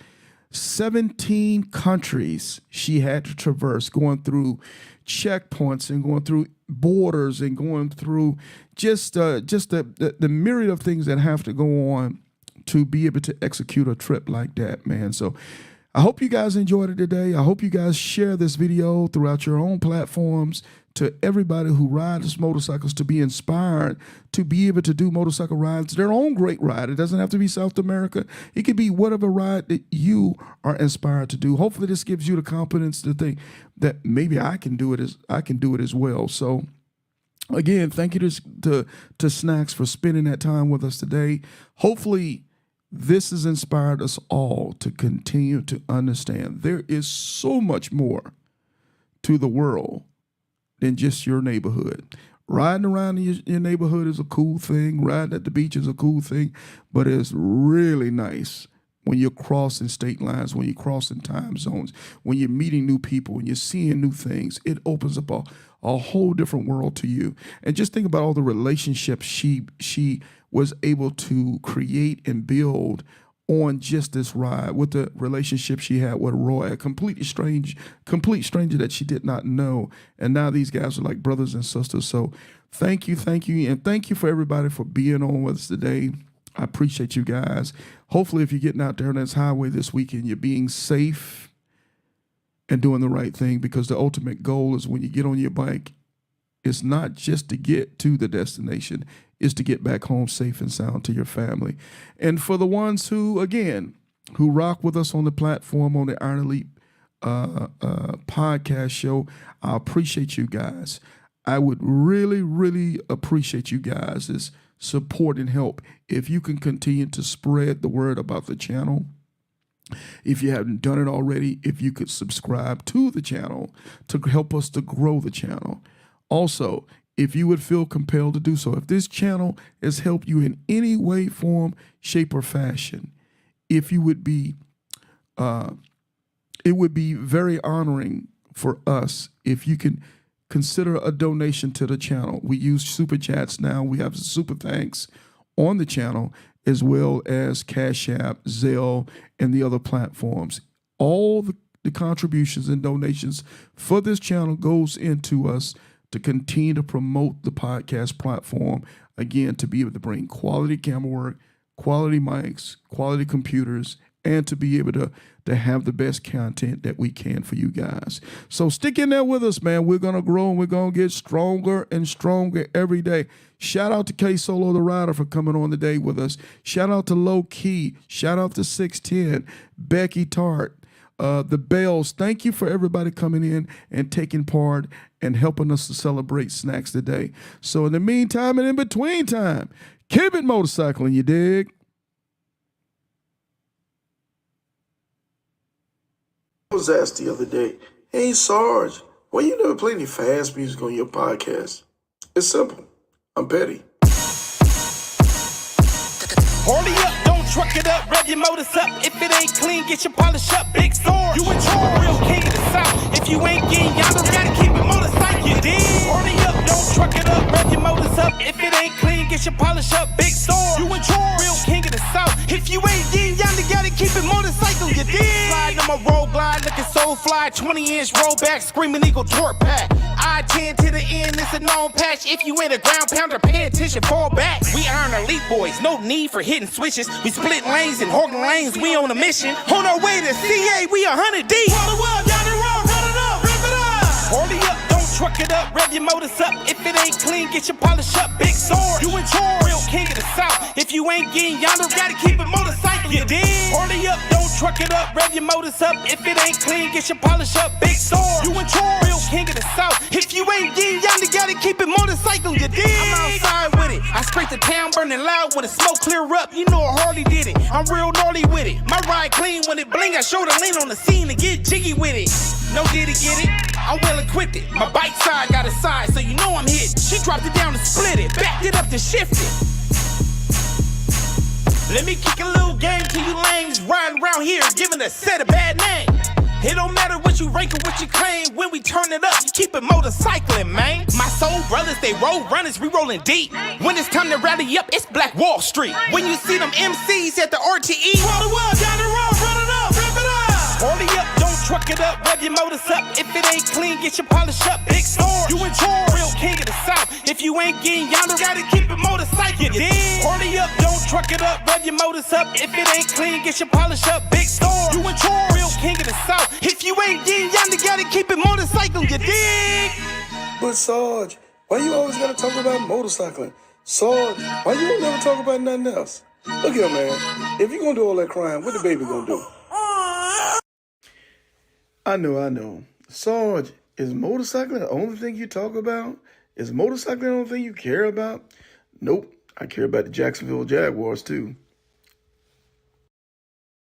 17 countries she had to traverse, going through checkpoints and going through borders and going through just the myriad of things that have to go on to be able to execute a trip like that, man. So I hope you guys enjoyed it today. I hope you guys share this video throughout your own platforms to everybody who rides motorcycles to be inspired to be able to do motorcycle rides, their own great ride. It doesn't have to be South America. It could be whatever ride that you are inspired to do. Hopefully this gives you the confidence to think that maybe I can do it as well. So again, thank you to Snacks for spending that time with us today. Hopefully this has inspired us all to continue to understand there is so much more to the world than just your neighborhood. Riding around in your neighborhood is a cool thing. Riding at the beach is a cool thing, but it's really nice when you're crossing state lines, when you're crossing time zones, when you're meeting new people, when you're seeing new things. It opens up a whole different world to you. And just think about all the relationships she was able to create and build on just this ride, with the relationship she had with Roy, a complete stranger that she did not know. And now these guys are like brothers and sisters. So thank you. And thank you for everybody for being on with us today. I appreciate you guys. Hopefully if you're getting out there on this highway this weekend, you're being safe and doing the right thing, because the ultimate goal is when you get on your bike, it's not just to get to the destination, is to get back home safe and sound to your family. And for the ones who, again, who rock with us on the platform, on the Iron Elite podcast show, I appreciate you guys. I would really, really appreciate you guys' support and help. If you can continue to spread the word about the channel, if you haven't done it already, if you could subscribe to the channel to help us to grow the channel. Also, if you would feel compelled to do so, if this channel has helped you in any way, form, shape, or fashion, if you would be, it would be very honoring for us if you can consider a donation to the channel. We use super chats now. We have super thanks on the channel, as well as Cash App, Zelle, and the other platforms. All the contributions and donations for this channel goes into us to continue to promote the podcast platform, again, to be able to bring quality camera work, quality mics, quality computers, and to be able to have the best content that we can for you guys. So stick in there with us, man. We're going to grow and we're going to get stronger and stronger every day. Shout out to K Solo the Rider for coming on today with us. Shout out to Low Key. Shout out to 610, Becky Tart, the Bells. Thank you for everybody coming in and taking part and helping us to celebrate Snacks today. So in the meantime and in between time, keep it motorcycling, you dig? I was asked the other day, hey Sarge, why you never play any fast music on your podcast? It's simple. I'm petty. Harley up, don't truck it up, rev your motors up. If it ain't clean, get your polish up. Big sword, you in charge, real king of the south. If you ain't getting y'all gotta keep it motorcycle, you dig? Harley up, don't truck it up, rev your motors up. If it ain't clean, get your polish up. Big sword, you in charge, real king of the south. If you ain't getting y'all gotta keep it motorcycle, you dig? Sliding on my road glide, looking so fly. 20-inch rollback, screaming eagle torque pack. I-10 to the end, it's a known patch. If you ain't a ground pounder, pay attention, fall back. We iron elite boys, no need for hitting switches. We split lanes and hogging lanes, we on a mission. On our way to CA, we 100 deep. Roll the wall, down the road, run it up, rip it up. Harley up, don't truck it up, rev your motors up. If it ain't clean, get your polish up. Big sword, you in charge, real king of the south. If you ain't getting yonder, gotta keep it motorcycle, you dig? Harley up, don't truck it up, rev your motors up. If it ain't clean, get your polish up. Big sword, you in charge, real king of the south. If you ain't getting yonder, gotta keep it motorcycle, you dig? I'm outside with it, I scrape the town burning loud when the smoke clear up. You know a Harley did it, I'm real gnarly with it. My ride clean when it bling, I show the lean on the scene to get jiggy with it. No did it get it, I'm well equipped it. My bike side got a side, so you know I'm hit. She dropped it down and split it, backed it up to shift it. Let me kick a little game to you lames riding around here, giving a set a bad name. It don't matter what you rank or what you claim. When we turn it up, you keep it motorcycling, man. My soul brothers, they roll runners, we rolling deep. When it's time to rally up, it's Black Wall Street. When you see them MCs at the RTE, roll the wall down the road, run it up, rip it up. up, rev your motors up. If it ain't clean, get your polish up. Big storm, you in charge, real king of the South. If you ain't getting yonder, gotta keep it motorcycle. You dig? Party up, don't truck it up, rev your motors up. If it ain't clean, get your polish up. Big storm, you in charge, real king of the South. If you ain't getting yonder, gotta keep it motorcycle. You dig? But Sarge, why you always gotta talk about motorcycling? Sarge, why you don't never talk about nothing else? Look here, man. If you gonna do all that crying, what the baby gonna do? I know. Sarge, is motorcycling the only thing you talk about? Is motorcycling the only thing you care about? Nope. I care about the Jacksonville Jaguars too.